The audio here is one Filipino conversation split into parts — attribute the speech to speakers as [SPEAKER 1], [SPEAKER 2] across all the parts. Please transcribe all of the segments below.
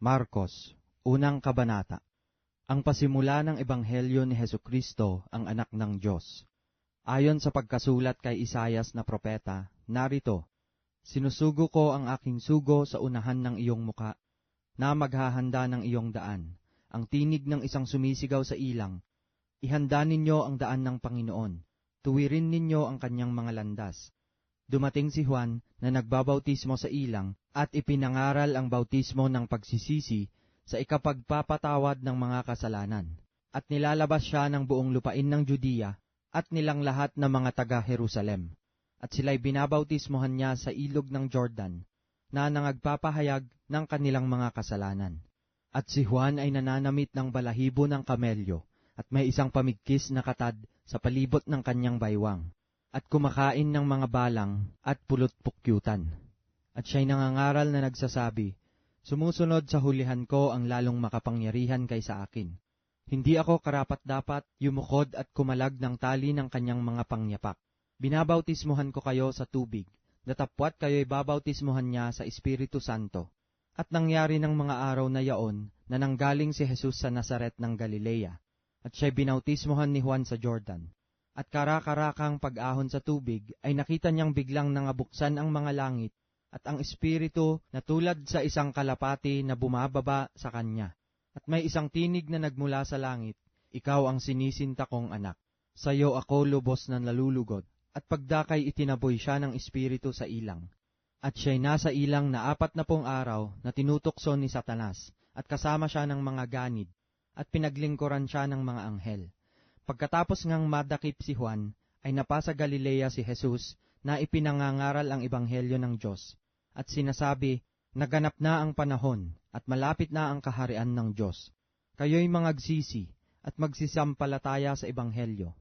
[SPEAKER 1] Marcos, unang kabanata. Ang pasimula ng Ebanghelyo ni Hesukristo, ang anak ng Diyos. Ayon sa pagkasulat kay Isayas na propeta, narito, sinusugo ko ang aking sugo sa unahan ng iyong muka, na maghahanda ng iyong daan, ang tinig ng isang sumisigaw sa ilang. Ihanda ninyo ang daan ng Panginoon, tuwirin ninyo ang kanyang mga landas. Dumating si Juan na nagbabautismo sa ilang at ipinangaral ang bautismo ng pagsisisi sa ikapagpapatawad ng mga kasalanan. At nilalabas siya ng buong lupain ng Judea at nilang lahat ng mga taga-Jerusalem. At sila'y binabautismohan niya sa ilog ng Jordan na nangagpapahayag ng kanilang mga kasalanan. At si Juan ay nananamit ng balahibo ng kamelyo at may isang pamigkis na katad sa palibot ng kanyang baywang, at kumakain ng mga balang at pulot-pukyutan. At siya'y nangangaral na nagsasabi, sumusunod sa hulihan ko ang lalong makapangyarihan kaysa akin. Hindi ako karapat-dapat yumukod at kumalag ng tali ng kanyang mga pangyapak. Binabautismohan ko kayo sa tubig, datapwat kayo'y babautismohan niya sa Espiritu Santo. At nangyari ng mga araw na yaon na nanggaling si Jesus sa Nazaret ng Galilea, at siya'y binautismohan ni Juan sa Jordan. At karakarakang pag-ahon sa tubig ay nakita niyang biglang nangabuksan ang mga langit at ang Espiritu na tulad sa isang kalapati na bumababa sa kanya. At may isang tinig na nagmula sa langit, ikaw ang sinisinta kong anak. Sa iyo ako lubos na nalulugod. At pagdakay itinaboy siya ng Espiritu sa ilang. At siya'y nasa ilang na 40 araw na tinutokso ni Satanas at kasama siya ng mga ganid at pinaglingkuran siya ng mga anghel. Pagkatapos ngang madakip si Juan, ay napasa Galilea si Jesus na ipinangangaral ang Ebanghelyo ng Diyos, at sinasabi, naganap na ang panahon, at malapit na ang kaharian ng Diyos. Kayo'y mangagsisi, at magsisampalataya sa Ebanghelyo.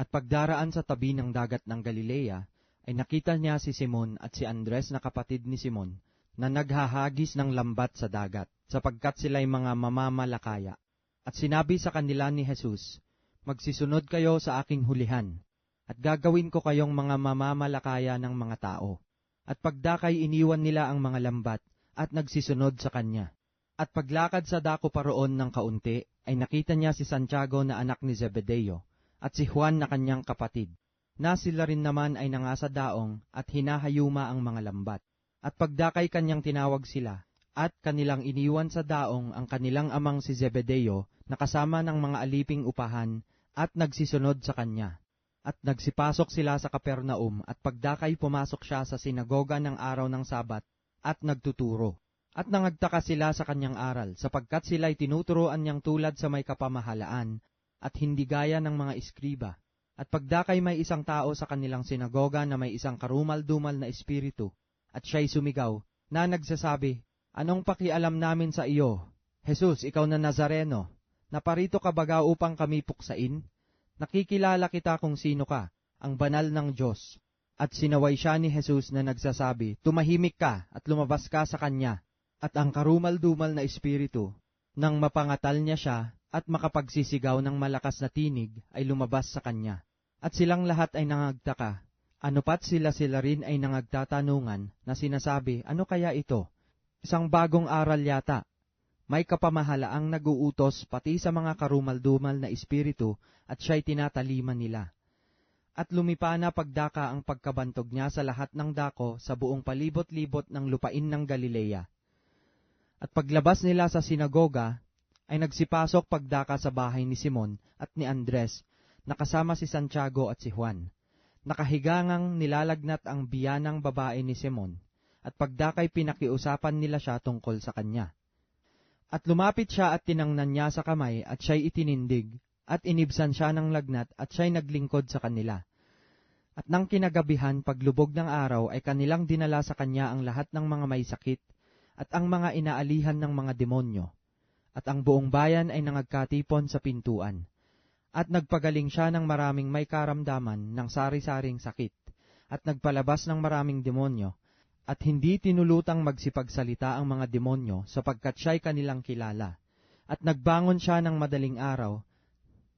[SPEAKER 1] At pagdaraan sa tabi ng dagat ng Galilea, ay nakita niya si Simon at si Andres na kapatid ni Simon, na naghahagis ng lambat sa dagat, sapagkat sila'y mga mamamalakaya. At sinabi sa kanila ni Jesus, magsisunod kayo sa aking hulihan, at gagawin ko kayong mga mamamalakaya ng mga tao. At pagdakay iniwan nila ang mga lambat, at nagsisunod sa kanya. At paglakad sa dako paroon ng kaunti, ay nakita niya si Santiago na anak ni Zebedeo, at si Juan na kanyang kapatid, na sila rin naman ay nangasa daong, at hinahayuma ang mga lambat. At pagdakay kanyang tinawag sila, at kanilang iniwan sa daong ang kanilang amang si Zebedeo, na kasama ng mga aliping upahan, at nagsisunod sa kanya. At nagsipasok sila sa Kapernaum, at pagdakay pumasok siya sa sinagoga ng araw ng Sabat, at nagtuturo. At nangagtaka sila sa kanyang aral, sapagkat sila'y tinuturoan niyang tulad sa may kapamahalaan, at hindi gaya ng mga iskriba. At pagdakay may isang tao sa kanilang sinagoga na may isang karumal-dumal na espiritu, at siya'y sumigaw, na nagsasabi, anong pakialam namin sa iyo, Jesus, ikaw na Nazareno? Naparito ka baga upang kami puksain? Nakikilala kita kung sino ka, ang banal ng Diyos. At sinaway siya ni Jesus na nagsasabi, tumahimik ka at lumabas ka sa kanya. At ang karumal-dumal na espiritu, nang mapangatal niya siya at makapagsisigaw ng malakas na tinig, ay lumabas sa kanya. At silang lahat ay nangagtaka. Ano pat sila rin ay nangagtatanungan na sinasabi, ano kaya ito? Isang bagong aral yata. May kapamahalaang naguutos pati sa mga karumal-dumal na espiritu at siya'y tinataliman nila. At lumipa na pagdaka ang pagkabantog niya sa lahat ng dako sa buong palibot-libot ng lupain ng Galilea. At paglabas nila sa sinagoga, ay nagsipasok pagdaka sa bahay ni Simon at ni Andres, nakasama si Santiago at si Juan. Nakahigangang nilalagnat ang biyanang babae ni Simon, at pagdakay pinakiusapan nila siya tungkol sa kanya. At lumapit siya at tinangnan niya sa kamay at siya'y itinindig, at inibsan siya ng lagnat at siya'y naglingkod sa kanila. At nang kinagabihan paglubog ng araw ay kanilang dinala sa kanya ang lahat ng mga may sakit, at ang mga inaalihan ng mga demonyo. At ang buong bayan ay nangagkatipon sa pintuan. At nagpagaling siya ng maraming may karamdaman ng sari-saring sakit, at nagpalabas ng maraming demonyo, at hindi tinulutang magsipagsalita ang mga demonyo sapagkat siya'y kanilang kilala. At nagbangon siya ng madaling araw,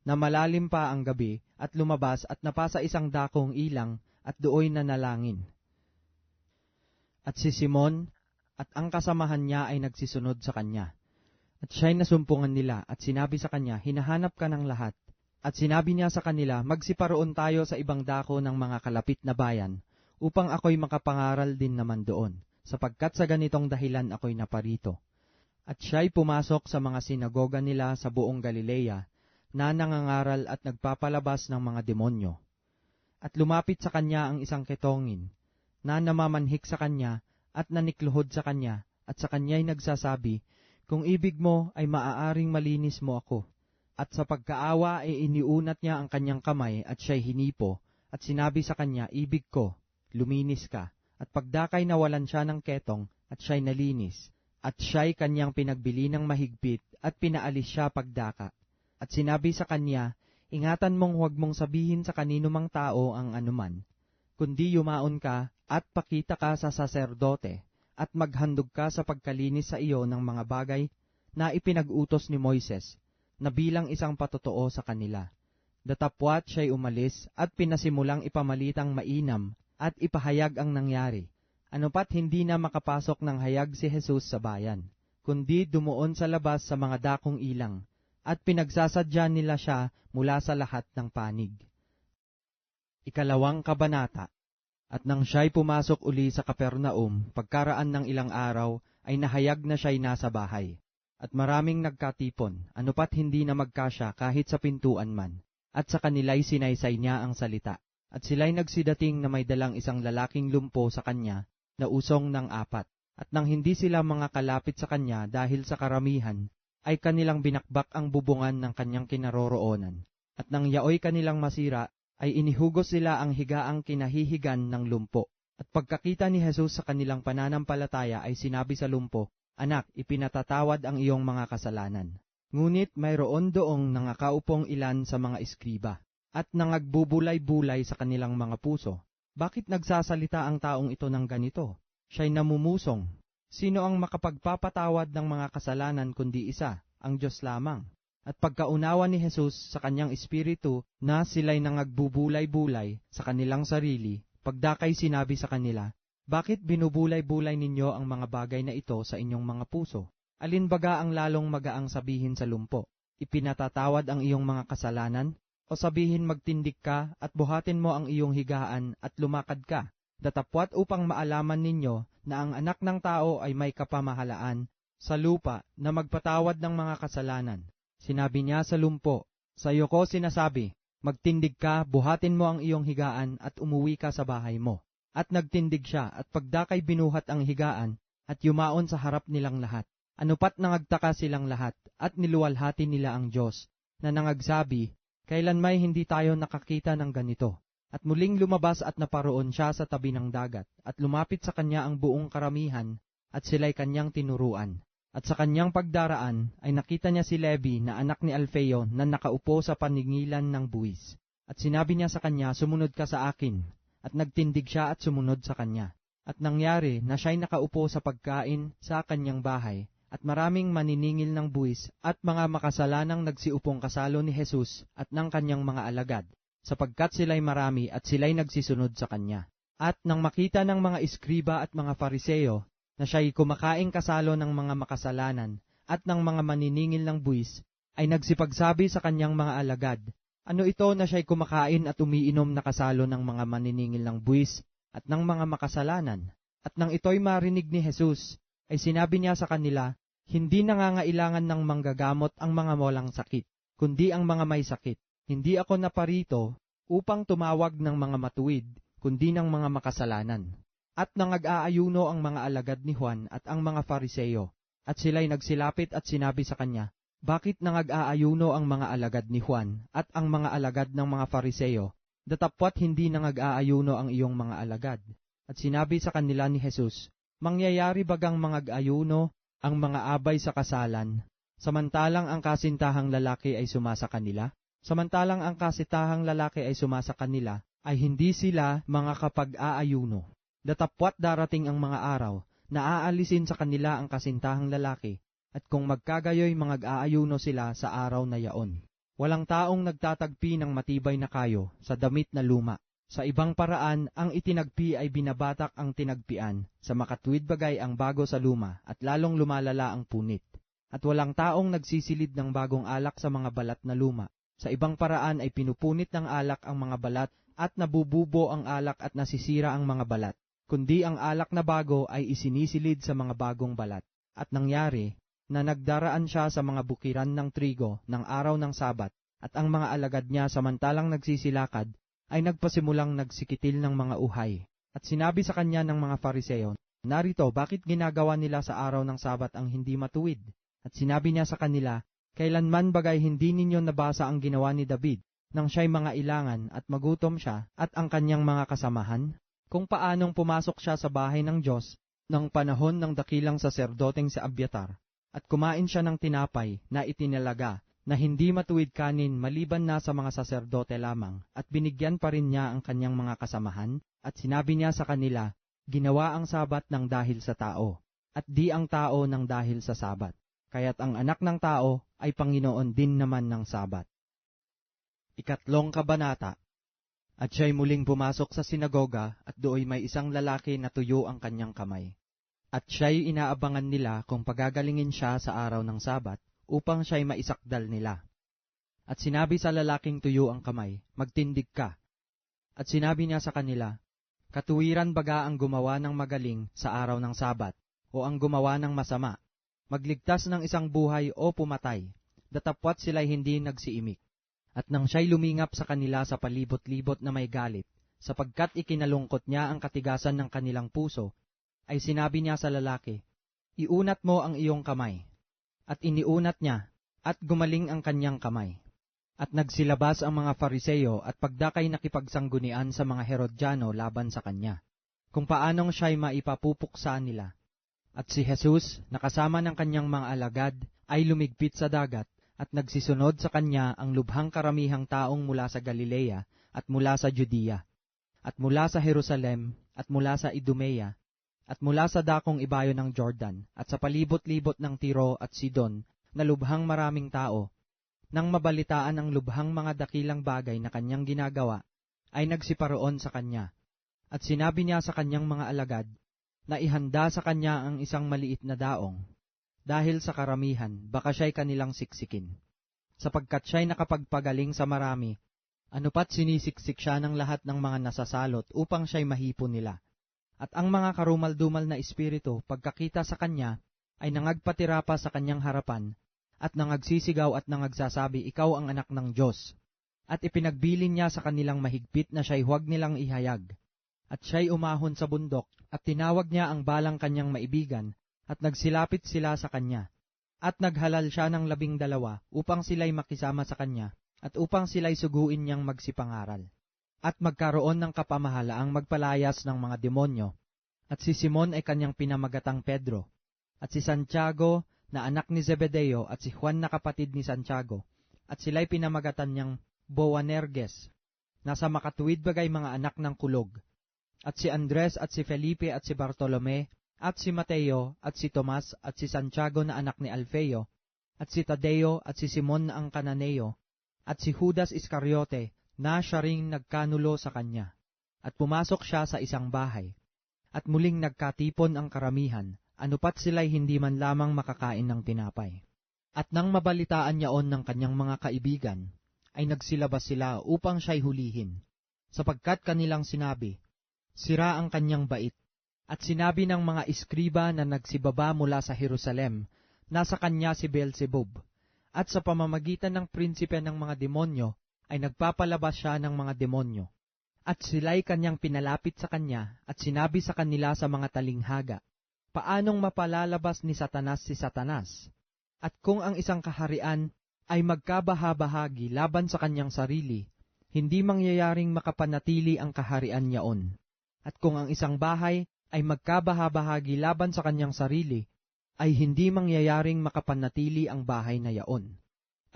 [SPEAKER 1] na malalim pa ang gabi, at lumabas at napasa isang dakong ilang, at dooy nanalangin. At si Simon at ang kasamahan niya ay nagsisunod sa kanya. At siya'y nasumpungan nila at sinabi sa kanya, hinahanap ka ng lahat. At sinabi niya sa kanila, magsiparoon tayo sa ibang dako ng mga kalapit na bayan, upang ako'y makapangaral din naman doon, sapagkat sa ganitong dahilan ako'y naparito. At siya'y pumasok sa mga sinagoga nila sa buong Galilea, na nangangaral at nagpapalabas ng mga demonyo. At lumapit sa kanya ang isang ketongin, na namamanhik sa kanya at nanikluhod sa kanya, at sa kanya'y nagsasabi, kung ibig mo ay maaaring malinis mo ako. At sa pagkaawa ay iniunat niya ang kanyang kamay at siya'y hinipo, at sinabi sa kanya, ibig ko, luminis ka. At pagdakay nawalan siya ng ketong, at siya'y nalinis. At siya'y kanyang pinagbili ng mahigpit, at pinaalis siya pagdaka. At sinabi sa kanya, ingatan mong huwag mong sabihin sa kanino mang tao ang anuman, kundi yumaon ka at pakita ka sa saserdote, at maghandog ka sa pagkalinis sa iyo ng mga bagay na ipinag-utos ni Moises, na bilang isang patotoo sa kanila. Datapwat siya'y umalis at pinasimulang ipamalitang mainam at ipahayag ang nangyari. Ano pat hindi na makapasok ng hayag si Jesus sa bayan, kundi dumuon sa labas sa mga dakong ilang, at pinagsasadya nila siya mula sa lahat ng panig. Ikalawang kabanata. At nang siya'y pumasok uli sa Kapernaum, pagkaraan ng ilang araw, ay nahayag na siya'y nasa bahay. At maraming nagkatipon, ano pat hindi na magkasya kahit sa pintuan man. At sa kanila'y sinaysay niya ang salita. At sila'y nagsidating na may dalang isang lalaking lumpo sa kanya, na usong ng 4. At nang hindi sila mga kalapit sa kanya dahil sa karamihan, ay kanilang binakbak ang bubungan ng kanyang kinaroroonan. At nang yaoy kanilang masira, ay inihugos sila ang higaang kinahihigan ng lumpo. At pagkakita ni Jesus sa kanilang pananampalataya ay sinabi sa lumpo, anak, ipinatatawad ang iyong mga kasalanan. Ngunit mayroon doong nangakaupong ilan sa mga eskriba, at nangagbubulay-bulay sa kanilang mga puso. Bakit nagsasalita ang taong ito ng ganito? Siya'y namumusong. Sino ang makapagpapatawad ng mga kasalanan kundi isa, ang Diyos lamang? At pagkaunawa ni Jesus sa kanyang espiritu na sila'y nangagbubulay-bulay sa kanilang sarili, pagdakay sinabi sa kanila, bakit binubulay-bulay ninyo ang mga bagay na ito sa inyong mga puso? Alin baga ang lalong magaang sabihin sa lumpo, ipinatatawad ang iyong mga kasalanan? O sabihin magtindig ka at buhatin mo ang iyong higaan at lumakad ka? Datapwat upang maalaman ninyo na ang anak ng tao ay may kapamahalaan sa lupa na magpatawad ng mga kasalanan. Sinabi niya sa lumpo, sa iyo ko sinasabi, magtindig ka, buhatin mo ang iyong higaan at umuwi ka sa bahay mo. At nagtindig siya at pagdakay binuhat ang higaan at yumaon sa harap nilang lahat. Ano pat nangagtaka silang lahat at niluwalhati nila ang Diyos na nangagsabi, kailan may hindi tayo nakakita ng ganito. At muling lumabas at naparoon siya sa tabi ng dagat at lumapit sa kanya ang buong karamihan at sila'y kanyang tinuruan. At sa kanyang pagdaraan ay nakita niya si Levi na anak ni Alfeo na nakaupo sa paningilan ng buwis. At sinabi niya sa kanya, sumunod ka sa akin. At nagtindig siya at sumunod sa kanya. At nangyari na siya'y nakaupo sa pagkain sa kanyang bahay, at maraming maniningil ng buwis at mga makasalanang nagsiupong kasalo ni Jesus at ng kanyang mga alagad, sapagkat sila'y marami at sila'y nagsisunod sa kanya. At nang makita ng mga eskriba at mga Fariseo, na siya'y kumakaing kasalo ng mga makasalanan at ng mga maniningil ng buwis, ay nagsipagsabi sa kanyang mga alagad, ano ito na siya'y kumakain at umiinom na kasalo ng mga maniningil ng buwis at ng mga makasalanan? At nang ito'y marinig ni Jesus, ay sinabi niya sa kanila, hindi nangangailangan ng manggagamot ang mga walang sakit, kundi ang mga may sakit. Hindi ako naparito upang tumawag ng mga matuwid, kundi ng mga makasalanan. At nangag-aayuno ang mga alagad ni Juan at ang mga Fariseo, at sila'y nagsilapit at sinabi sa kanya, bakit nangag-aayuno ang mga alagad ni Juan at ang mga alagad ng mga Fariseo, datapwat hindi nangag-aayuno ang iyong mga alagad? At sinabi sa kanila ni Jesus, mangyayari bagang mangag-ayuno ang mga abay sa kasalan, samantalang ang kasintahang lalaki ay sumasa kanila? Samantalang ang kasintahang lalaki ay sumasa kanila, ay hindi sila mga kapag-aayuno. Datapwat darating ang mga araw na aalisin sa kanila ang kasintahang lalaki, at kung magkagayoy mangag-aayuno sila sa araw na yaon. Walang taong nagtatagpi ng matibay na kayo sa damit na luma. Sa ibang paraan, ang itinagpi ay binabatak ang tinagpian, sa makatuwid bagay ang bago sa luma, at lalong lumalala ang punit. at walang taong nagsisilid ng bagong alak sa mga balat na luma. Sa ibang paraan ay pinupunit ng alak ang mga balat at nabububo ang alak at nasisira ang mga balat, kundi ang alak na bago ay isinisilid sa mga bagong balat. At nangyari na nagdaraan siya sa mga bukiran ng trigo ng araw ng Sabat, at ang mga alagad niya samantalang nagsisilakad ay nagpasimulang nagsikitil ng mga uhay. At sinabi sa kanya ng mga Fariseo, "Narito, bakit ginagawa nila sa araw ng Sabat ang hindi matuwid?" At sinabi niya sa kanila, "Kailanman bagay hindi ninyo nabasa ang ginawa ni David, nang siya'y mga ilangan at magutom siya at ang kanyang mga kasamahan? Kung paanong pumasok siya sa bahay ng Diyos ng panahon ng dakilang saserdoteng si Abiatar, at kumain siya ng tinapay na itinalaga, na hindi matuwid kanin maliban na sa mga saserdote lamang, at binigyan pa rin niya ang kanyang mga kasamahan, at sinabi niya sa kanila, ginawa ang Sabat ng dahil sa tao, at di ang tao ng dahil sa Sabat. Kaya't ang anak ng tao ay Panginoon din naman ng Sabat." Ikatlong kabanata. At siya'y muling pumasok sa sinagoga, at dooy may isang lalaki na tuyo ang kanyang kamay. At siya'y inaabangan nila kung pagagalingin siya sa araw ng Sabat, upang siya'y maisakdal nila. At sinabi sa lalaking tuyo ang kamay, "Magtindig ka." At sinabi niya sa kanila, "Katuwiran baga ang gumawa ng magaling sa araw ng Sabat, o ang gumawa ng masama, magligtas ng isang buhay o pumatay?" Datapwat sila'y hindi nagsiimik. At nang siya'y lumingap sa kanila sa palibot-libot na may galit, sapagkat ikinalungkot niya ang katigasan ng kanilang puso, ay sinabi niya sa lalaki, "Iunat mo ang iyong kamay." At iniunat niya, at gumaling ang kanyang kamay. At nagsilabas ang mga Fariseo at pagdakay nakipagsanggunian sa mga Herodiano laban sa kanya, kung paanong siya'y maipapupuksa nila. At si Jesus, nakasama ng kanyang mga alagad, ay lumigpit sa dagat, at nagsisunod sa kanya ang lubhang karamihang taong mula sa Galilea, at mula sa Judea, at mula sa Jerusalem, at mula sa Idumea, at mula sa dakong ibayo ng Jordan, at sa palibot-libot ng Tiro at Sidon, na lubhang maraming tao. Nang mabalitaan ang lubhang mga dakilang bagay na kanyang ginagawa, ay nagsiparoon sa kanya. At sinabi niya sa kanyang mga alagad, na ihanda sa kanya ang isang maliit na daong, dahil sa karamihan, baka siya'y kanilang siksikin. Sapagkat siya'y nakapagpagaling sa marami, anupat sinisiksik siya ng lahat ng mga nasasalot upang siya'y mahipon nila. At ang mga karumal-dumal na espiritu, pagkakita sa kanya, ay nangagpatira pa sa kanyang harapan, at nangagsisigaw at nangagsasabi, "Ikaw ang anak ng Diyos." At ipinagbilin niya sa kanilang mahigpit na siya'y huwag nilang ihayag. At siya'y umahon sa bundok, at tinawag niya ang balang kanyang maibigan, at nagsilapit sila sa kanya. At naghalal siya ng 12 upang sila'y makisama sa kanya, at upang sila'y suguin niyang magsipangaral. At magkaroon ng kapamahalaang magpalayas ng mga demonyo. At si Simon ay kanyang pinamagatang Pedro, at si Santiago na anak ni Zebedeo, at si Juan na kapatid ni Santiago, at sila'y pinamagatan niyang Boanerges, nasa makatuwid bagay mga anak ng kulog, at si Andres at si Felipe at si Bartolome, at si Mateo at si Tomas at si Santiago na anak ni Alfeo, at si Tadeo at si Simon na ang Kananeo, at si Judas Iscariote, na siya ring nagkanulo sa kanya. At pumasok siya sa isang bahay, at muling nagkatipon ang karamihan, anupat sila'y hindi man lamang makakain ng tinapay. At nang mabalitaan niyaon ng kanyang mga kaibigan, ay nagsilabas sila upang siya'y hulihin, sapagkat kanilang sinabi, "Sira ang kanyang bait." At sinabi ng mga iskriba na nagsibaba mula sa Jerusalem, nasa kanya si Beelzebub, at sa pamamagitan ng prinsipe ng mga demonyo, ay nagpapalabas siya ng mga demonyo. At sila'y kanyang pinalapit sa kanya, at sinabi sa kanila sa mga talinghaga, "Paanong mapalalabas ni Satanas si Satanas? At kung ang isang kaharian ay magkabahabahagi laban sa kanyang sarili, hindi mangyayaring makapanatili ang kaharian niyaon. At kung ang isang bahay ay magkabahabahagi laban sa kanyang sarili, ay hindi mangyayaring makapanatili ang bahay na yaon.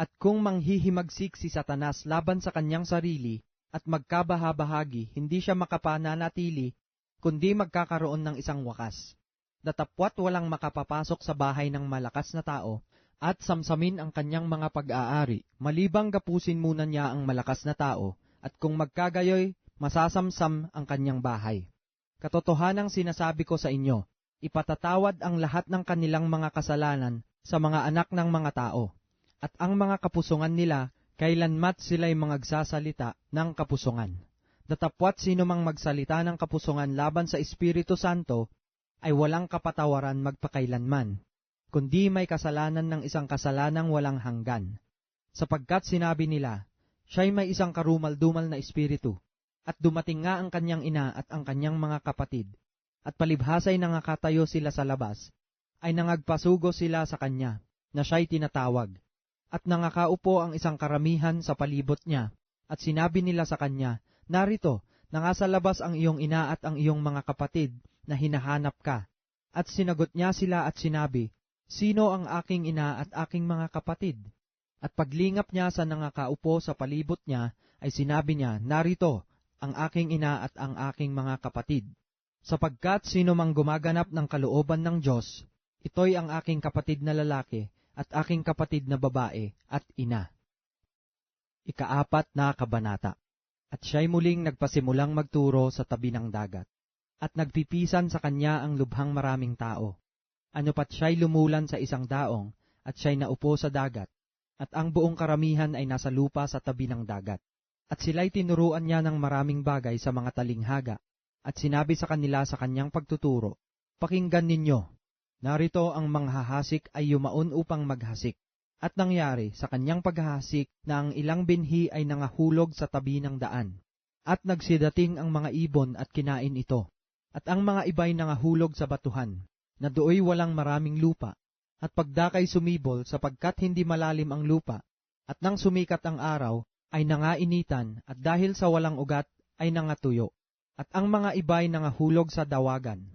[SPEAKER 1] At kung manghihimagsik si Satanas laban sa kanyang sarili, at magkabahabahagi, hindi siya makapananatili, kundi magkakaroon ng isang wakas. Datapwat walang makapapasok sa bahay ng malakas na tao, at samsamin ang kanyang mga pag-aari, malibang gapusin muna niya ang malakas na tao, at kung magkagayoy, masasamsam ang kanyang bahay. Katotohanang sinasabi ko sa inyo, ipatatawad ang lahat ng kanilang mga kasalanan sa mga anak ng mga tao, at ang mga kapusungan nila kailanmat sila'y mangagsasalita ng kapusungan. Datapwat sino mang magsalita ng kapusungan laban sa Espiritu Santo ay walang kapatawaran magpakailanman, kundi may kasalanan ng isang kasalanang walang hanggan. Sapagkat sinabi nila, siya'y may isang karumal-dumal na espiritu, at dumating nga ang kanyang ina at ang kanyang mga kapatid, at palibhasay nangakatayo sila sa labas, ay nangagpasugo sila sa kanya, na siya'y tinatawag. At nangakaupo ang isang karamihan sa palibot niya, at sinabi nila sa kanya, narito, nangasa labas ang iyong ina at ang iyong mga kapatid, na hinahanap ka. At sinagot niya sila at sinabi, sino ang aking ina at aking mga kapatid? At paglingap niya sa nangakaupo sa palibot niya, ay sinabi niya, narito, ang aking ina at ang aking mga kapatid. Sapagkat sino mang gumaganap ng kalooban ng Diyos, ito'y ang aking kapatid na lalaki, at aking kapatid na babae, at ina. Ika-4 na kabanata. At siya'y muling nagpasimulang magturo sa tabi ng dagat, at nagpipisan sa kanya ang lubhang maraming tao. Ano pat siya'y lumulan sa isang daong, at siya'y naupo sa dagat, at ang buong karamihan ay nasa lupa sa tabi ng dagat. At sila'y tinuruan niya ng maraming bagay sa mga talinghaga, at sinabi sa kanila sa kanyang pagtuturo, pakinggan ninyo. Narito ang manghahasik ay yumaon upang maghasik. At nangyari sa kanyang paghahasik na ang ilang binhi ay nangahulog sa tabi ng daan. At nagsidating ang mga ibon at kinain ito. At ang mga iba'y nangahulog sa batuhan, na dooy walang maraming lupa. At pagdakay sumibol sapagkat hindi malalim ang lupa. At nang sumikat ang araw, ay nangainitan, at dahil sa walang ugat, ay nangatuyo. At ang mga iba'y nangahulog sa dawagan.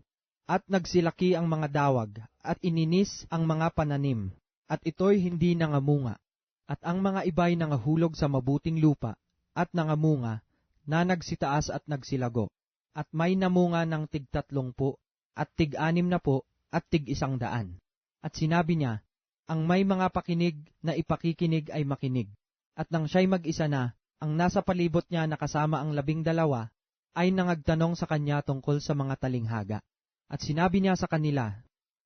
[SPEAKER 1] At nagsilaki ang mga dawag, at ininis ang mga pananim, at ito'y hindi nangamunga. At ang mga iba'y nangahulog sa mabuting lupa, at nangamunga, na nagsitaas at nagsilago. At may namunga ng tig-30, at tig-60, at tig-100. At sinabi niya, ang may mga pakinig na ipakikinig ay makinig. At nang siya'y mag-isa na, ang nasa palibot niya nakasama ang 12, ay nangagtanong sa kanya tungkol sa mga talinghaga. At sinabi niya sa kanila,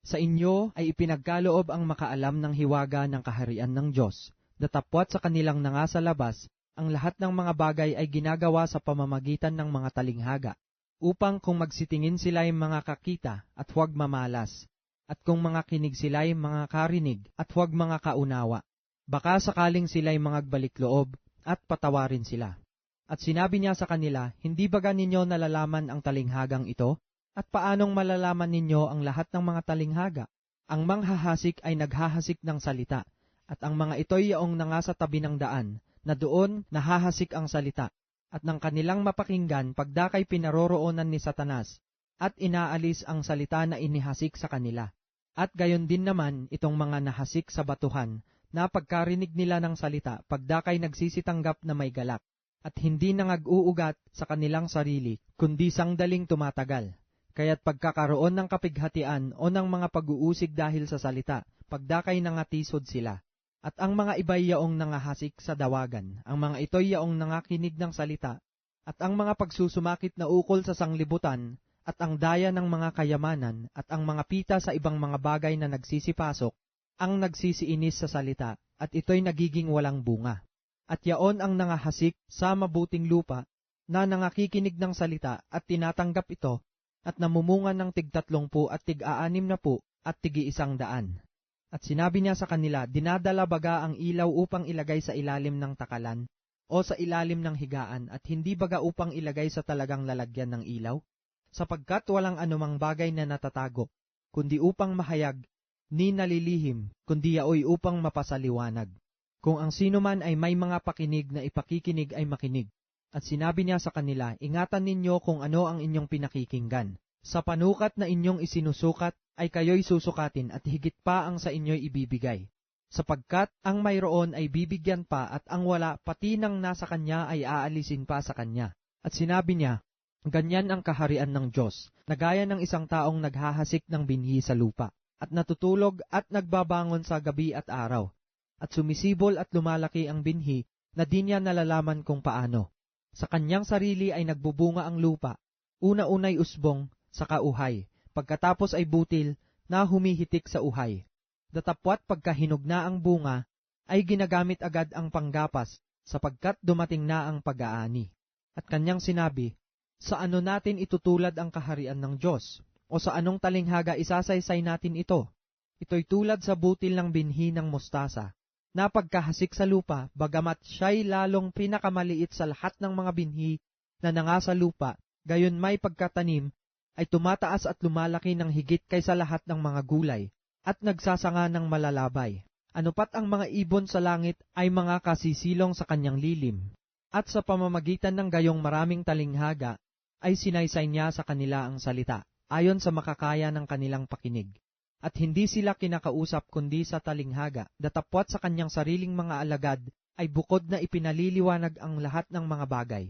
[SPEAKER 1] sa inyo ay ipinagkaloob ang makaalam ng hiwaga ng kaharian ng Diyos, datapwat sa kanilang nangasa labas, ang lahat ng mga bagay ay ginagawa sa pamamagitan ng mga talinghaga, upang kung magsitingin sila'y mga kakita at huwag mamalas, at kung mga kinig sila'y mga karinig at huwag mga kaunawa, baka sakaling sila'y mga loob at patawarin sila. At sinabi niya sa kanila, hindi baga ninyo nalalaman ang talinghagang ito? At paanong malalaman ninyo ang lahat ng mga talinghaga? Ang manghahasik ay naghahasik ng salita, at ang mga ito'y yaong nangasa tabi ng daan, na doon nahahasik ang salita, at ng kanilang mapakinggan pagdakay pinaroroonan ni Satanas, at inaalis ang salita na inihasik sa kanila. At gayon din naman itong mga nahasik sa batuhan, na pagkarinig nila ng salita, pagdakay nagsisitanggap na may galak, at hindi nangag-uugat sa kanilang sarili, kundi sangdaling tumatagal. Kaya't pagkakaroon ng kapighatian o ng mga pag-uusig dahil sa salita, pagdakay nangatisod sila. At ang mga iba'y yaong nangahasik sa dawagan, ang mga ito'y yaong nangakinig ng salita, at ang mga pagsusumakit na ukol sa sanglibutan, at ang daya ng mga kayamanan, at ang mga pita sa ibang mga bagay na nagsisipasok, ang nagsisiinis sa salita, at ito'y nagiging walang bunga. At yaon ang nangahasik sa mabuting lupa, na nangakikinig ng salita at tinatanggap ito, at namumunga ng tig-30 at tig-60 at tig-100. At sinabi niya sa kanila, dinadala baga ang ilaw upang ilagay sa ilalim ng takalan, o sa ilalim ng higaan, at hindi baga upang ilagay sa talagang lalagyan ng ilaw? Sapagkat walang anumang bagay na natatago, kundi upang mahayag, ni nalilihim, kundi yaoy upang mapasaliwanag. Kung ang sino man ay may mga pakinig na ipakikinig ay makinig. At sinabi niya sa kanila, ingatan ninyo kung ano ang inyong pinakikinggan. Sa panukat na inyong isinusukat, ay kayo'y susukatin at higit pa ang sa inyo'y ibibigay. Sapagkat ang mayroon ay bibigyan pa at ang wala pati nang nasa kanya ay aalisin pa sa kanya. At sinabi niya, ganyan ang kaharian ng Diyos, na gaya ng isang taong naghahasik ng binhi sa lupa, at natutulog at nagbabangon sa gabi at araw. At sumisibol at lumalaki ang binhi, na di niya nalalaman kung paano. Sa kanyang sarili ay nagbubunga ang lupa, una-unay usbong, saka uhay, pagkatapos ay butil na humihitik sa uhay.
[SPEAKER 2] Datapwat pagkahinog na ang bunga, ay ginagamit agad ang panggapas, sapagkat dumating na ang pag-aani. At kanyang sinabi, sa ano natin itutulad ang kaharian ng Diyos? O sa anong talinghaga isasaysay natin ito? Ito'y tulad sa butil ng binhi ng mustasa, na pagkahasik sa lupa, bagamat siya'y lalong pinakamaliit sa lahat ng mga binhi na nanga sa lupa, gayon may pagkatanim, ay tumataas at lumalaki ng higit kaysa lahat ng mga gulay, at nagsasanga ng malalabay. Anupat ang mga ibon sa langit ay mga kasisilong sa kanyang lilim, at sa pamamagitan ng gayong maraming talinghaga, ay sinaysay niya sa kanila ang salita, ayon sa makakaya ng kanilang pakinig. At hindi sila kinakausap kundi sa talinghaga, datapwat sa kanyang sariling mga alagad, ay bukod na ipinaliliwanag ang lahat ng mga bagay.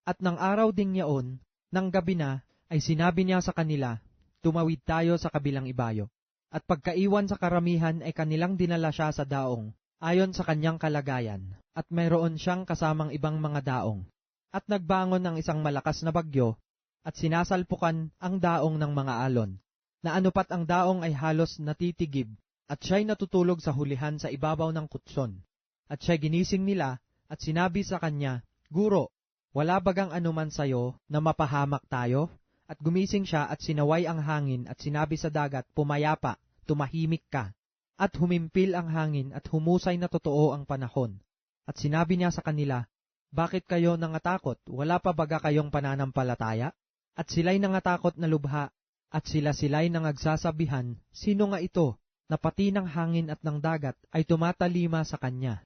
[SPEAKER 2] At ng araw ding yaon, ng gabi na, ay sinabi niya sa kanila, tumawid tayo sa kabilang ibayo. At pagkaiwan sa karamihan ay kanilang dinala siya sa daong, ayon sa kanyang kalagayan, at mayroon siyang kasamang ibang mga daong. At nagbangon ng isang malakas na bagyo, at sinasalpukan ang daong ng mga alon, na anupat ang daong ay halos natitigib, at siya'y natutulog sa hulihan sa ibabaw ng kutson. At siya'y ginising nila, at sinabi sa kanya, Guro, wala bagang anuman sayo na mapahamak tayo? At gumising siya at sinaway ang hangin at sinabi sa dagat, pumayapa, tumahimik ka. At humimpil ang hangin at humusay na totoo ang panahon. At sinabi niya sa kanila, bakit kayo nangatakot? Wala pa baga kayong pananampalataya? At sila'y nangatakot na lubha, at sila'y nangagsasabihan, sino nga ito, na pati ng hangin at ng dagat ay tumatalima sa kanya?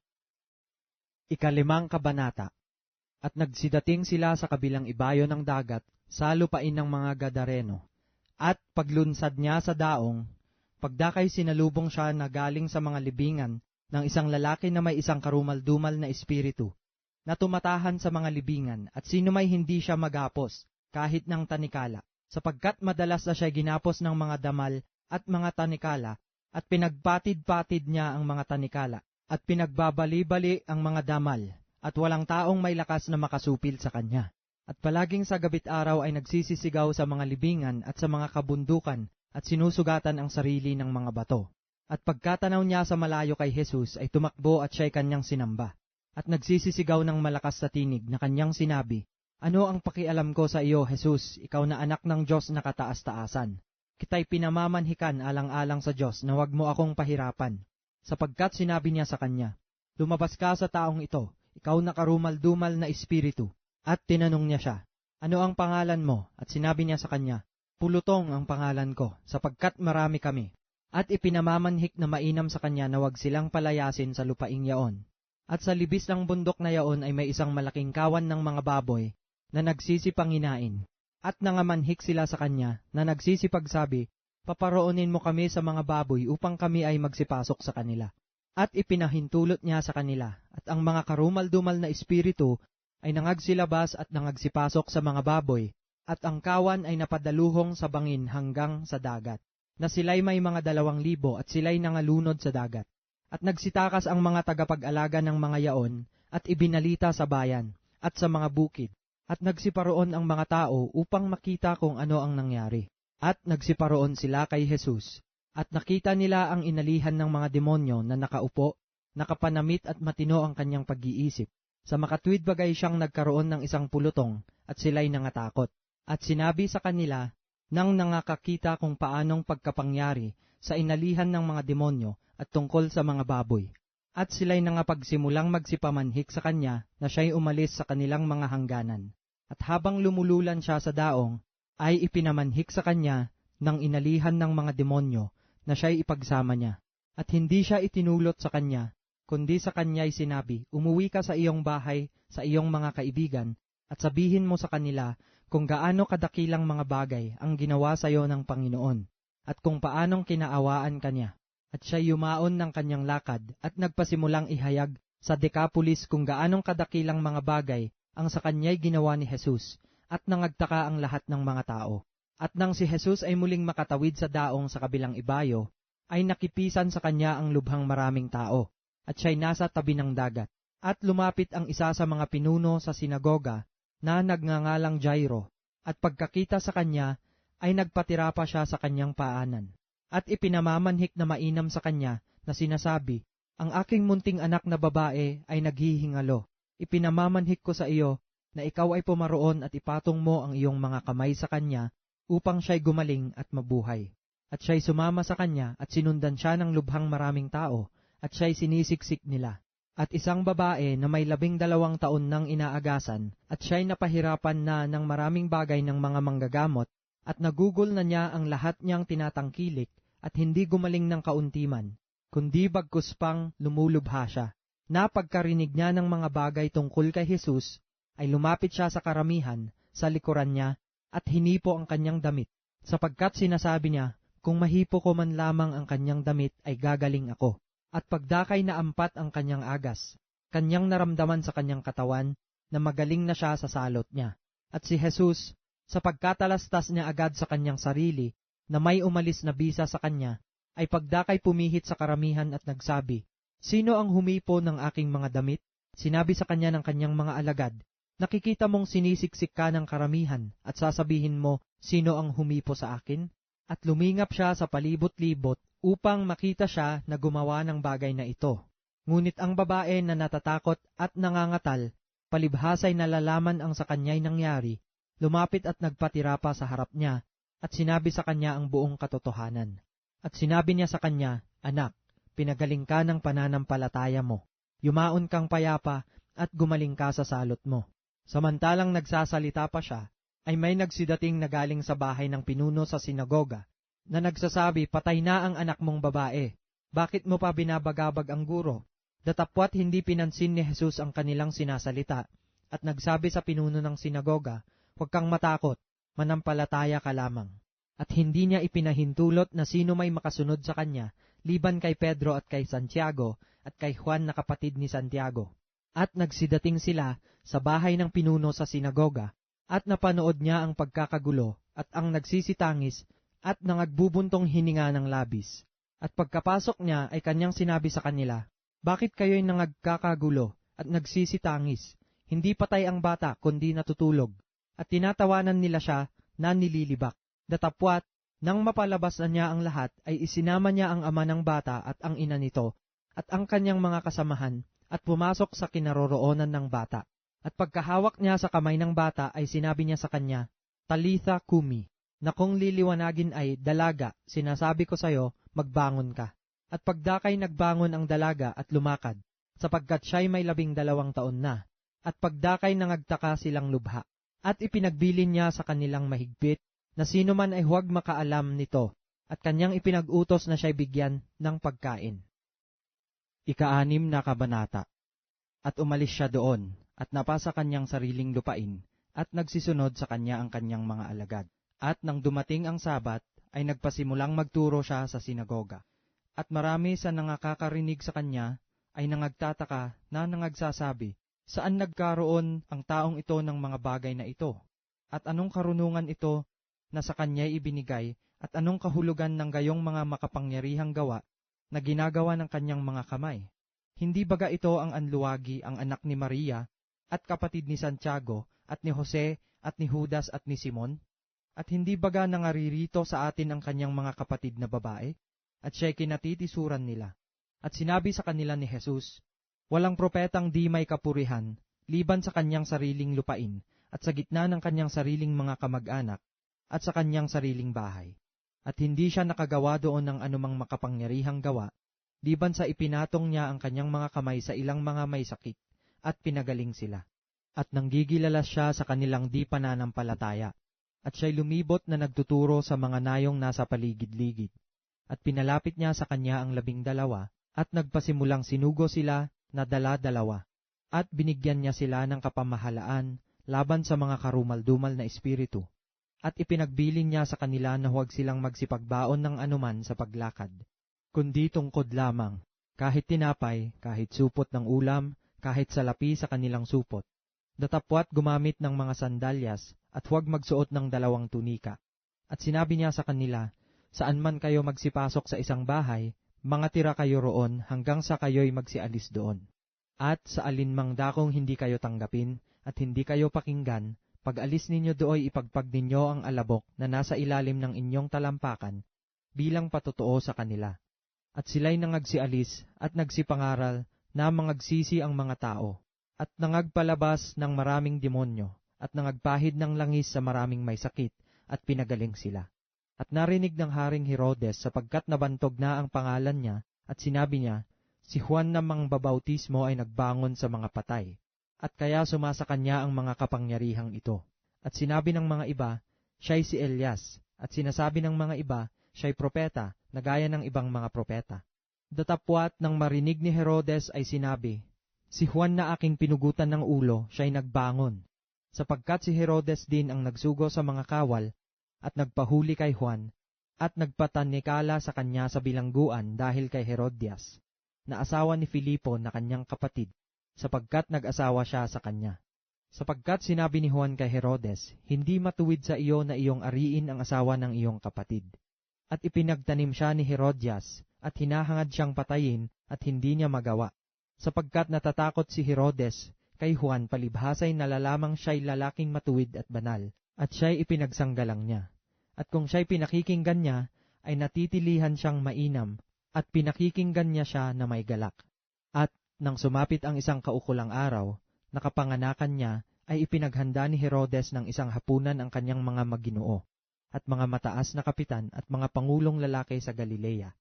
[SPEAKER 2] 5 kabanata. At nagsidating sila sa kabilang ibayo ng dagat, sa lupain ng mga Gadareno. At paglunsad niya sa daong, pagdakay sinalubong siya na galing sa mga libingan ng isang lalaki na may isang karumal-dumal na espiritu, na tumatahan sa mga libingan, at sino may hindi siya magapos, kahit ng tanikala, sapagkat madalas na siya ginapos ng mga damal at mga tanikala, at pinagpatid-patid niya ang mga tanikala, at pinagbabali-bali ang mga damal, at walang taong may lakas na makasupil sa kanya. At palaging sa gabit araw ay nagsisisigaw sa mga libingan at sa mga kabundukan, at sinusugatan ang sarili ng mga bato. At pagkatanaw niya sa malayo kay Jesus ay tumakbo at siya'y kanyang sinamba. At nagsisisigaw ng malakas sa tinig na kanyang sinabi, ano ang pakialam ko sa iyo, Jesus, ikaw na anak ng Diyos na kataas-taasan? Kita'y pinamamanhikan alang-alang sa Diyos na wag mo akong pahirapan. Sapagkat sinabi niya sa kanya, lumabas ka sa taong ito, ikaw na karumal-dumal na espiritu. At tinanong niya siya, ano ang pangalan mo? At sinabi niya sa kanya, Pulutong ang pangalan ko, sapagkat marami kami. At ipinamamanhik na mainam sa kanya na wag silang palayasin sa lupaing yaon. At sa libis ng bundok na yaon ay may isang malaking kawan ng mga baboy na nagsisipanginain. At nangamanhik sila sa kanya na nagsisipagsabi, paparoonin mo kami sa mga baboy upang kami ay magsipasok sa kanila. At ipinahintulot niya sa kanila, at ang mga karumal-dumal na espiritu ay nangagsilabas at nangagsipasok sa mga baboy, at ang kawan ay napadaluhong sa bangin hanggang sa dagat, na sila'y may mga 2,000 at sila'y nangalunod sa dagat. At nagsitakas ang mga tagapag-alaga ng mga yaon, at ibinalita sa bayan, at sa mga bukid, at nagsiparoon ang mga tao upang makita kung ano ang nangyari. At nagsiparoon sila kay Jesus, at nakita nila ang inalihan ng mga demonyo na nakaupo, nakapanamit at matino ang kanyang pag-iisip. Sa makatwid bagay siyang nagkaroon ng isang pulutong, at sila'y nangatakot. At sinabi sa kanila, nang nangakakita kung paanong pagkapangyari sa inalihan ng mga demonyo at tungkol sa mga baboy. At sila'y nangapagsimulang magsipamanhik sa kanya na siya'y umalis sa kanilang mga hangganan. At habang lumululan siya sa daong, ay ipinamanhik sa kanya ng inalihan ng mga demonyo na siya'y ipagsama niya. At hindi siya itinulot sa kanya, kundi sa kanya'y sinabi, umuwi ka sa iyong bahay, sa iyong mga kaibigan, at sabihin mo sa kanila kung gaano kadakilang mga bagay ang ginawa sa iyo ng Panginoon, at kung paanong kinaawaan kanya. At siya yumaon ng kanyang lakad, at nagpasimulang ihayag sa Decapolis kung gaanong kadakilang mga bagay ang sa kanya'y ginawa ni Jesus, at nangagtaka ang lahat ng mga tao. At nang si Jesus ay muling makatawid sa daong sa kabilang ibayo, ay nakipisan sa kanya ang lubhang maraming tao. At siya'y nasa tabi ng dagat. At lumapit ang isa sa mga pinuno sa sinagoga na nagngangalang Jairo, at pagkakita sa kanya, ay nagpatira pa siya sa kanyang paanan. at ipinamamanhik na mainam sa kanya na sinasabi, "Ang aking munting anak na babae ay naghihingalo. Ipinamamanhik ko sa iyo na ikaw ay pumaroon at ipatong mo ang iyong mga kamay sa kanya upang siya'y gumaling at mabuhay." At siya'y sumama sa kanya at sinundan siya ng lubhang maraming tao at siya'y sinisiksik nila. At isang babae na may 12 taon nang inaagasan at siya'y napahirapan na ng maraming bagay ng mga manggagamot at nagugol na niya ang lahat niyang tinatangkilik at hindi gumaling ng kauntiman, kundi bagkus pang lumulubha siya. Napagkarinig niya ng mga bagay tungkol kay Jesus, ay lumapit siya sa karamihan sa likuran niya at hinipo ang kanyang damit, sapagkat sinasabi niya, "Kung mahipo ko man lamang ang kanyang damit ay gagaling ako." At pagdakay na ampat ang kanyang agas, kanyang naramdaman sa kanyang katawan na magaling na siya sa salot niya. At si Jesus, sa pagkatalastas niya agad sa kanyang sarili na may umalis na bisa sa kanya, ay pagdakay pumihit sa karamihan at nagsabi, "Sino ang humipo ng aking mga damit?" Sinabi sa kanya ng kanyang mga alagad, "Nakikita mong sinisiksik ka ng karamihan at sasabihin mo, sino ang humipo sa akin?" At lumingap siya sa palibot-libot upang makita siya na gumawa ng bagay na ito. Ngunit ang babae na natatakot at nangangatal, palibhasay nalalaman ang sa kanya'y nangyari, lumapit at nagpatira pa sa harap niya, at sinabi sa kanya ang buong katotohanan. At sinabi niya sa kanya, "Anak, pinagaling ka ng pananampalataya mo. Yumaon kang payapa at gumaling ka sa salot mo." Samantalang nagsasalita pa siya, ay may nagsidating na galing sa bahay ng pinuno sa sinagoga, na nagsasabi, "Patay na ang anak mong babae. Bakit mo pa binabagabag ang guro?" Datapwat hindi pinansin ni Jesus ang kanilang sinasalita, at nagsabi sa pinuno ng sinagoga, "Huwag kang matakot, manampalataya ka lamang." At hindi niya ipinahintulot na sino may makasunod sa kanya, liban kay Pedro at kay Santiago at kay Juan na kapatid ni Santiago. At nagsidating sila sa bahay ng pinuno sa sinagoga, at napanood niya ang pagkakagulo at ang nagsisitangis at nangagbubuntong hininga ng labis. At pagkapasok niya ay kanyang sinabi sa kanila, "Bakit kayo'y nangagkakagulo at nagsisitangis? Hindi patay ang bata kundi natutulog." At tinatawanan nila siya na nililibak. Datapwat, nang mapalabas na niya ang lahat, ay isinama niya ang ama ng bata at ang ina nito, at ang kanyang mga kasamahan, at pumasok sa kinaroroonan ng bata. At pagkahawak niya sa kamay ng bata ay sinabi niya sa kanya, "Talitha kumi," na kung liliwanagin ay, "Dalaga, sinasabi ko sa iyo, magbangon ka." At pagdakay nagbangon ang dalaga at lumakad, sapagkat siya'y may 12 taon na. At pagdakay nangagtaka silang lubha. At ipinagbilin niya sa kanilang mahigpit, na sino man ay huwag makaalam nito, at kanyang ipinag-utos na siya'y bigyan ng pagkain.
[SPEAKER 1] Ika-6 na kabanata. At umalis siya doon, at napasa kanyang sariling lupain, at nagsisunod sa kanya ang kanyang mga alagad. At nang dumating ang Sabat, ay nagpasimulang magturo siya sa sinagoga. At marami sa nangakakarinig sa kanya ay nangagtataka na nangagsasabi, "Saan nagkaroon ang taong ito ng mga bagay na ito? At anong karunungan ito na sa kanya'y ibinigay, at anong kahulugan ng gayong mga makapangyarihang gawa na ginagawa ng kanyang mga kamay? Hindi baga ito ang anluwagi, ang anak ni Maria, at kapatid ni Santiago, at ni Jose, at ni Judas, at ni Simon? At hindi baga nangaririto sa atin ang kanyang mga kapatid na babae?" At siya'y kinatitisuran nila. At sinabi sa kanila ni Jesus, "Walang propetang di may kapurihan, liban sa kanyang sariling lupain, at sa gitna ng kanyang sariling mga kamag-anak, at sa kanyang sariling bahay. At hindi siya nakagawa doon ng anumang makapangyarihang gawa, liban sa ipinatong niya ang kanyang mga kamay sa ilang mga may sakit, at pinagaling sila. At nanggigilala siya sa kanilang di pananampalataya, at siya'y lumibot na nagtuturo sa mga nayong nasa paligid-ligid. At pinalapit niya sa kanya ang 12, at nagpasimulang sinugo sila na 12, at binigyan niya sila ng kapamahalaan laban sa mga karumal-dumal na espiritu. At ipinagbilin niya sa kanila na huwag silang magsipagbaon ng anuman sa paglakad, kundi tungkod lamang, kahit tinapay, kahit supot ng ulam, kahit salapi sa kanilang supot. Datapwat gumamit ng mga sandalyas, at huwag magsuot ng 2 tunika. At sinabi niya sa kanila, "Saan man kayo magsipasok sa isang bahay, mangatira kayo roon hanggang sa kayo'y magsialis doon. At sa alinmang dakong hindi kayo tanggapin, at hindi kayo pakinggan, pag alis ninyo dooy ipagpag ninyo ang alabok na nasa ilalim ng inyong talampakan,
[SPEAKER 2] bilang patotoo sa kanila. At sila'y nangagsialis at nagsipangaral na mangagsisi ang mga tao, at nangagpalabas ng maraming demonyo, at nangagpahid ng langis sa maraming may sakit, at pinagaling sila. At narinig ng Haring Herodes sapagkat nabantog na ang pangalan niya, at sinabi niya, si Juan na mangbabautismo ay nagbangon sa mga patay, at kaya sumasa kanya ang mga kapangyarihang ito. At sinabi ng mga iba, siya'y si Elias, at sinasabi ng mga iba, siya'y propeta, na gaya ng ibang mga propeta. Datapwat nang marinig ni Herodes ay sinabi, si Juan na aking pinugutan ng ulo, siya'y nagbangon. Sapagkat si Herodes din ang nagsugo sa mga kawal, at nagpahuli kay Juan, at nagpatanikala sa kanya sa bilangguan dahil kay Herodias, na asawa ni Filipo na kanyang kapatid, sapagkat nag-asawa siya sa kanya. Sapagkat sinabi ni Juan kay Herodes, hindi matuwid sa iyo na iyong ariin ang asawa ng iyong kapatid. At ipinagtanim siya ni Herodias, at hinahangad siyang patayin, at hindi niya magawa. Sapagkat natatakot si Herodes kay Juan palibhasa'y nalalamang siya'y lalaking matuwid at banal, at siya'y ipinagsanggalang niya. At kung siya'y pinakikinggan niya, ay natitilihan siyang mainam, at pinakikinggan niya siya na may galak. At nang sumapit ang isang kaukulang araw, nakapanganakan niya, ay ipinaghanda ni Herodes ng isang hapunan ang kanyang mga maginoo, at mga mataas na kapitan at mga pangulong lalaki sa Galilea.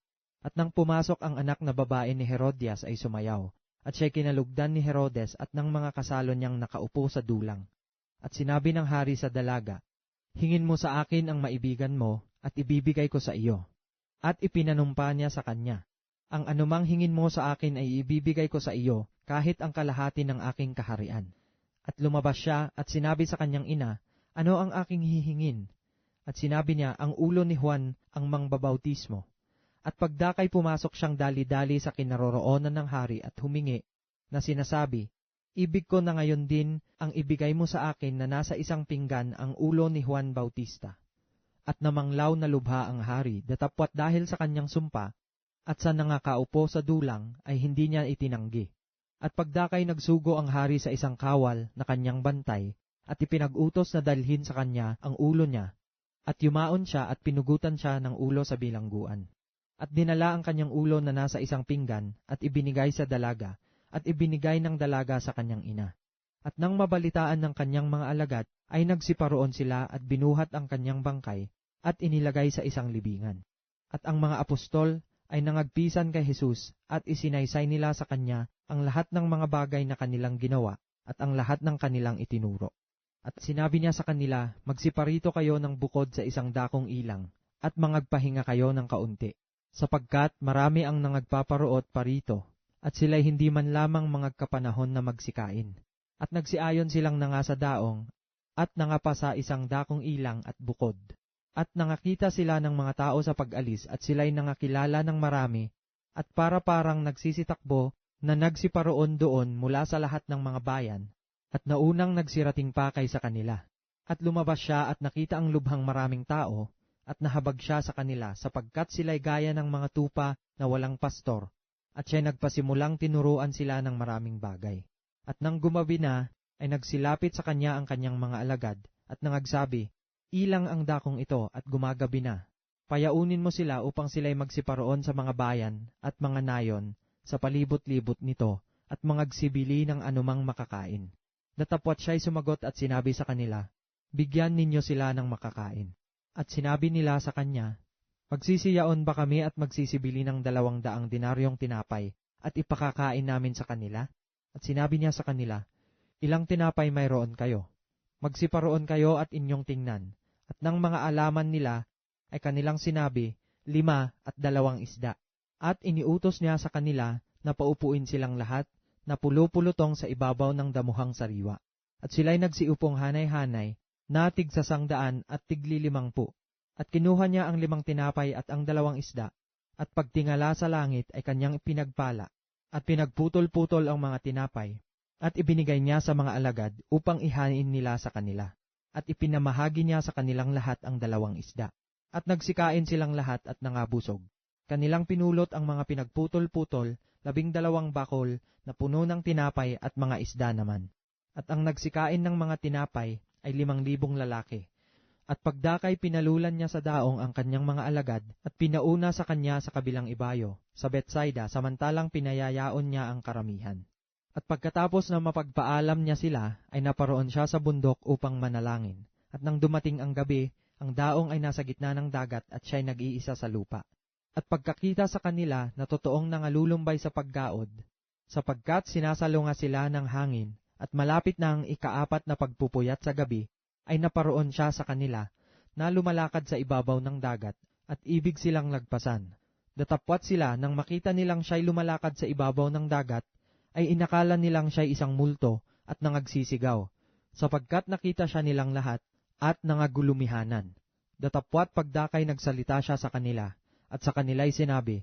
[SPEAKER 2] At nang pumasok ang anak na babae ni Herodias ay sumayaw, at siya'y kinalugdan ni Herodes at ng mga kasalo niyang nakaupo sa dulang. At sinabi ng hari sa dalaga, hingin mo sa akin ang maibigan mo, at ibibigay ko sa iyo. At ipinanumpa niya sa kanya, ang anumang hingin mo sa akin ay ibibigay ko sa iyo, kahit ang kalahati ng aking kaharian. At lumabas siya at sinabi sa kanyang ina, ano ang aking hihingin? At sinabi niya, ang ulo ni Juan ang mangbabautismo. At pagdakay pumasok siyang dali-dali sa kinaroroonan ng hari at humingi, na sinasabi, ibig ko na ngayon din ang ibigay mo sa akin na nasa isang pinggan ang ulo ni Juan Bautista. At namanglaw na lubha ang hari, datapwat dahil sa kanyang sumpa, at sa nangakaupo sa dulang ay hindi niya itinanggi. At pagdakay nagsugo ang hari sa isang kawal na kanyang bantay, at ipinag-utos na dalhin sa kanya ang ulo niya, at yumaon siya at pinugutan siya ng ulo sa bilangguan. At dinala ang kanyang ulo na nasa isang pinggan, at ibinigay sa dalaga, at ibinigay ng dalaga sa kanyang ina. At nang mabalitaan ng kanyang mga alagad, ay nagsiparoon sila at binuhat ang kanyang bangkay, at inilagay sa isang libingan. At ang mga apostol ay nangagpisan kay Jesus, at isinaysay nila sa kanya ang lahat ng mga bagay na kanilang ginawa, at ang lahat ng kanilang itinuro. At sinabi niya sa kanila, magsiparito kayo ng bukod sa isang dakong ilang, at mangagpahinga kayo ng kaunti, sapagkat marami ang nangagpaparoot parito, at sila'y hindi man lamang mangagkapanahon na magsikain. At nagsiayon silang nanga sa daong, at nangapa sa isang dakong ilang at bukod. At nangakita sila ng mga tao sa pag-alis, at sila'y nangakilala ng marami, at parang nagsisitakbo na nagsiparoon doon mula sa lahat ng mga bayan, at naunang nagsirating pakay sa kanila. At lumabas siya at nakita ang lubhang maraming tao, at nahabag siya sa kanila sapagkat sila'y gaya ng mga tupa na walang pastor, at siya'y nagpasimulang tinuruan sila ng maraming bagay. At nang gumabi na, ay nagsilapit sa kanya ang kanyang mga alagad, at nangagsabi, ilang ang dakong ito at gumagabi na. Payaunin mo sila upang sila'y magsiparoon sa mga bayan at mga nayon sa palibot-libot nito, at mangagsibili ng anumang makakain. Datapwat siya'y sumagot at sinabi sa kanila, bigyan ninyo sila ng makakain. At sinabi nila sa kanya, magsisiyaon ba kami at magsisibili ng 200 dinaryong tinapay at ipakakain namin sa kanila? At sinabi niya sa kanila, ilang tinapay mayroon kayo? Magsiparoon kayo at inyong tingnan. At nang mga alaman nila ay kanilang sinabi, 5 at 2 isda. At iniutos niya sa kanila na paupuin silang lahat na pulo-pulutong sa ibabaw ng damuhang sariwa. At sila'y nagsiupong hanay-hanay, na tig 100 at tig 50. At kinuha niya ang 5 tinapay at ang 2 isda, at pagtingala sa langit ay kanyang pinagpala, at pinagputol-putol ang mga tinapay, at ibinigay niya sa mga alagad upang ihain nila sa kanila. At ipinamahagi niya sa kanilang lahat ang 2 isda. At nagsikain silang lahat at nangabusog. Kanilang pinulot ang mga pinagputol-putol, 12 bakol na puno ng tinapay at mga isda naman. At ang nagsikain ng mga tinapay ay 5,000 lalaki. At pagdakay pinalulan niya sa daong ang kanyang mga alagad at pinauna sa kanya sa kabilang ibayo, sa Betsaida, samantalang pinayayaon niya ang karamihan. At pagkatapos na mapagpaalam niya sila, ay naparoon siya sa bundok upang manalangin. At nang dumating ang gabi, ang daong ay nasa gitna ng dagat at siya'y nag-iisa sa lupa. At pagkakita sa kanila na totoong nangalulumbay sa paggaod, sapagkat sinasalunga sila ng hangin, at malapit na ang ikaapat na pagpupuyat sa gabi, ay naparoon siya sa kanila, na lumalakad sa ibabaw ng dagat, at ibig silang lagpasan. Datapwat sila nang makita nilang siya'y lumalakad sa ibabaw ng dagat, ay inakala nilang siya'y isang multo, at nangagsisigaw, sapagkat nakita siya nilang lahat, at nangagulumihanan. Datapwat pagdakay nagsalita siya sa kanila, at sa kanila'y sinabi,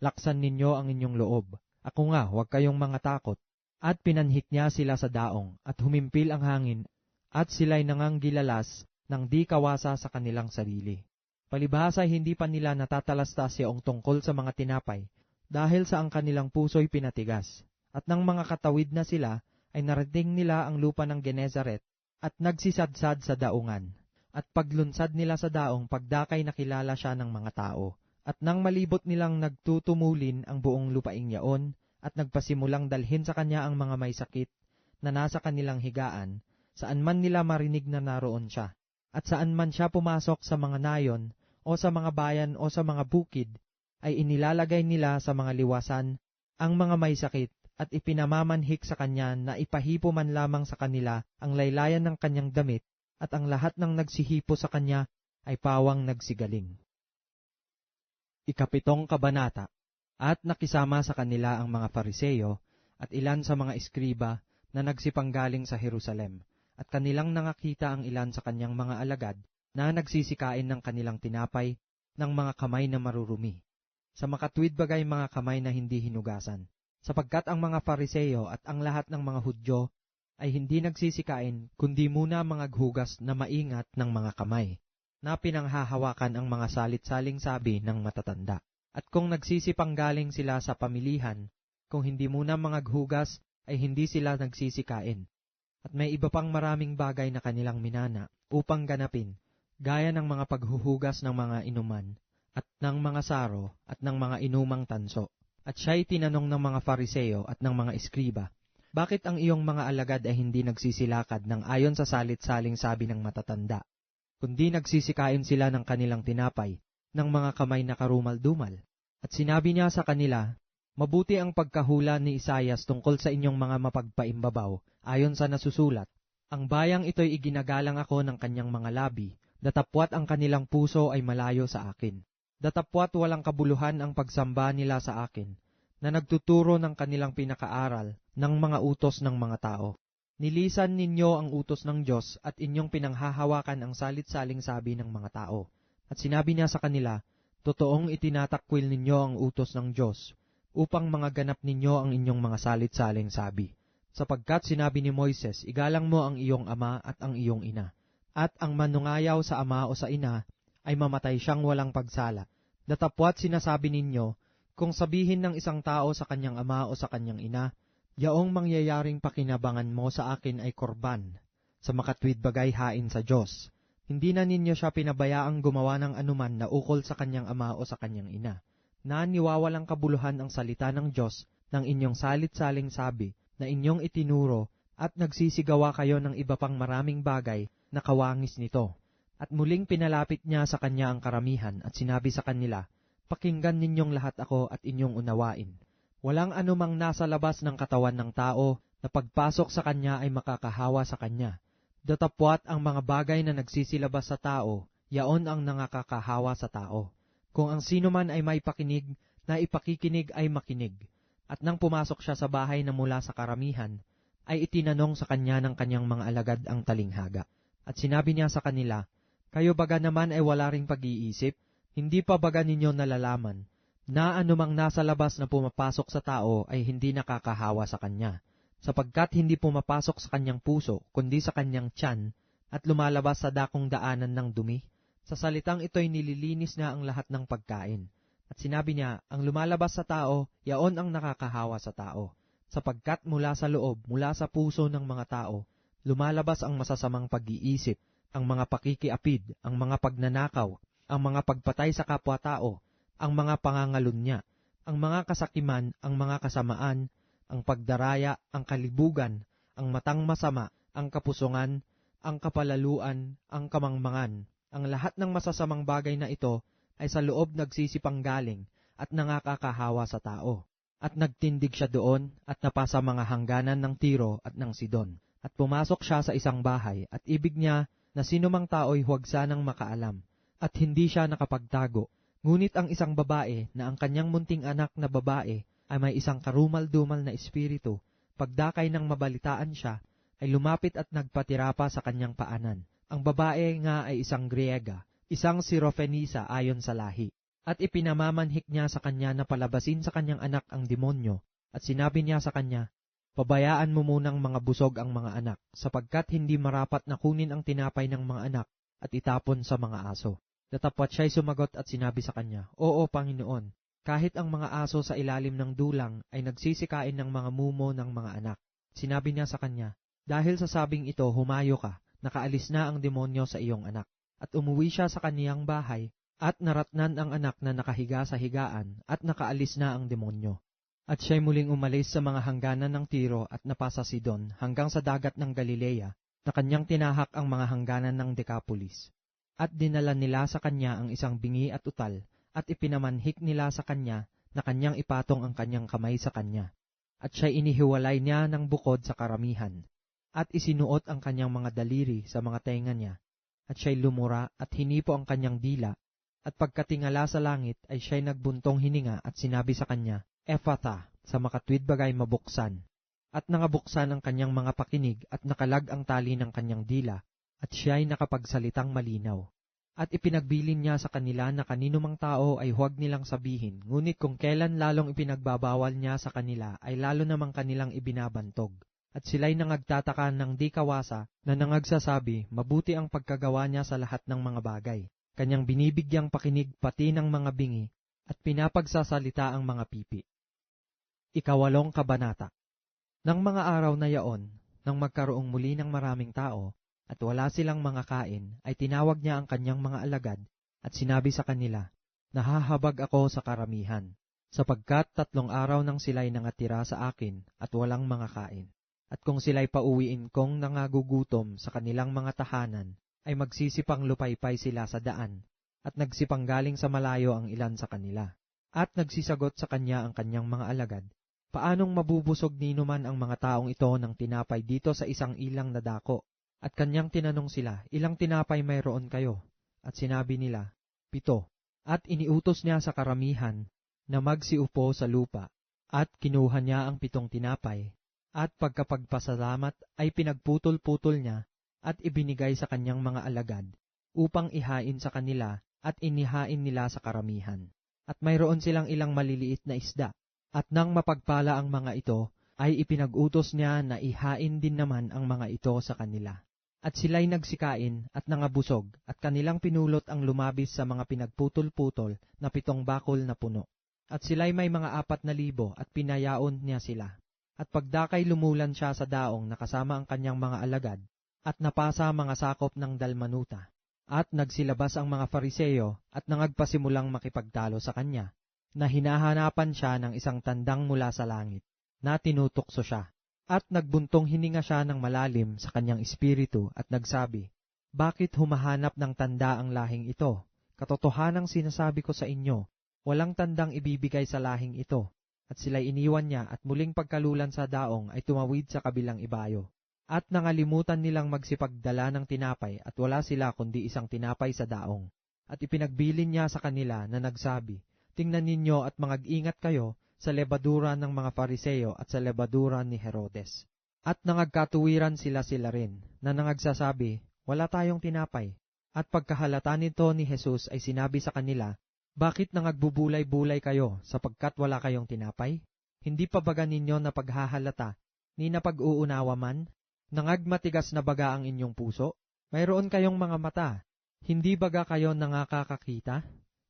[SPEAKER 2] "Laksan ninyo ang inyong loob, ako nga, huwag kayong mga takot." At pinanhik niya sila sa daong, at humimpil ang hangin, at sila'y nanganggilalas ng di kawasa sa kanilang sarili. Palibhasa hindi pa nila natatalastas yaong tungkol sa mga tinapay, dahil sa ang kanilang puso'y pinatigas. At nang mga katawid na sila, ay narating nila ang lupa ng Genezaret, at nagsisadsad sa daungan. At paglunsad nila sa daong, pagdakay nakilala siya ng mga tao. At nang malibot nilang nagtutumulin ang buong lupaing yaon, at nagpasimulang dalhin sa kanya ang mga may sakit na nasa kanilang higaan, saan man nila marinig na naroon siya, at saan man siya pumasok sa mga nayon, o sa mga bayan o sa mga bukid, ay inilalagay nila sa mga liwasan ang mga may sakit, at ipinamamanhik sa kanya na ipahipo man lamang sa kanila ang laylayan ng kanyang damit, at ang lahat ng nagsihipo sa kanya ay pawang nagsigaling. Ikapitong kabanata. At nakisama sa kanila ang mga Fariseyo, at ilan sa mga eskriba na nagsipanggaling sa Jerusalem, at kanilang nangakita ang ilan sa kanyang mga alagad na nagsisikain ng kanilang tinapay ng mga kamay na marurumi, sa makatwid bagay mga kamay na hindi hinugasan, sapagkat ang mga Fariseyo at ang lahat ng mga Hudyo ay hindi nagsisikain, kundi muna mga hugas na maingat ng mga kamay, na pinanghahawakan ang mga salit-saling sabi ng matatanda. At kung nagsisipanggaling sila sa pamilihan, kung hindi muna mga hugas, ay hindi sila nagsisikain. At may iba pang maraming bagay na kanilang minana upang ganapin, gaya ng mga paghuhugas ng mga inuman, at ng mga saro, at ng mga inumang tanso. At siya'y tinanong ng mga Fariseyo at ng mga eskriba, "Bakit ang iyong mga alagad ay hindi nagsisilakad ng ayon sa salit-saling sabi ng matatanda, kundi nagsisikain sila ng kanilang tinapay, ng mga kamay na karumal-dumal?" At sinabi niya sa kanila, "Mabuti ang pagkahula ni Isaias tungkol sa inyong mga mapagpaimbabaw, ayon sa nasusulat, ang bayang ito'y iginagalang ako ng kanyang mga labi, datapwat ang kanilang puso ay malayo sa akin. Datapwat walang kabuluhan ang pagsamba nila sa akin, na nagtuturo ng kanilang pinakaaral ng mga utos ng mga tao. Nilisan ninyo ang utos ng Diyos at inyong pinanghahawakan ang salit-saling sabi ng mga tao." At sinabi niya sa kanila, "Totoong itinatakwil ninyo ang utos ng Diyos, upang mga ganap ninyo ang inyong mga salit-saling sabi. Sapagkat sinabi ni Moises, igalang mo ang iyong ama at ang iyong ina, at ang manungayaw sa ama o sa ina ay mamatay siyang walang pagsala. Datapwat sinasabi ninyo, kung sabihin ng isang tao sa kanyang ama o sa kanyang ina, yaong mangyayaring pakinabangan mo sa akin ay korban, sa makatwid bagay hain sa Diyos. Hindi na ninyo siya pinabayaang gumawa ng anuman na ukol sa kanyang ama o sa kanyang ina, na niwawalang kabuluhan ang salita ng Diyos ng inyong salit-saling sabi na inyong itinuro, at nagsisigawa kayo ng iba pang maraming bagay na kawangis nito." At muling pinalapit niya sa kanya ang karamihan at sinabi sa kanila, "Pakinggan ninyong lahat ako at inyong unawain. Walang anumang nasa labas ng katawan ng tao na pagpasok sa kanya ay makakahawa sa kanya. Datapwat ang mga bagay na nagsisilabas sa tao, yaon ang nangakakahawa sa tao. Kung ang sino man ay may pakinig, na ipakikinig ay makinig." At nang pumasok siya sa bahay na mula sa karamihan, ay itinanong sa kanya ng kanyang mga alagad ang talinghaga. At sinabi niya sa kanila, "Kayo baga naman ay wala ring pag-iisip? Hindi pa baga ninyo nalalaman, na anumang nasa labas na pumapasok sa tao ay hindi nakakahawa sa kanya, sapagkat hindi pumapasok sa kanyang puso, kundi sa kanyang tiyan, at lumalabas sa dakong daanan ng dumi? Sa salitang ito'y nililinis na ang lahat ng pagkain." At sinabi niya, "Ang lumalabas sa tao, yaon ang nakakahawa sa tao, sapagkat mula sa loob, mula sa puso ng mga tao, lumalabas ang masasamang pag-iisip, ang mga pakikiapid, ang mga pagnanakaw, ang mga pagpatay sa kapwa-tao, ang mga pangangalunya, ang mga kasakiman, ang mga kasamaan, ang pagdaraya, ang kalibugan, ang matang masama, ang kapusungan, ang kapalaluan, ang kamangmangan. Ang lahat ng masasamang bagay na ito ay sa loob nagsisipanggaling at nangakakahawa sa tao. At nagtindig siya doon at napasa mga hangganan ng Tiro at ng Sidon. At pumasok siya sa isang bahay at ibig niya na sinumang tao'y huwag sanang makaalam. At hindi siya nakapagtago. Ngunit ang isang babae na ang kanyang munting anak na babae ay may isang karumal-dumal na espiritu, pagdakay ng mabalitaan siya, ay lumapit at nagpatira pa sa kanyang paanan. Ang babae nga ay isang Griega, isang Sirofenisa ayon sa lahi. At ipinamamanhik niya sa kanya na palabasin sa kanyang anak ang demonyo, at sinabi niya sa kanya, pabayaan mo munang mga busog ang mga anak, sapagkat hindi marapat na kunin ang tinapay ng mga anak at itapon sa mga aso. Datapwat siya'y sumagot at sinabi sa kanya, Oo, Panginoon, kahit ang mga aso sa ilalim ng dulang ay nagsisikain ng mga mumo ng mga anak. Sinabi niya sa kanya, dahil sa sabing ito humayo ka, nakaalis na ang demonyo sa iyong anak. At umuwi siya sa kaniyang bahay, at naratnan ang anak na nakahiga sa higaan, at nakaalis na ang demonyo. At siya'y muling umalis sa mga hangganan ng Tiro at napasa Sidon hanggang sa dagat ng Galilea, na kanyang tinahak ang mga hangganan ng Decapolis. At dinala nila sa kanya ang isang bingi at utal, at ipinamanhik nila sa kanya na kanyang ipatong ang kanyang kamay sa kanya. At siya'y inihiwalay niya ng bukod sa karamihan, at isinuot ang kanyang mga daliri sa mga tenga niya, at siya'y lumura at hinipo ang kanyang dila, at pagkatingala sa langit ay siya'y nagbuntong hininga at sinabi sa kanya, Ephatha, sa makatwid bagay mabuksan. At nangabuksan ang kanyang mga pakinig at nakalag ang tali ng kanyang dila, at siya'y nakapagsalitang malinaw. At ipinagbilin niya sa kanila na kaninumang tao ay huwag nilang sabihin, ngunit kung kailan lalong ipinagbabawal niya sa kanila ay lalo namang kanilang ibinabantog. At sila'y nangagtataka ng di kawasa na nangagsasabi, mabuti ang pagkagawa niya sa lahat ng mga bagay. Kanyang binibigyang pakinig pati ng mga bingi, at pinapagsasalita ang mga pipi. 8 Kabanata. Nang mga araw na yaon, nang magkaroong muli ng maraming tao, at wala silang mga kain, ay tinawag niya ang kanyang mga alagad, at sinabi sa kanila, nahahabag ako sa karamihan, sapagkat 3 araw nang sila'y nangatira sa akin, at walang mga kain. At kung sila'y pauwiin kong nangagugutom sa kanilang mga tahanan, ay magsisipang lupaypay sila sa daan, at nagsipang galing sa malayo ang ilan sa kanila. At nagsisagot sa kanya ang kanyang mga alagad, paanong mabubusog nino man ang mga taong ito ng tinapay dito sa isang ilang na dako? At kanyang tinanong sila, ilang tinapay mayroon kayo? At sinabi nila, 7. At iniutos niya sa karamihan na magsiupo sa lupa, at kinuha niya ang 7 tinapay, at pagkapagpasalamat ay pinagputol-putol niya, at ibinigay sa kanyang mga alagad, upang ihain sa kanila, at inihain nila sa karamihan. At mayroon silang ilang maliliit na isda, at nang mapagpala ang mga ito, ay ipinag-utos niya na ihain din naman ang mga ito sa kanila. At sila'y nagsikain at nangabusog, at kanilang pinulot ang lumabis sa mga pinagputol-putol na 7 bakol na puno. At sila'y may mga 4,000 at pinayaon niya sila. At pagdakay lumulan siya sa daong nakasama ang kanyang mga alagad, at napasa mga sakop ng dalmanuta. At nagsilabas ang mga Fariseo at nangagpasimulang makipagtalo sa kanya, na hinahanapan siya ng isang tandang mula sa langit, na tinutukso siya. At nagbuntong hininga siya ng malalim sa kanyang espiritu at nagsabi, bakit humahanap ng tanda ang lahing ito? Katotohanang sinasabi ko sa inyo, walang tandang ibibigay sa lahing ito. At sila'y iniwan niya at muling pagkalulan sa daong ay tumawid sa kabilang ibayo. At nangalimutan nilang magsipagdala ng tinapay at wala sila kundi isang tinapay sa daong. At ipinagbilin niya sa kanila na nagsabi, tingnan ninyo at mangag-ingat kayo sa lebadura ng mga Fariseo at sa lebadura ni Herodes. At nangagkatuwiran sila rin, na nangagsasabi, wala tayong tinapay. At pagkahalata nito ni Jesus ay sinabi sa kanila, bakit nangagbubulay-bulay kayo sapagkat wala kayong tinapay? Hindi pa baga ninyo na paghahalata, ni napag-uunawa man? Nangagmatigas na baga ang inyong puso? Mayroon kayong mga mata, hindi baga kayo nangakakakita?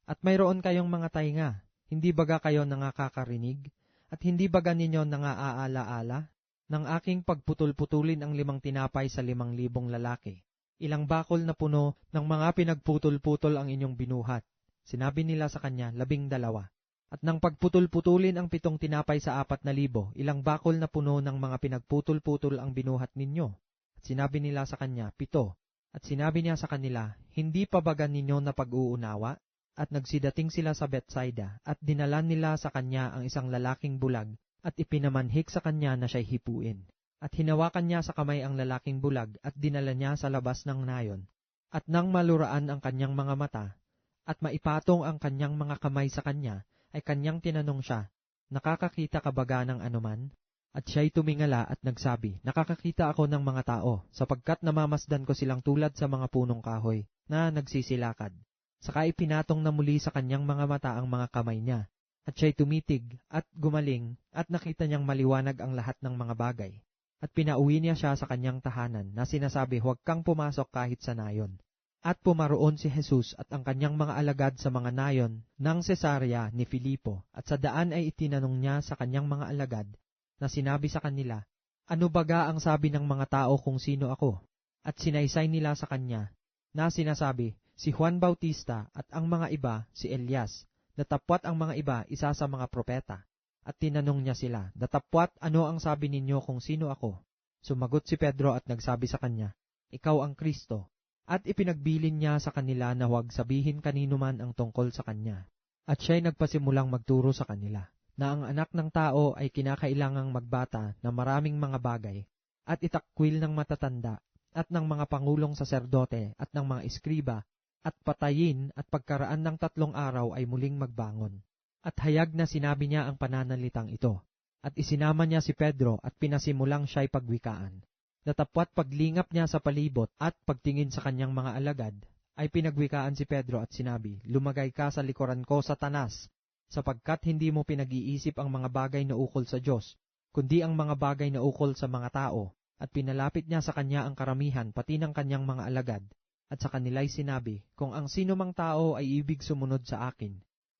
[SPEAKER 2] At mayroon kayong mga tainga, hindi baga kayo nangakakarinig? At hindi baga ninyo nangaaala-ala? Nang aking pagputol-putulin ang 5 tinapay sa 5,000 lalaki, Ilang bakol na puno ng mga pinagputol-putol ang inyong binuhat. Sinabi nila sa kanya, 12. At nang pagputol-putulin ang 7 tinapay sa 4,000, ilang bakol na puno ng mga pinagputol-putol ang binuhat ninyo? At sinabi nila sa kanya, 7. At sinabi niya sa kanila, hindi pa ba ninyo na pag-uunawa? At nagsidating sila sa Bethsaida, at dinalan nila sa kanya ang isang lalaking bulag, at ipinamanhik sa kanya na siya'y hipuin. At hinawakan niya sa kamay ang lalaking bulag, at dinala niya sa labas ng nayon. At nang maluraan ang kanyang mga mata, at maipatong ang kanyang mga kamay sa kanya, ay kanyang tinanong siya, nakakakita ka baga ng anuman? At siya'y tumingala at nagsabi, nakakakita ako ng mga tao, sapagkat namamasdan ko silang tulad sa mga punong kahoy, na nagsisilakad. Saka ipinatong na muli sa kanyang mga mata ang mga kamay niya, at siya'y tumitig at gumaling, at nakita niyang maliwanag ang lahat ng mga bagay. At pinauwi niya siya sa kanyang tahanan, na sinasabi, huwag kang pumasok kahit sa nayon. At pumaroon si Jesus at ang kanyang mga alagad sa mga nayon ng Cesarea ni Filipo, at sa daan ay itinanong niya sa kanyang mga alagad, na sinabi sa kanila, ano baga ang sabi ng mga tao kung sino ako? At sinaysay nila sa kanya, na sinasabi, si Juan Bautista, at ang mga iba, si Elias, datapwat ang mga iba, isa sa mga propeta. At tinanong niya sila, datapwat ano ang sabi ninyo kung sino ako? Sumagot si Pedro at nagsabi sa kanya, ikaw ang Kristo. At ipinagbilin niya sa kanila na huwag sabihin kanino man ang tungkol sa kanya. At siya'y nagpasimulang magturo sa kanila, na ang anak ng tao ay kinakailangang magbata na maraming mga bagay, at itakwil ng matatanda, at ng mga pangulong saserdote, at ng mga eskriba, at patayin, at pagkaraan ng 3 araw ay muling magbangon. At hayag na sinabi niya ang pananalitang ito, at isinama niya si Pedro at pinasimulang siya'y pagwikaan. Datapwat paglingap niya sa palibot at pagtingin sa kanyang mga alagad, ay pinagwikaan si Pedro at sinabi, lumagay ka sa likuran ko, Satanas, sapagkat hindi mo pinag-iisip ang mga bagay na ukol sa Diyos, kundi ang mga bagay na ukol sa mga tao. At pinalapit niya sa kanya ang karamihan, pati ng kanyang mga alagad, at sa kanila'y sinabi, kung ang sino mang tao ay ibig sumunod sa akin,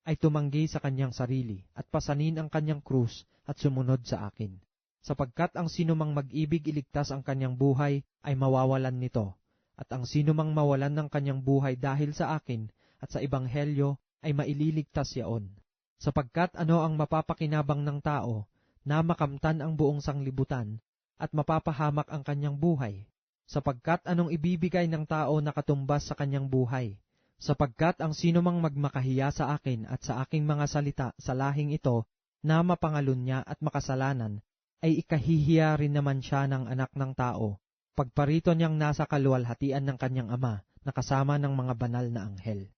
[SPEAKER 2] ay tumanggi sa kanyang sarili, at pasanin ang kanyang krus, at sumunod sa akin. Sapagkat ang sinumang mag-ibig iligtas ang kanyang buhay ay mawawalan nito, at ang sinumang mawalan ng kanyang buhay dahil sa akin at sa ebanghelyo ay maililigtas yaon. Sapagkat ano ang mapapakinabang ng tao na makamtan ang buong sanglibutan at mapapahamak ang kanyang buhay? Sapagkat anong ibibigay ng tao na katumbas sa kanyang buhay? Sapagkat ang sinumang magmakahiya sa akin at sa aking mga salita sa lahing ito na mapangalun niya at makasalanan, ay ikahihiya rin naman siya ng anak ng tao, pagparito niyang nasa kaluwalhatian ng kanyang ama, na kasama ng mga banal na anghel.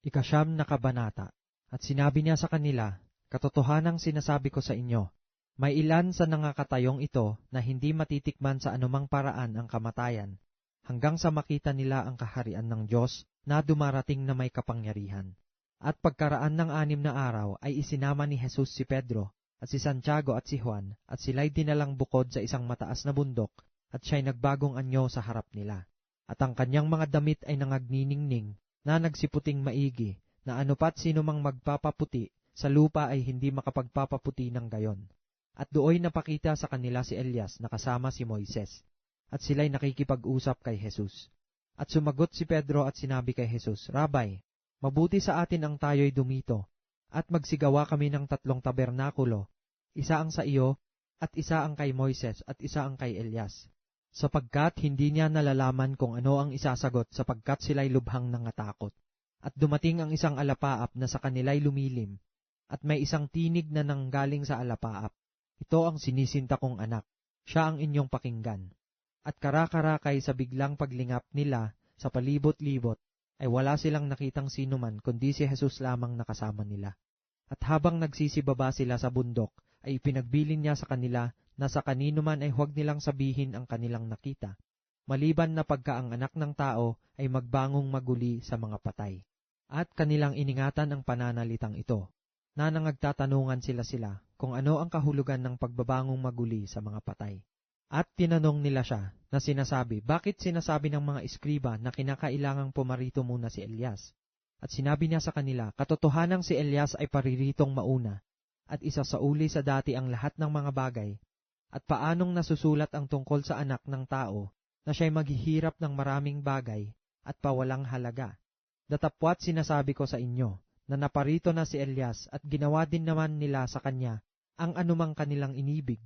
[SPEAKER 2] 9 na kabanata. At sinabi niya sa kanila, katotohanang sinasabi ko sa inyo, may ilan sa nangakatayong ito na hindi matitikman sa anumang paraan ang kamatayan, hanggang sa makita nila ang kaharian ng Diyos na dumarating na may kapangyarihan. At pagkaraan ng 6 na araw ay isinama ni Jesus si Pedro, at si Santiago at si Juan, at sila'y dinalang bukod sa isang mataas na bundok, at siya'y nagbagong anyo sa harap nila. At ang kanyang mga damit ay nangagniningning, na nagsiputing maigi, na anupat sino mang magpapaputi, sa lupa ay hindi makapagpapaputi ng gayon. At dooy napakita sa kanila si Elias na kasama si Moises, at sila'y nakikipag-usap kay Jesus. At sumagot si Pedro at sinabi kay Jesus, Rabay, mabuti sa atin ang tayo'y dumito, at magsigawa kami ng 3 tabernakulo, isa ang sa iyo, at isa ang kay Moises, at isa ang kay Elias. Sapagkat hindi niya nalalaman kung ano ang isasagot, sapagkat sila'y lubhang nangatakot. At dumating ang isang alapaap na sa kanila'y lumilim, at may isang tinig na nanggaling sa alapaap. Ito ang sinisinta kong anak, siya ang inyong pakinggan. At karakarakay sa biglang paglingap nila sa palibot-libot, ay wala silang nakitang sino man kundi si Jesus lamang nakasama nila. At habang nagsisibaba sila sa bundok, ay ipinagbilin niya sa kanila na sa kanino man ay huwag nilang sabihin ang kanilang nakita, maliban na pagka ang anak ng tao ay magbangong maguli sa mga patay. At kanilang iningatan ang pananalitang ito, na nangagtatanungan sila kung ano ang kahulugan ng pagbabangong maguli sa mga patay. At tinanong nila siya na sinasabi, bakit sinasabi ng mga eskriba na kinakailangang pumarito muna si Elias? At sinabi niya sa kanila, katotohanang si Elias ay pariritong mauna, at isasauli sa dati ang lahat ng mga bagay, at paanong nasusulat ang tungkol sa anak ng tao, na siya'y maghihirap ng maraming bagay at pawalang halaga. Datapwat sinasabi ko sa inyo na naparito na si Elias at ginawa din naman nila sa kanya ang anumang kanilang inibig,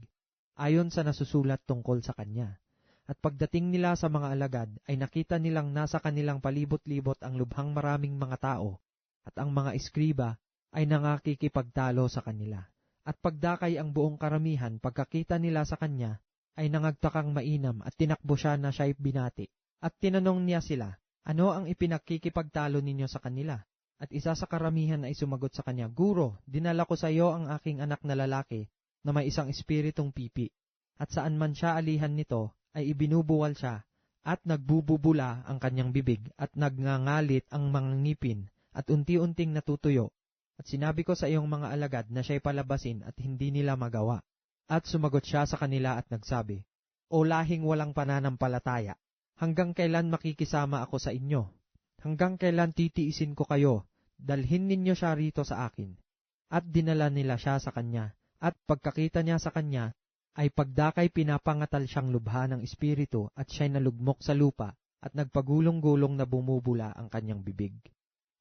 [SPEAKER 2] ayon sa nasusulat tungkol sa kanya. At pagdating nila sa mga alagad ay nakita nilang nasa kanilang palibot-libot ang lubhang maraming mga tao, at ang mga eskriba ay nangakikipagtalo sa kanila. At pagdakay ang buong karamihan pagkakita nila sa kanya, ay nangagtakang mainam at tinakbo siya na siya'y binati. At tinanong niya sila, ano ang ipinagkikipagtalo ninyo sa kanila? At isa sa karamihan ay sumagot sa kanya, Guro, dinala ko sa iyo ang aking anak na lalaki na may isang espiritong pipi. At saan man siya alihan nito, ay ibinubuwal siya, at nagbububula ang kanyang bibig, at nagngangalit ang mga ngipin, at unti-unting natutuyo. At sinabi ko sa iyong mga alagad na siya'y palabasin at hindi nila magawa. At sumagot siya sa kanila at nagsabi, O lahing walang pananampalataya, hanggang kailan makikisama ako sa inyo? Hanggang kailan titiisin ko kayo? Dalhin ninyo siya rito sa akin. At dinala nila siya sa kanya, at pagkakita niya sa kanya, ay pagdakay pinapangatal siyang lubha ng espiritu at siya'y nalugmok sa lupa at nagpagulong-gulong na bumubula ang kanyang bibig.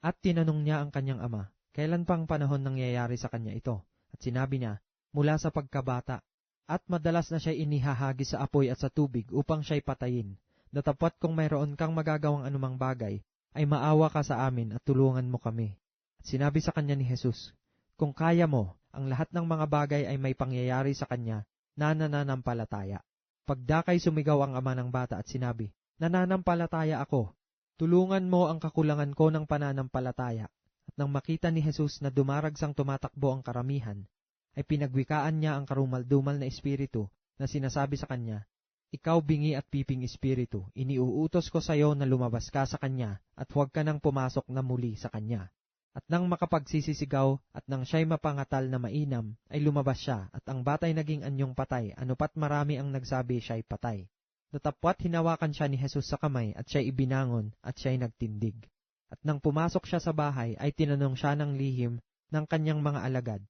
[SPEAKER 2] At tinanong niya ang kanyang ama, kailan pang panahon nangyayari sa kanya ito? At sinabi niya, mula sa pagkabata, at madalas na siya'y inihahagi sa apoy at sa tubig upang siya'y patayin. Datapwat kung mayroon kang magagawang anumang bagay, ay maawa ka sa amin at tulungan mo kami. At sinabi sa kanya ni Jesus, kung kaya mo, ang lahat ng mga bagay ay may pangyayari sa kanya na nananampalataya. Pagdakay sumigaw ang ama ng bata at sinabi, nananampalataya ako, tulungan mo ang kakulangan ko ng pananampalataya. At nang makita ni Jesus na dumaragsang tumatakbo ang karamihan, ay pinagwikaan niya ang karumaldumal na espiritu na sinasabi sa kanya, Ikaw bingi at piping espiritu, iniuutos ko sa iyo na lumabas ka sa kanya at huwag ka nang pumasok na muli sa kanya. At nang makapagsisisigaw at nang siya'y mapangatal na mainam, ay lumabas siya at ang batay naging anyong patay, anupat marami ang nagsabi siya'y patay. Datapwat hinawakan siya ni Jesus sa kamay at siya'y ibinangon at siya'y nagtindig. At nang pumasok siya sa bahay ay tinanong siya ng lihim ng kanyang mga alagad,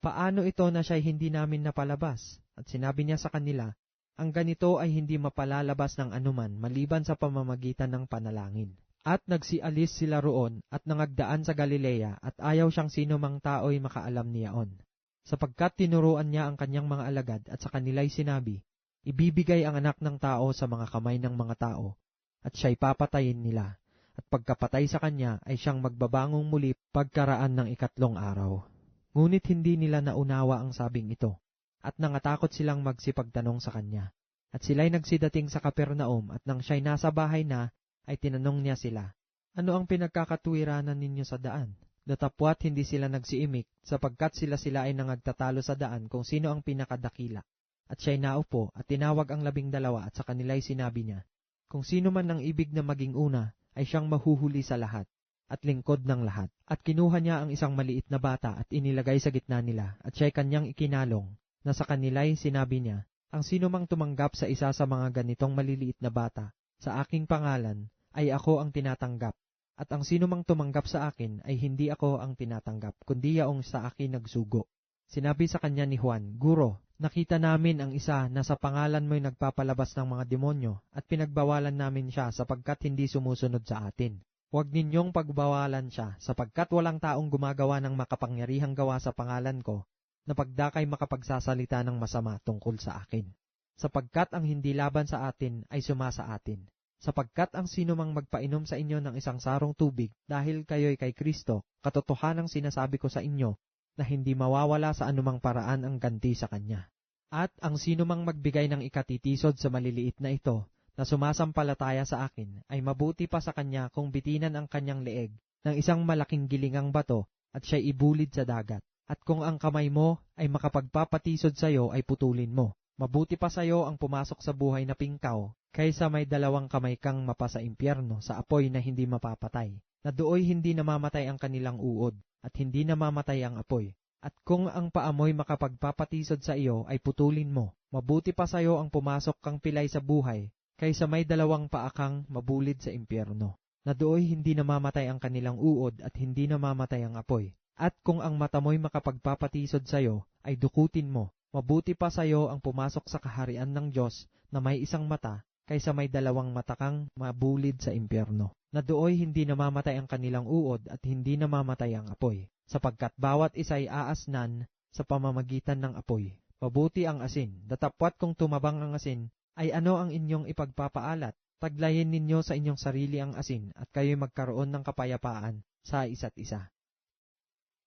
[SPEAKER 2] Paano ito na siya'y hindi namin napalabas? At sinabi niya sa kanila, ang ganito ay hindi mapalalabas ng anuman maliban sa pamamagitan ng panalangin. At nagsialis sila roon at nangagdaan sa Galilea at ayaw siyang sino mang tao'y makaalam niyaon. Sapagkat tinuruan niya ang kanyang mga alagad at sa kanila'y sinabi, ibibigay ang anak ng tao sa mga kamay ng mga tao at siya'y papatayin nila. At pagkapatay sa kanya ay siyang magbabangong muli pagkaraan ng 3 araw. Ngunit hindi nila naunawa ang sabing ito. At nangatakot silang magsipagtanong sa kanya. At sila'y nagsidating sa Kapernaum at nang siya'y nasa bahay na, ay tinanong niya sila, ano ang pinagkakatuwiranan ninyo sa daan? Datapwat hindi sila nagsiimik, sapagkat sila ay nangagtatalo sa daan kung sino ang pinakadakila. At siya'y naupo at tinawag ang 12 at sa kanila'y sinabi niya, kung sino man ang ibig na maging una, ay siyang mahuhuli sa lahat, at lingkod ng lahat. At kinuha niya ang isang maliit na bata at inilagay sa gitna nila, at siya'y kanyang ikinalong, na sa kanila'y sinabi niya, ang sino mang tumanggap sa isa sa mga ganitong maliliit na bata, sa aking pangalan, ay ako ang tinatanggap. At ang sino mang tumanggap sa akin, ay hindi ako ang tinatanggap, kundi yaong sa akin nagsugo. Sinabi sa kanya ni Juan, Guro, nakita namin ang isa na sa pangalan mo'y nagpapalabas ng mga demonyo, at pinagbawalan namin siya sapagkat hindi sumusunod sa atin. Huwag ninyong pagbawalan siya, sapagkat walang taong gumagawa ng makapangyarihang gawa sa pangalan ko, na pagdakay makapagsasalita ng masama tungkol sa akin. Sapagkat ang hindi laban sa atin ay sumasa atin. Sapagkat ang sino mang magpainom sa inyo ng isang sarong tubig dahil kayo'y kay Kristo, katotohanang sinasabi ko sa inyo na hindi mawawala sa anumang paraan ang ganti sa kanya. At ang sino mang magbigay ng ikatitisod sa maliliit na ito na sumasampalataya sa akin ay mabuti pa sa kanya kung bitinan ang kanyang leeg ng isang malaking gilingang bato at siya'y ibulid sa dagat. At kung ang kamay mo ay makapagpapatisod sa iyo ay putulin mo. Mabuti pa sa iyo ang pumasok sa buhay na pingkaw, kaysa may 2 kamay kang mapa sa impyerno sa apoy na hindi mapapatay, na dooy hindi namamatay ang kanilang uod, at hindi namamatay ang apoy. At kung ang paamoy makapagpapatisod sa iyo ay putulin mo, mabuti pa sa iyo ang pumasok kang pilay sa buhay, kaysa may 2 paa kang mabulid sa impyerno, na dooy hindi namamatay ang kanilang uod at hindi namamatay ang apoy. At kung ang mata mo'y makapagpapatisod sa iyo, ay dukutin mo. Mabuti pa sa iyo ang pumasok sa kaharian ng Diyos na may isang mata, kaysa may dalawang matakang mabulid sa impyerno, na dooy hindi namamatay ang kanilang uod at hindi namamatay ang apoy, sapagkat bawat isa'y aasnan sa pamamagitan ng apoy. Mabuti ang asin, datapwat kung tumabang ang asin, ay ano ang inyong ipagpapaalat? Taglayin ninyo sa inyong sarili ang asin at kayo'y magkaroon ng kapayapaan sa isa't isa.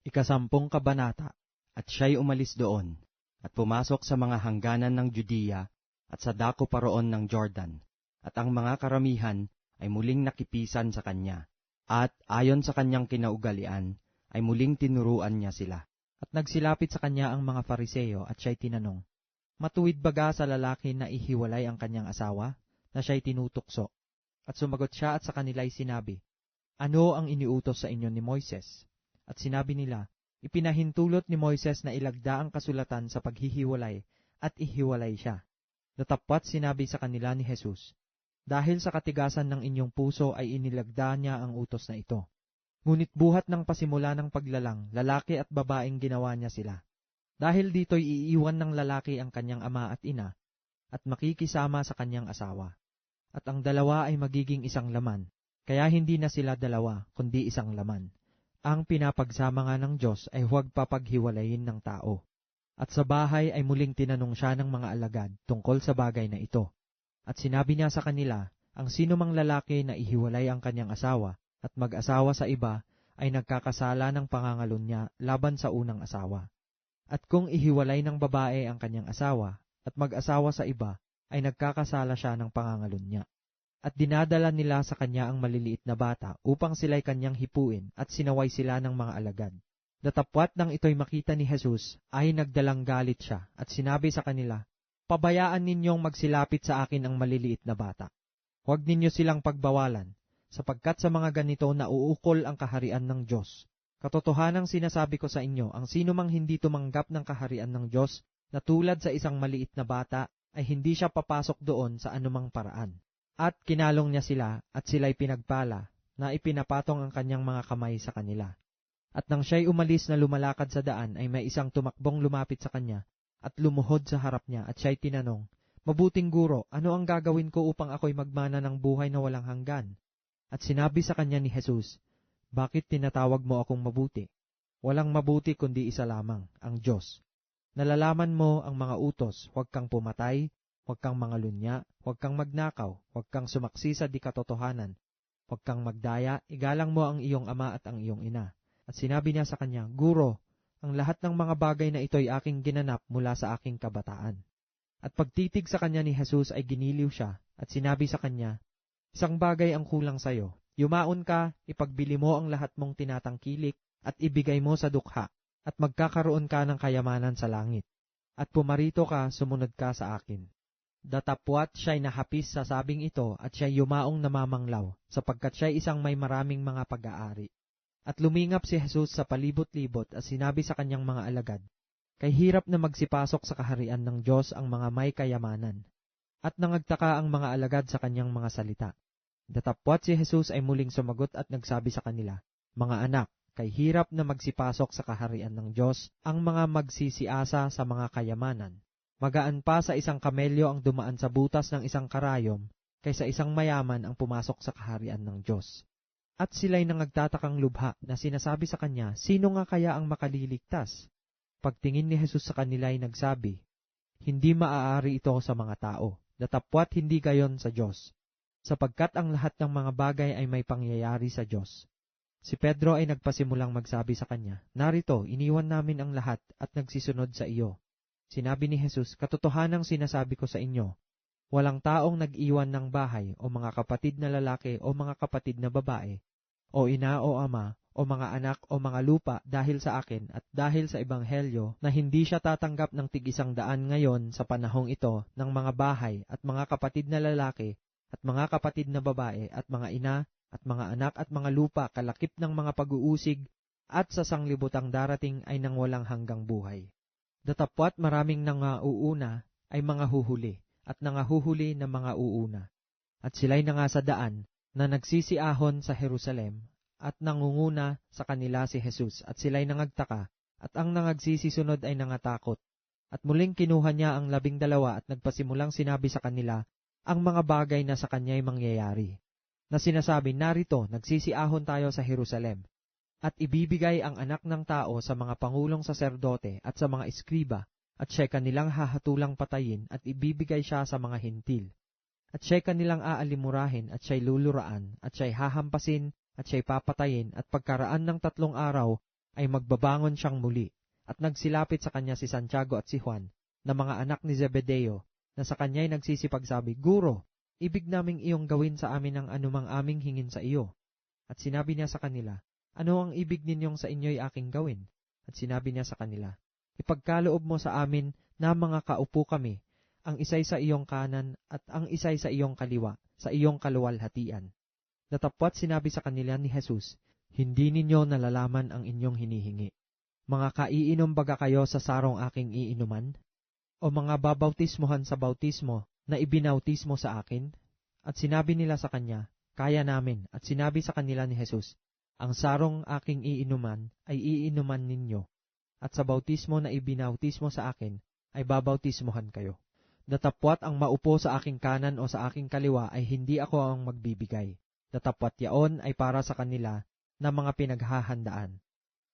[SPEAKER 1] 10 kabanata. At siya'y umalis doon, at pumasok sa mga hangganan ng Judea at sa dako paroon ng Jordan, at ang mga karamihan ay muling nakipisan sa kanya, at ayon sa kanyang kinaugalian, ay muling tinuruan niya sila.
[SPEAKER 2] At nagsilapit sa kanya ang mga Fariseo at siya'y tinanong, matuwid baga sa lalaki na ihiwalay ang kanyang asawa, na siya'y tinutukso? At sumagot siya at sa kanila'y sinabi, ano ang iniutos sa inyo ni Moises? At sinabi nila, ipinahintulot ni Moises na ilagda ang kasulatan sa paghihiwalay at ihiwalay siya. Datapwat sinabi sa kanila ni Jesus, dahil sa katigasan ng inyong puso ay inilagda niya ang utos na ito. Ngunit buhat ng pasimula ng paglalang, lalaki at babaeng ginawa niya sila. Dahil dito'y iiwan ng lalaki ang kanyang ama at ina, at makikisama sa kanyang asawa. At ang dalawa ay magiging isang laman, kaya hindi na sila dalawa, kundi isang laman. Ang pinapagsama nga ng Diyos ay huwag papaghiwalayin ng tao. At sa bahay ay muling tinanong siya ng mga alagad tungkol sa bagay na ito. At sinabi niya sa kanila, ang sinumang lalaki na ihiwalay ang kanyang asawa at mag-asawa sa iba ay nagkakasala ng pangangalunya laban sa unang asawa. At kung ihiwalay ng babae ang kanyang asawa at mag-asawa sa iba, ay nagkakasala siya ng pangangalunya. At dinadala nila sa kanya ang maliliit na bata upang sila'y kanyang hipuin at sinaway sila ng mga alagad. Datapwat nang ito'y makita ni Jesus, ay nagdalang galit siya at sinabi sa kanila, pabayaan ninyong magsilapit sa akin ang maliliit na bata. Huwag ninyo silang pagbawalan, sapagkat sa mga ganito nauukol ang kaharian ng Diyos. Katotohanang sinasabi ko sa inyo, ang sinumang hindi tumanggap ng kaharian ng Diyos, na tulad sa isang maliit na bata, ay hindi siya papasok doon sa anumang paraan. At kinalong niya sila, at sila'y pinagpala, na ipinapatong ang kanyang mga kamay sa kanila. At nang siya'y umalis na lumalakad sa daan, ay may isang tumakbong lumapit sa kanya, at lumuhod sa harap niya, at siya'y tinanong, mabuting guro, ano ang gagawin ko upang ako'y magmana ng buhay na walang hanggan? At sinabi sa kanya ni Jesus, bakit tinatawag mo akong mabuti? Walang mabuti kundi isa lamang, ang Diyos. Nalalaman mo ang mga utos, huwag kang pumatay, huwag kang mangalunya, huwag kang magnakaw, huwag kang sumaksi sa di katotohanan, huwag kang magdaya, igalang mo ang iyong ama at ang iyong ina. At sinabi niya sa kanya, Guro, ang lahat ng mga bagay na ito'y aking ginanap mula sa aking kabataan. At pagtitig sa kanya ni Jesus ay giniliw siya, at sinabi sa kanya, isang bagay ang kulang sa'yo, yumaon ka, ipagbili mo ang lahat mong tinatangkilik, at ibigay mo sa dukha, at magkakaroon ka ng kayamanan sa langit. At pumarito ka, sumunod ka sa akin. Datapwat siya'y nahapis sa sabing ito at siya'y yumaong namamanglaw, sapagkat siya'y isang may maraming mga pag-aari. At lumingap si Jesus sa palibot-libot at sinabi sa kanyang mga alagad, kay hirap na magsipasok sa kaharian ng Diyos ang mga may kayamanan. At nangagtaka ang mga alagad sa kanyang mga salita. Datapwat si Jesus ay muling sumagot at nagsabi sa kanila, mga anak, kay hirap na magsipasok sa kaharian ng Diyos ang mga magsisiasa sa mga kayamanan. Magaan pa sa isang kamelyo ang dumaan sa butas ng isang karayom, kaysa isang mayaman ang pumasok sa kaharian ng Diyos. At sila'y nangagtatakang lubha na sinasabi sa kanya, sino nga kaya ang makaliligtas? Pagtingin ni Jesus sa kanila ay nagsabi, hindi maaari ito sa mga tao, datapwat hindi gayon sa Diyos, sapagkat ang lahat ng mga bagay ay may pangyayari sa Diyos. Si Pedro ay nagpasimulang magsabi sa kanya, narito, iniwan namin ang lahat at nagsisunod sa iyo. Sinabi ni Jesus, katotohanang sinasabi ko sa inyo, walang taong nag-iwan ng bahay o mga kapatid na lalaki o mga kapatid na babae, o ina o ama, o mga anak o mga lupa dahil sa akin at dahil sa ebanghelyo na hindi siya tatanggap ng tig-100 ngayon sa panahong ito ng mga bahay at mga kapatid na lalaki at mga kapatid na babae at mga ina at mga anak at mga lupa kalakip ng mga pag-uusig at sa sanglibutang darating ay nang walang hanggang buhay. Datapwat maraming nangauuna ay mga huhuli at nangahuhuli na mga uuna. At sila'y nanga sa daan na nagsisiahon sa Jerusalem at nangunguna sa kanila si Jesus at sila'y nangagtaka at ang nangagsisisunod ay nangatakot. At muling kinuha niya ang 12 at nagpasimulang sinabi sa kanila ang mga bagay na sa kanya'y mangyayari. Na sinasabi, narito, nagsisiahon tayo sa Jerusalem, at ibibigay ang anak ng tao sa mga pangulong saserdote at sa mga eskriba, at siya'y kanilang hahatulang patayin at ibibigay siya sa mga hintil. At siya'y kanilang aalimurahin at siya'y luluraan at siya'y hahampasin at siya'y papatayin at pagkaraan ng 3 araw ay magbabangon siyang muli. At nagsilapit sa kanya si Santiago at si Juan, na mga anak ni Zebedeo, na sa kanya'y nagsisipagsabi, Guro, ibig naming iyong gawin sa amin ang anumang aming hingin sa iyo. At sinabi niya sa kanila, Ano ang ibig ninyong sa inyo'y aking gawin? At sinabi niya sa kanila, Ipagkaloob mo sa amin na mga kaupo kami, ang isay sa iyong kanan at ang isay sa iyong kaliwa, sa iyong kaluwalhatian. Datapwat sinabi sa kanila ni Jesus, Hindi ninyo nalalaman ang inyong hinihingi. Mga kaiinom baga kayo sa sarong aking iinuman? O mga babautismohan sa bautismo na ibinautismo sa akin? At sinabi nila sa kanya, Kaya namin. At sinabi sa kanila ni Jesus, Ang sarong aking iinuman ay iinuman ninyo, at sa bautismo na ibinautismo sa akin ay babautismohan kayo. Datapwat ang maupo sa aking kanan o sa aking kaliwa ay hindi ako ang magbibigay. Datapwat yaon ay para sa kanila na mga pinaghahandaan.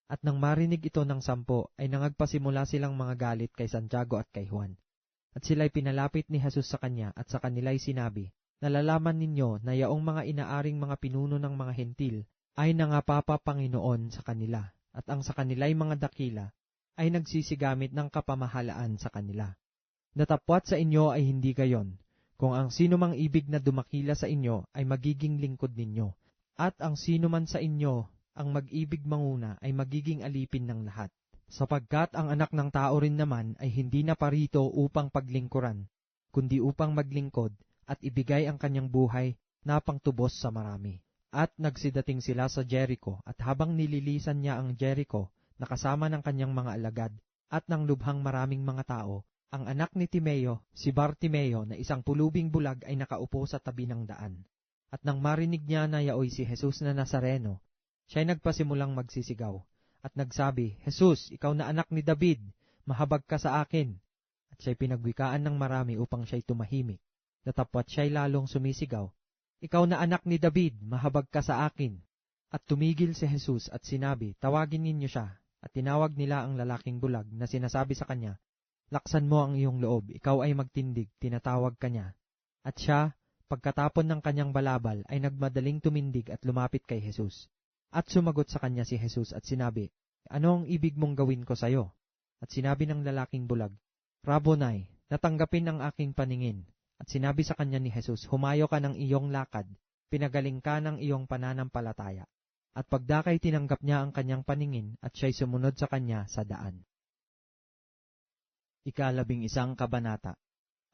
[SPEAKER 2] At nang marinig ito ng 10, ay nangagpasimula silang mga galit kay Santiago at kay Juan. At sila'y pinalapit ni Jesus sa kanya at sa kanila'y sinabi, Nalalaman ninyo na yaong mga inaaring mga pinuno ng mga hentil ay nangapapa Panginoon sa kanila, at ang sa kanila'y mga dakila ay nagsisigamit ng kapamahalaan sa kanila. Datapwat sa inyo ay hindi gayon, kung ang sino mang ibig na dumakila sa inyo ay magiging lingkod ninyo, at ang sino man sa inyo ang mag-ibig manguna ay magiging alipin ng lahat. Sapagkat ang anak ng tao rin naman ay hindi naparito upang paglingkuran, kundi upang maglingkod at ibigay ang kanyang buhay na pangtubos sa marami. At nagsidating sila sa Jericho, at habang nililisan niya ang Jericho, nakasama ng kanyang mga alagad, at ng lubhang maraming mga tao, ang anak ni Timeo, si Bartimeo, na isang pulubing bulag ay nakaupo sa tabi ng daan. At nang marinig niya na yaoy si Jesus na Nazareno, siya'y nagpasimulang magsisigaw, at nagsabi, Jesus, ikaw na anak ni David, mahabag ka sa akin. At siya'y pinagwikaan ng marami upang siya'y tumahimik. Datapwat siya'y lalong sumisigaw, Ikaw na anak ni David, mahabag ka sa akin. At tumigil si Jesus at sinabi, Tawagin ninyo siya. At tinawag nila ang lalaking bulag na sinasabi sa kanya, Laksan mo ang iyong loob, ikaw ay magtindig, tinatawag ka niya. At siya, pagkatapon ng kanyang balabal, ay nagmadaling tumindig at lumapit kay Jesus. At sumagot sa kanya si Jesus at sinabi, Ano ang ibig mong gawin ko sa iyo? At sinabi ng lalaking bulag, Rabboni, natanggapin ang aking paningin. At sinabi sa kanya ni Jesus, Humayo ka ng iyong lakad, pinagaling ka ng iyong pananampalataya. At pagdakay tinanggap niya ang kanyang paningin at siya'y sumunod sa kanya sa daan. 11 kabanata.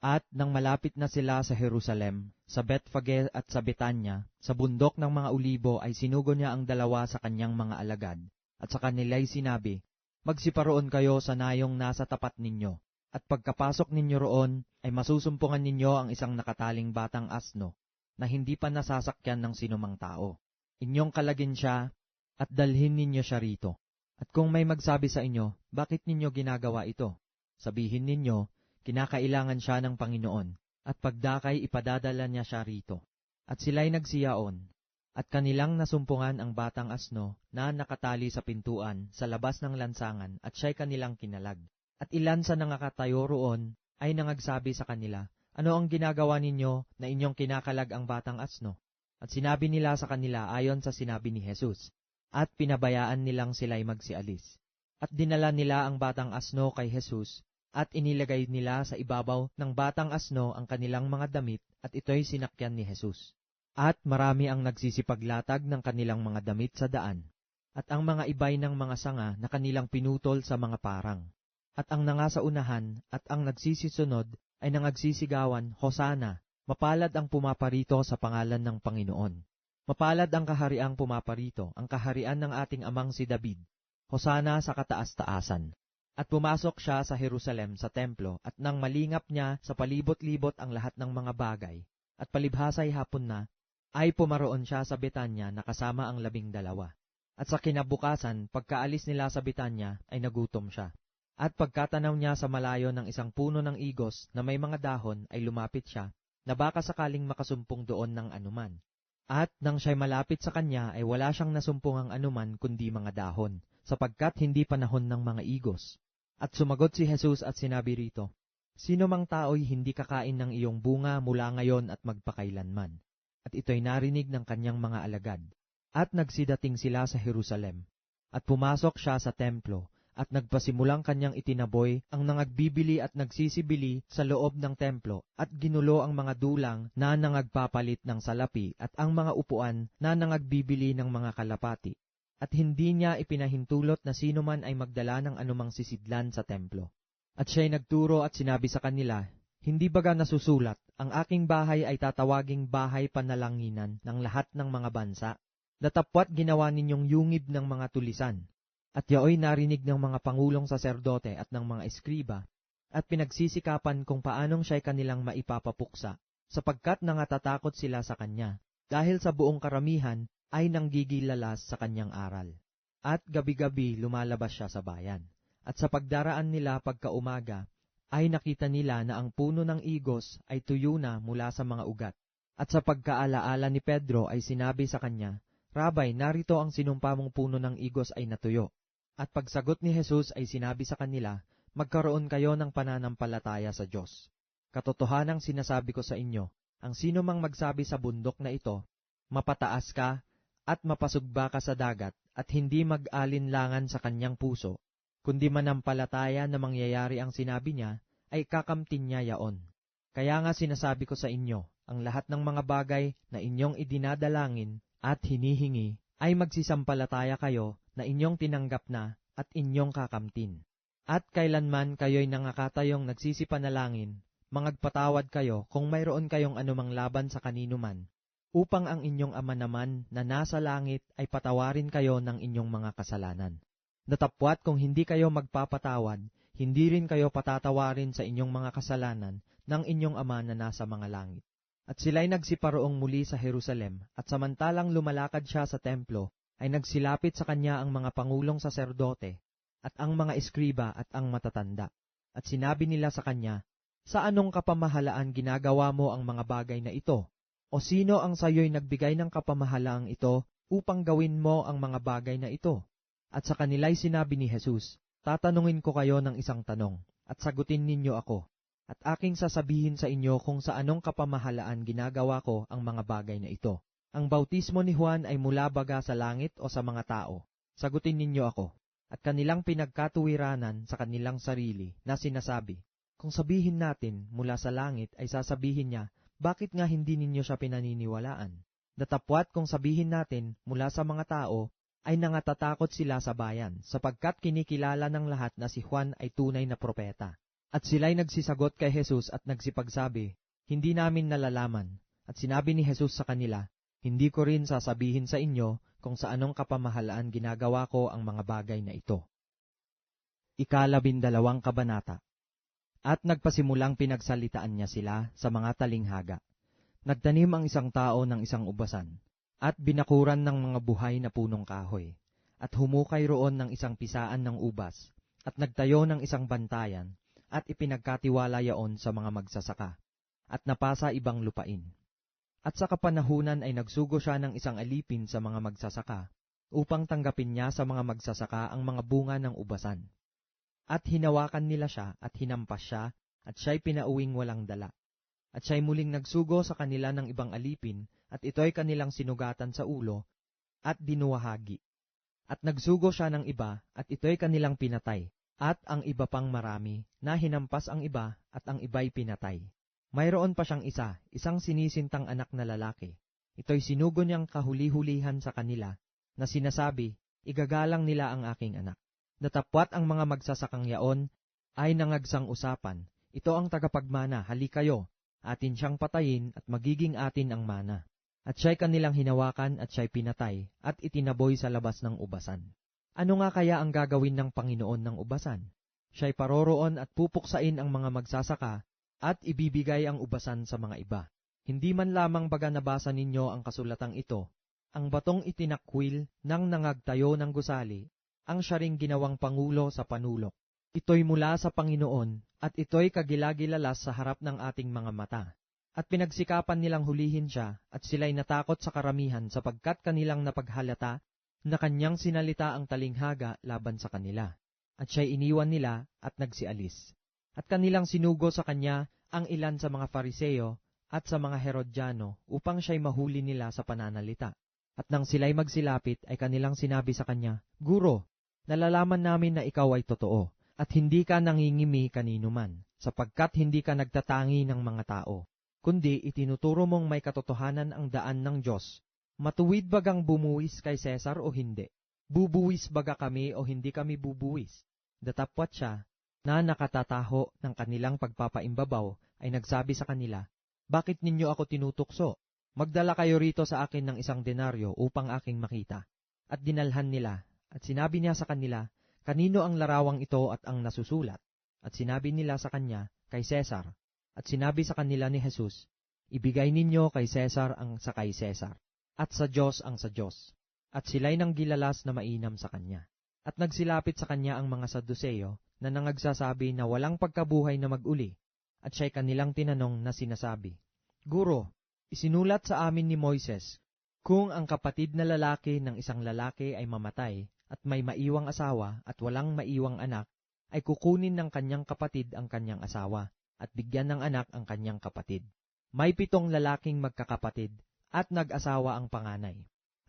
[SPEAKER 2] At nang malapit na sila sa Jerusalem, sa Bethfage at sa Betanya, sa bundok ng mga Ulibo ay sinugo niya ang 2 sa kanyang mga alagad, at sa kanila'y sinabi, Magsiparoon kayo sa nayong nasa tapat ninyo, at pagkapasok ninyo roon ay masusumpungan ninyo ang isang nakataling batang asno, na hindi pa nasasakyan ng sinumang tao. Inyong kalagin siya, at dalhin ninyo siya rito. At kung may magsabi sa inyo, bakit ninyo ginagawa ito? Sabihin ninyo, kinakailangan siya ng Panginoon, at pagdakay ipadadala niya siya rito. At sila'y nagsiyaon, at kanilang nasumpungan ang batang asno na nakatali sa pintuan sa labas ng lansangan, at siya'y kanilang kinalag. At ilan sa nangakatayo roon ay nangagsabi sa kanila, Ano ang ginagawa ninyo na inyong kinakalag ang batang asno? At sinabi nila sa kanila ayon sa sinabi ni Jesus, at pinabayaan nilang sila'y magsialis. At dinala nila ang batang asno kay Jesus, at inilagay nila sa ibabaw ng batang asno ang kanilang mga damit, at ito'y sinakyan ni Jesus. At marami ang nagsisipaglatag ng kanilang mga damit sa daan, at ang mga ibay ng mga sanga na kanilang pinutol sa mga parang. At ang nangasaunahan at ang nagsisisunod ay nangagsisigawan, Hosana, mapalad ang pumaparito sa pangalan ng Panginoon. Mapalad ang kahariang pumaparito, ang kaharian ng ating amang si David. Hosana sa kataas-taasan. At pumasok siya sa Jerusalem sa templo, at nang malingap niya sa palibot-libot ang lahat ng mga bagay, at palibhasay hapon na, ay pumaroon siya sa Betanya na kasama ang 12. At sa kinabukasan, pagkaalis nila sa Betanya, ay nagutom siya. At pagkatanaw niya sa malayo ng isang puno ng igos na may mga dahon, ay lumapit siya, na baka sakaling makasumpong doon ng anuman. At nang siya'y malapit sa kanya ay wala siyang nasumpungang anuman kundi mga dahon, sapagkat hindi panahon ng mga igos. At sumagot si Jesus at sinabi rito, "Sino mang tao'y hindi kakain ng iyong bunga mula ngayon at magpakailanman." At ito'y narinig ng kanyang mga alagad. At nagsidating sila sa Jerusalem. At pumasok siya sa templo, at nagpasimulang kanyang itinaboy ang nangagbibili at nagsisibili sa loob ng templo, at ginulo ang mga dulang na nangagpapalit ng salapi at ang mga upuan na nangagbibili ng mga kalapati. At hindi niya ipinahintulot na sino man ay magdala ng anumang sisidlan sa templo. At siya'y nagturo at sinabi sa kanila, "Hindi baga nasusulat, ang aking bahay ay tatawaging bahay panalanginan ng lahat ng mga bansa? Datapwat ginawa ninyong yungib ng mga tulisan." At yaoy narinig ng mga pangulong saserdote at ng mga eskriba, at pinagsisikapan kung paanong siya'y kanilang maipapapuksa, sapagkat nangatatakot sila sa kanya, dahil sa buong karamihan ay nanggigilalas sa kanyang aral. At gabi-gabi lumalabas siya sa bayan. At sa pagdaraan nila pagkaumaga, ay nakita nila na ang puno ng igos ay tuyo na mula sa mga ugat. At sa pagkaalaala ni Pedro ay sinabi sa kanya, "Rabay, narito ang sinumpa mong puno ng igos ay natuyo." At pagsagot ni Jesus ay sinabi sa kanila, "Magkaroon kayo ng pananampalataya sa Diyos. Katotohanang sinasabi ko sa inyo, ang sino mang magsabi sa bundok na ito, mapataas ka at mapasugba ka sa dagat, at hindi mag-alinlangan sa kanyang puso, kundi manampalataya na mangyayari ang sinabi niya, ay kakamtin niya yaon. Kaya nga sinasabi ko sa inyo, ang lahat ng mga bagay na inyong idinadalangin at hinihingi, ay magsisampalataya kayo na inyong tinanggap na at inyong kakamtin. At kailanman kayo'y nangakatayong nagsisipanalangin, mangagpatawad kayo kung mayroon kayong anumang laban sa kanino man, upang ang inyong Ama naman na nasa langit ay patawarin kayo ng inyong mga kasalanan. Datapwat kung hindi kayo magpapatawad, hindi rin kayo patatawarin sa inyong mga kasalanan ng inyong Ama na nasa mga langit." At sila'y nagsiparoong muli sa Jerusalem, at samantalang lumalakad siya sa templo, ay nagsilapit sa kanya ang mga pangulong saserdote, at ang mga eskriba at ang matatanda. At sinabi nila sa kanya, "Sa anong kapamahalaan ginagawa mo ang mga bagay na ito? O sino ang sayo'y nagbigay ng kapamahalaang ito upang gawin mo ang mga bagay na ito?" At sa kanila'y sinabi ni Jesus, "Tatanungin ko kayo ng isang tanong, at sagutin ninyo ako. At aking sasabihin sa inyo kung sa anong kapamahalaan ginagawa ko ang mga bagay na ito. Ang bautismo ni Juan ay mula baga sa langit o sa mga tao? Sagutin ninyo ako." At kanilang pinagkatuwiranan sa kanilang sarili na sinasabi, "Kung sabihin natin mula sa langit ay sasabihin niya, bakit nga hindi ninyo siya pinaniniwalaan? Datapwat kung sabihin natin mula sa mga tao, ay nangatatakot sila sa bayan, sapagkat kinikilala ng lahat na si Juan ay tunay na propeta." At sila'y nagsisagot kay Jesus at nagsipagsabi, "Hindi namin nalalaman." At sinabi ni Jesus sa kanila, "Hindi ko rin sasabihin sa inyo kung sa anong kapamahalaan ginagawa ko ang mga bagay na ito." 12 kabanata. At nagpasimulang pinagsalitaan niya sila sa mga talinghaga. Nagtanim ang isang tao ng isang ubasan, at binakuran ng mga buhay na punong kahoy, at humukay roon ng isang pisaan ng ubas, at nagtayo ng isang bantayan, at ipinagkatiwala yaon sa mga magsasaka, at napasa ibang lupain. At sa kapanahunan ay nagsugo siya ng isang alipin sa mga magsasaka, upang tanggapin niya sa mga magsasaka ang mga bunga ng ubasan. At hinawakan nila siya at hinampas siya, at siya'y pinauwing walang dala. At siya'y muling nagsugo sa kanila ng ibang alipin, at ito'y kanilang sinugatan sa ulo, at dinuwahagi. At nagsugo siya ng iba, at ito'y kanilang pinatay. At ang iba pang marami, na hinampas ang iba, at ang iba'y pinatay. Mayroon pa siyang isang sinisintang anak na lalaki. Ito'y sinugo niyang kahuli-hulihan sa kanila, na sinasabi, "Igagalang nila ang aking anak." Datapwat ang mga magsasakang yaon, ay nangagsang usapan, "Ito ang tagapagmana, halikayo, atin siyang patayin, at magiging atin ang mana." At siya'y kanilang hinawakan, at siya'y pinatay, at itinaboy sa labas ng ubasan. Ano nga kaya ang gagawin ng Panginoon ng ubasan? Siya'y paroroon at pupuksain ang mga magsasaka, at ibibigay ang ubasan sa mga iba. Hindi man lamang baga nabasa ninyo ang kasulatang ito, ang batong itinakwil ng nangagtayo ng gusali, ang siya ring ginawang pangulo sa panulok. Ito'y mula sa Panginoon, at ito'y kagilagilalas sa harap ng ating mga mata. At pinagsikapan nilang hulihin siya, at sila'y natakot sa karamihan sapagkat kanilang napaghalata na kanyang sinalita ang talinghaga laban sa kanila. At siya'y iniwan nila at nagsialis. At kanilang sinugo sa kanya ang ilan sa mga Fariseo at sa mga Herodiano upang siya'y mahuli nila sa pananalita. At nang sila'y magsilapit ay kanilang sinabi sa kanya, Guro, nalalaman namin na ikaw ay totoo, at hindi ka nangingimi kanino man, sapagkat hindi ka nagtatangi ng mga tao, kundi itinuturo mong may katotohanan ang daan ng Diyos. Matuwid bagang bumuwis kay Cesar o hindi? Bubuwis baga kami o hindi kami bubuwis? Datapwat siya na nakatataho ng kanilang pagpapaimbabaw ay nagsabi sa kanila, Bakit ninyo ako tinutukso? Magdala kayo rito sa akin ng 1 denaryo upang aking makita. At dinalhan nila, at sinabi niya sa kanila, Kanino ang larawang ito at ang nasusulat? At sinabi nila sa kanya, Kay Cesar. At sinabi sa kanila ni Jesus, Ibigay ninyo kay Cesar ang sa kay Cesar, at sa Diyos ang sa Diyos. At sila'y nang gilalas na mainam sa kanya. At nagsilapit sa kanya ang mga Saduceo na nangagsasabi na walang pagkabuhay na mag-uli, at siya'y kanilang tinanong na sinasabi, Guro, isinulat sa amin ni Moises, kung ang kapatid na lalaki ng isang lalaki ay mamatay at may maiwang asawa at walang maiwang anak, ay kukunin ng kanyang kapatid ang kanyang asawa at bigyan ng anak ang kanyang kapatid. May 7 lalaking magkakapatid at nag-asawa ang panganay,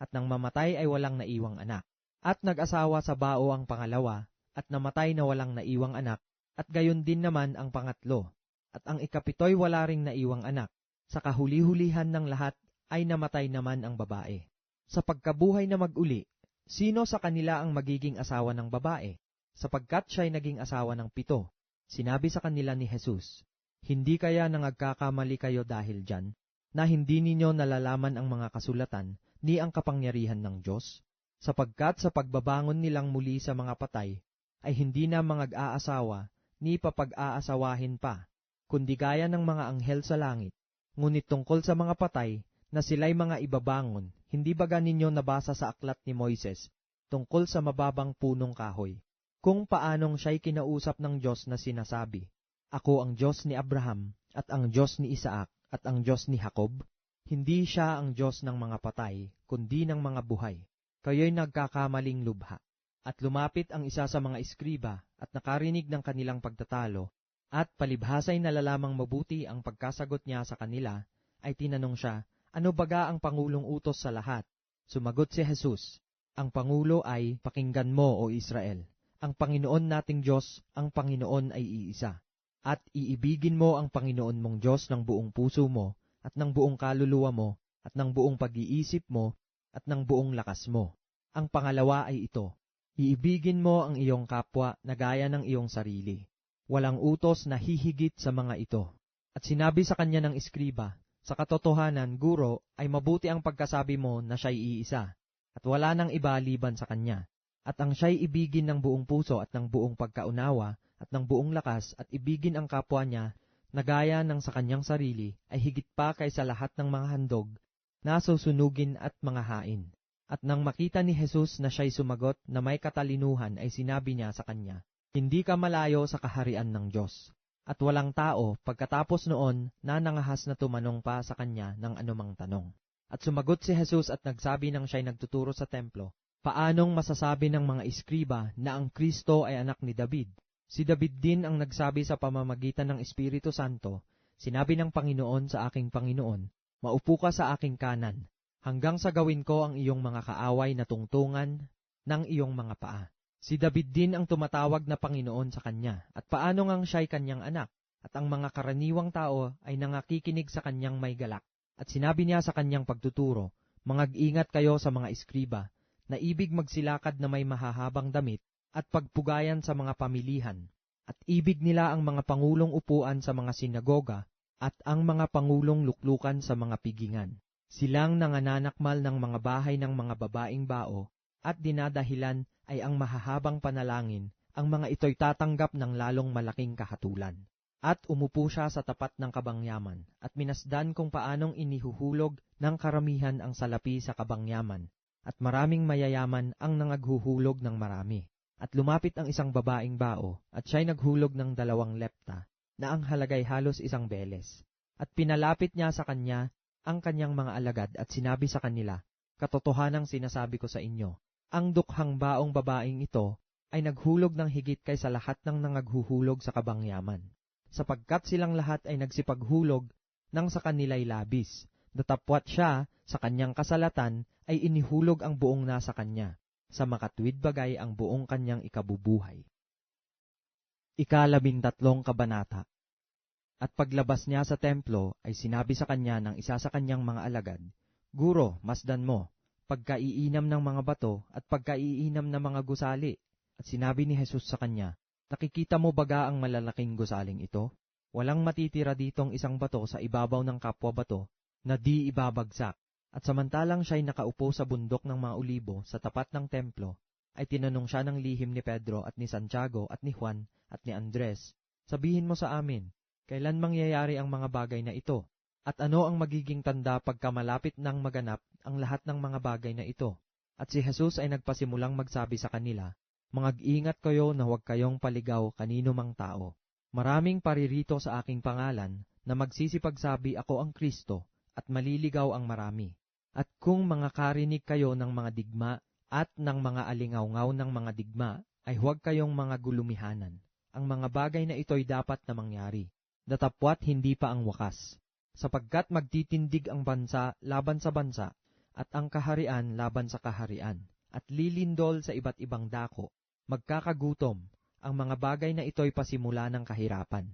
[SPEAKER 2] at nang mamatay ay walang naiwang anak. At nag-asawa sa bao ang pangalawa, at namatay na walang naiwang anak, at gayon din naman ang pangatlo. At ang ikapito'y wala ring naiwang anak. Sa kahuli-hulihan ng lahat ay namatay naman ang babae. Sa pagkabuhay na mag-uli, sino sa kanila ang magiging asawa ng babae? Sapagkat siya'y naging asawa ng 7. Sinabi sa kanila ni Jesus, Hindi kaya nangagkakamali kayo dahil dyan, na hindi ninyo nalalaman ang mga kasulatan ni ang kapangyarihan ng Diyos? Sapagkat sa pagbabangon nilang muli sa mga patay, ay hindi na mag-aasawa, ni papag-aasawahin pa, kundi gaya ng mga anghel sa langit. Ngunit tungkol sa mga patay, na sila'y mga ibabangon, hindi baga ninyo nabasa sa aklat ni Moises, tungkol sa mababang punong kahoy, kung paanong siya'y kinausap ng Diyos na sinasabi, Ako ang Diyos ni Abraham, at ang Diyos ni Isaac, at ang Diyos ni Jacob? Hindi siya ang Diyos ng mga patay, kundi ng mga buhay. Kayo'y nagkakamaling lubha. At lumapit ang isa sa mga iskriba at nakarinig ng kanilang pagtatalo, at palibhasa'y nalalamang mabuti ang pagkasagot niya sa kanila, ay tinanong siya, Ano baga ang pangulong utos sa lahat? Sumagot si Jesus, Ang pangulo ay, Pakinggan mo, O Israel, ang Panginoon nating Diyos, ang Panginoon ay iisa. At iibigin mo ang Panginoon mong Diyos ng buong puso mo, at ng buong kaluluwa mo, at ng buong pag-iisip mo, at ng buong lakas mo. Ang pangalawa ay ito, iibigin mo ang iyong kapwa na gaya ng iyong sarili. Walang utos na hihigit sa mga ito. At sinabi sa kanya ng iskriba, Sa katotohanan, Guro, ay mabuti ang pagkasabi mo na siya'y iisa, at wala nang iba liban sa kanya. At ang siya'y ibigin ng buong puso at ng buong pagkaunawa at ng buong lakas at ibigin ang kapwa niya na gaya ng sa kanyang sarili ay higit pa kaysa lahat ng mga handog na susunugin at mga hain. At nang makita ni Jesus na siya'y sumagot na may katalinuhan ay sinabi niya sa kanya, Hindi ka malayo sa kaharian ng Diyos. At walang tao pagkatapos noon na nangahas na tumanong pa sa kanya ng anumang tanong. At sumagot si Jesus at nagsabi nang siya'y nagtuturo sa templo, Paanong masasabi ng mga iskriba na ang Kristo ay anak ni David? Si David din ang nagsabi sa pamamagitan ng Espiritu Santo, Sinabi ng Panginoon sa aking Panginoon, Maupo ka sa aking kanan, hanggang sa gawin ko ang iyong mga kaaway na tungtungan ng iyong mga paa. Si David din ang tumatawag na Panginoon sa kanya, at paano ngang siya'y kanyang anak, at ang mga karaniwang tao ay nangakikinig sa kanyang may galak. At sinabi niya sa kanyang pagtuturo, Mag-ingat kayo sa mga iskriba, na ibig magsilakad na may mahahabang damit, at pagpugayan sa mga pamilihan, at ibig nila ang mga pangulong upuan sa mga sinagoga, at ang mga pangulong luklukan sa mga pigingan. Silang nangananakmal ng mga bahay ng mga babaeng bao, at dinadahilan ay ang mahahabang panalangin, ang mga ito'y tatanggap ng lalong malaking kahatulan. At umupo siya sa tapat ng kabangyaman, at minasdan kung paanong inihuhulog ng karamihan ang salapi sa kabangyaman, at maraming mayayaman ang nangaghuhulog ng marami. At lumapit ang isang babaeng bao, at siya'y naghulog ng 2 lepta, na ang halagay halos 1 beles. At pinalapit niya sa kanya ang kanyang mga alagad at sinabi sa kanila, "Katotohanang sinasabi ko sa inyo, ang dukhang baong babaeng ito ay naghulog ng higit kaysa lahat ng nangaghuhulog sa kabangyaman, sapagkat silang lahat ay nagsipaghulog nang sa kanila'y labis. Datapwat siya sa kanyang kasalatan ay inihulog ang buong nasa kanya, sa makatuwid bagay ang buong kanyang ikabubuhay." 13 Kabanata. At paglabas niya sa templo ay sinabi sa kanya ng isa sa kanyang mga alagad, "Guro, masdan mo, pagkaiinam ng mga bato at pagkaiinam ng mga gusali." At sinabi ni Jesus sa kanya, "Nakikita mo baga ang malalaking gusaling ito? Walang matitira ditong isang bato sa ibabaw ng kapwa bato na di ibabagsak." At samantalang siya'y nakaupo sa bundok ng mga Olibo sa tapat ng templo, ay tinanong siya ng lihim ni Pedro at ni Santiago at ni Juan at ni Andres, "Sabihin mo sa amin, kailan mangyayari ang mga bagay na ito? At ano ang magiging tanda pagka malapit nang maganap ang lahat ng mga bagay na ito?" At si Jesus ay nagpasimulang magsabi sa kanila, "Mag-ingat kayo na huwag kayong paligaw kanino mang tao. Maraming paririto sa aking pangalan na magsisipagsabi ako ang Kristo at maliligaw ang marami. At kung makakarinig kayo ng mga digma at ng mga alingawngaw ng mga digma, ay huwag kayong mga gulumihanan. Ang mga bagay na ito'y dapat na mangyari, datapwat hindi pa ang wakas. Sapagkat magtitindig ang bansa laban sa bansa, at ang kaharian laban sa kaharian, at lilindol sa iba't ibang dako. Magkakagutom, ang mga bagay na ito'y pasimula ng kahirapan.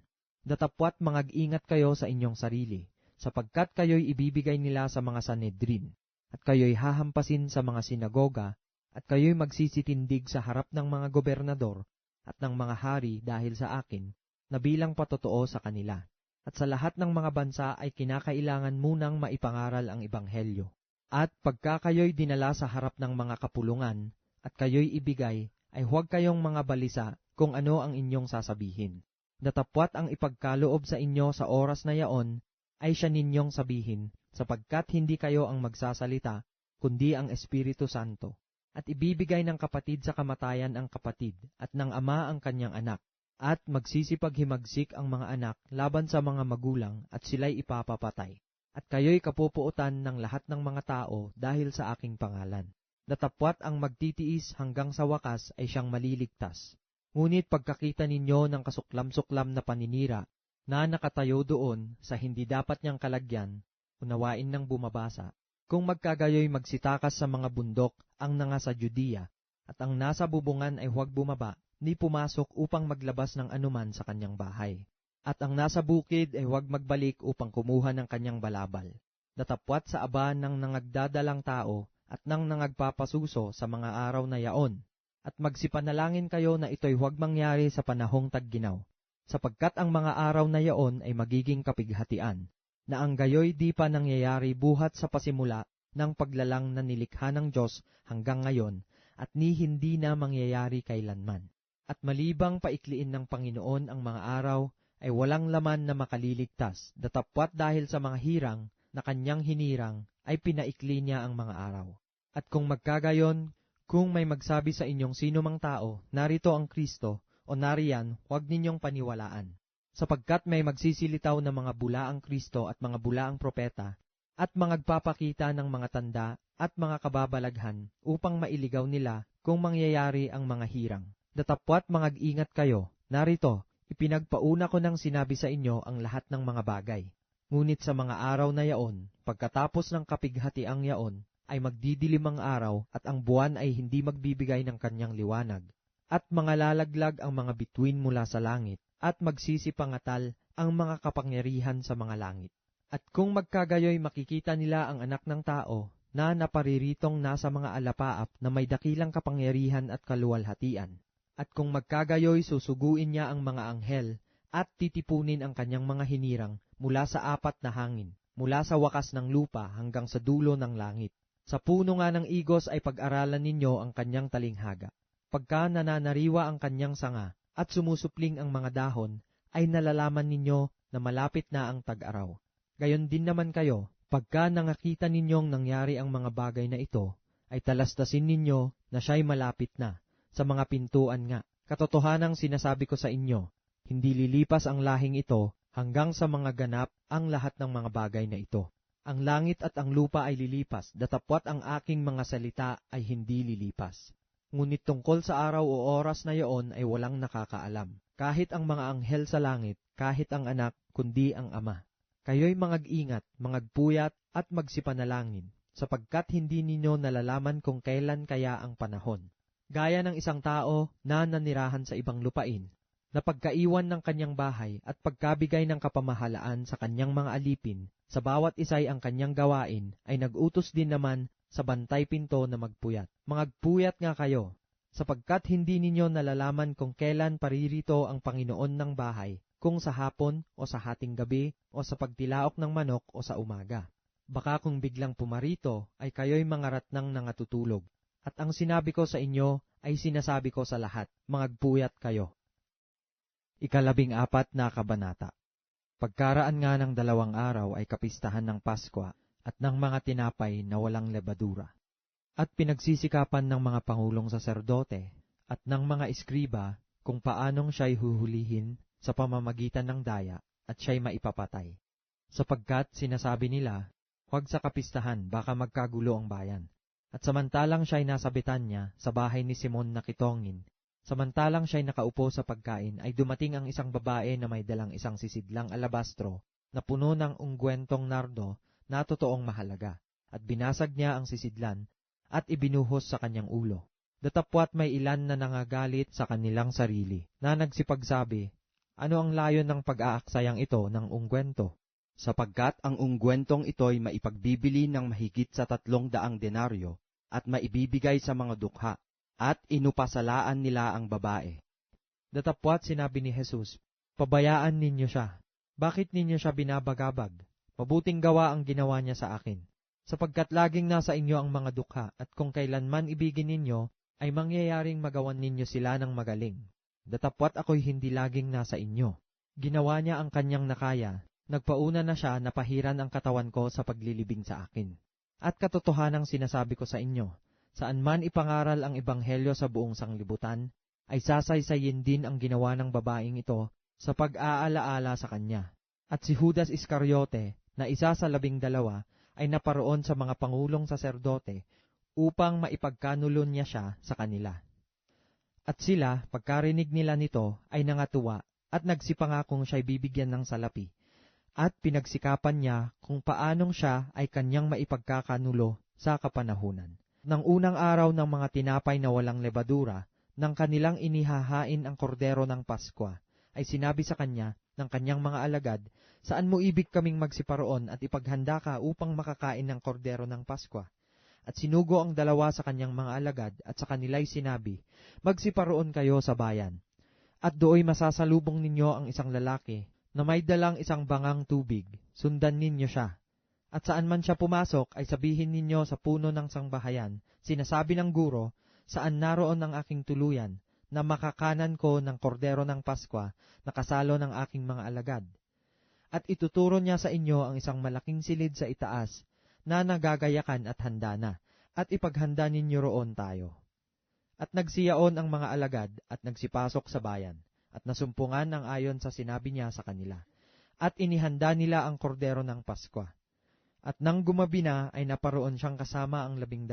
[SPEAKER 2] Datapwat mag-ingat kayo sa inyong sarili, sapagkat kayo'y ibibigay nila sa mga Sanhedrin, at kayo'y hahampasin sa mga sinagoga, at kayo'y magsisitindig sa harap ng mga gobernador at ng mga hari dahil sa akin, na bilang patotoo sa kanila. At sa lahat ng mga bansa ay kinakailangan munang maipangaral ang ebanghelyo. At pagka kayo'y dinala sa harap ng mga kapulungan, at kayo'y ibigay, ay huwag kayong mga balisa kung ano ang inyong sasabihin. Datapwat ang ipagkaloob sa inyo sa oras na yaon, ay siya ninyong sabihin, sapagkat hindi kayo ang magsasalita, kundi ang Espiritu Santo. At ibibigay ng kapatid sa kamatayan ang kapatid, at ng ama ang kanyang anak. At magsisipaghimagsik ang mga anak laban sa mga magulang, at sila'y ipapapatay. At kayo'y kapupuotan ng lahat ng mga tao dahil sa aking pangalan. Datapwat ang magtitiis hanggang sa wakas ay siyang maliligtas. Ngunit pagkakita ninyo ng kasuklam-suklam na paninira, na nakatayo doon sa hindi dapat niyang kalagyan, unawain ng bumabasa. Kung magkagayoy magsitakas sa mga bundok ang nasa Judea, at ang nasa bubungan ay huwag bumaba, ni pumasok upang maglabas ng anuman sa kanyang bahay. At ang nasa bukid ay huwag magbalik upang kumuha ng kanyang balabal. Datapwat sa aba ng nangagdadalang tao at ng nangagpapasuso sa mga araw na yaon. At magsipanalangin kayo na ito'y huwag mangyari sa panahong tagginaw, sapagkat ang mga araw na yaon ay magiging kapighatian, na ang gayoy di pa nangyayari buhat sa pasimula ng paglalang na nilikha ng Diyos hanggang ngayon, at ni hindi na mangyayari kailanman. At malibang paikliin ng Panginoon ang mga araw, ay walang laman na makaliligtas, datapwat dahil sa mga hirang na kanyang hinirang, ay pinaikli niya ang mga araw. At kung magkagayon, kung may magsabi sa inyong sino mang tao, narito ang Kristo, o nariyan, huwag ninyong paniwalaan. Sapagkat may magsisilitaw na mga bulaang Kristo at mga bulaang propeta, at magpapakita ng mga tanda at mga kababalaghan upang mailigaw nila kung mangyayari ang mga hirang. Datapwat mag-ingat kayo, narito, ipinagpauna ko ng sinabi sa inyo ang lahat ng mga bagay. Ngunit sa mga araw na yaon, pagkatapos ng kapighatiang yaon, ay magdidilim ang araw at ang buwan ay hindi magbibigay ng kanyang liwanag. At mga lalaglag ang mga bituin mula sa langit, at magsisipangatal ang mga kapangyarihan sa mga langit. At kung magkagayoy makikita nila ang anak ng tao, na napariritong nasa mga alapaap na may dakilang kapangyarihan at kaluwalhatian. At kung magkagayoy susuguin niya ang mga anghel, at titipunin ang kanyang mga hinirang mula sa apat na hangin, mula sa wakas ng lupa hanggang sa dulo ng langit. Sa puno nga ng igos ay pag-aralan ninyo ang kanyang talinghaga. Pagka nananariwa ang kanyang sanga at sumusupling ang mga dahon, ay nalalaman ninyo na malapit na ang tag-araw. Gayon din naman kayo, pagka nangakita ninyong nangyari ang mga bagay na ito, ay talastasin ninyo na siya'y malapit na, sa mga pintuan nga. Katotohanang sinasabi ko sa inyo, hindi lilipas ang lahing ito hanggang sa mga ganap ang lahat ng mga bagay na ito. Ang langit at ang lupa ay lilipas, datapwat ang aking mga salita ay hindi lilipas. Ngunit tungkol sa araw o oras na iyon ay walang nakakaalam, kahit ang mga anghel sa langit, kahit ang anak, kundi ang Ama. Kayo'y mangag-ingat, mangagpuyat at magsipanalangin, sapagkat hindi ninyo nalalaman kung kailan kaya ang panahon. Gaya ng isang tao na nanirahan sa ibang lupain, na pagkaiwan ng kanyang bahay at pagkabigay ng kapamahalaan sa kanyang mga alipin, sa bawat isa'y ang kanyang gawain, ay nag-utos din naman sa bantay pinto na magpuyat. Mangagpuyat nga kayo, sapagkat hindi ninyo nalalaman kung kailan paririto ang Panginoon ng bahay, kung sa hapon o sa hating gabi o sa pagtilaok ng manok o sa umaga. Baka kung biglang pumarito ay kayo'y mangarat ng nangatutulog. At ang sinabi ko sa inyo ay sinasabi ko sa lahat, mangagpuyat kayo. 14 na kabanata. Pagkaraan nga ng 2 araw ay kapistahan ng Paskwa at ng mga tinapay na walang lebadura. At pinagsisikapan ng mga pangulong saserdote at ng mga eskriba kung paanong siya'y huhulihin sa pamamagitan ng daya at siya'y maipapatay. Sapagkat sinasabi nila, huwag sa kapistahan, baka magkagulo ang bayan. At samantalang siya'y nasa Betanya sa bahay ni Simon na kitongin, samantalang siya'y nakaupo sa pagkain, ay dumating ang isang babae na may dalang isang sisidlang alabastro na puno ng ungwentong nardo na totoong mahalaga, at binasag niya ang sisidlan at ibinuhos sa kanyang ulo. Datapwat may ilan na nangagalit sa kanilang sarili, na nagsipagsabi, ano ang layon ng pag-aaksayang ito ng ungwento?
[SPEAKER 1] Sapagkat ang ungwentong ito'y maipagbibili ng mahigit sa 300 denaryo at maibibigay sa mga dukha, at inupasalaan nila ang babae.
[SPEAKER 2] Datapwat sinabi ni Jesus, pabayaan ninyo siya. Bakit ninyo siya binabagabag? Mabuting gawa ang ginawa niya sa akin. Sapagkat laging nasa inyo ang mga dukha, at kung kailanman ibigin ninyo, ay mangyayaring magawan ninyo sila ng magaling. Datapwat ako'y hindi laging nasa inyo. Ginawa niya ang kanyang nakaya, nagpauna na siya na pahiran ang katawan ko sa paglilibing sa akin. At katotohanang sinasabi ko sa inyo, saan man ipangaral ang ebanghelyo sa buong sanglibutan, ay sasaysayin din ang ginawa ng babaeng ito sa pag-aalaala sa kanya. At si Judas Iscariote, na isa sa 12, ay naparoon sa mga pangulong saserdote upang maipagkanulo niya siya sa kanila. At sila, pagkarinig nila nito, ay nangatuwa at nagsipangakong siya'y bibigyan ng salapi, at pinagsikapan niya kung paanong siya ay kanyang maipagkakanulo sa kapanahunan. Nang unang araw ng mga tinapay na walang lebadura, nang kanilang inihahain ang kordero ng Paskwa, ay sinabi sa kanya ng kanyang mga alagad, saan mo ibig kaming magsiparoon at ipaghanda ka upang makakain ng kordero ng Paskwa? At sinugo ang 2 sa kanyang mga alagad at sa kanila'y sinabi, magsiparoon kayo sa bayan. At dooy masasalubong ninyo ang isang lalaki na may dalang isang bangang tubig, sundan ninyo siya. At saan man siya pumasok ay sabihin ninyo sa puno ng sangbahayan, sinasabi ng guro, saan naroon ang aking tuluyan, na makakanan ko ng kordero ng Paskwa na kasalo ng aking mga alagad. At ituturo niya sa inyo ang isang malaking silid sa itaas na nagagayakan at handa na, at ipaghanda ninyo roon tayo. At nagsiyaon ang mga alagad at nagsipasok sa bayan, at nasumpungan ng ayon sa sinabi niya sa kanila. At inihanda nila ang kordero ng Paskwa. At nang gumabi na ay naparoon siyang kasama ang 12.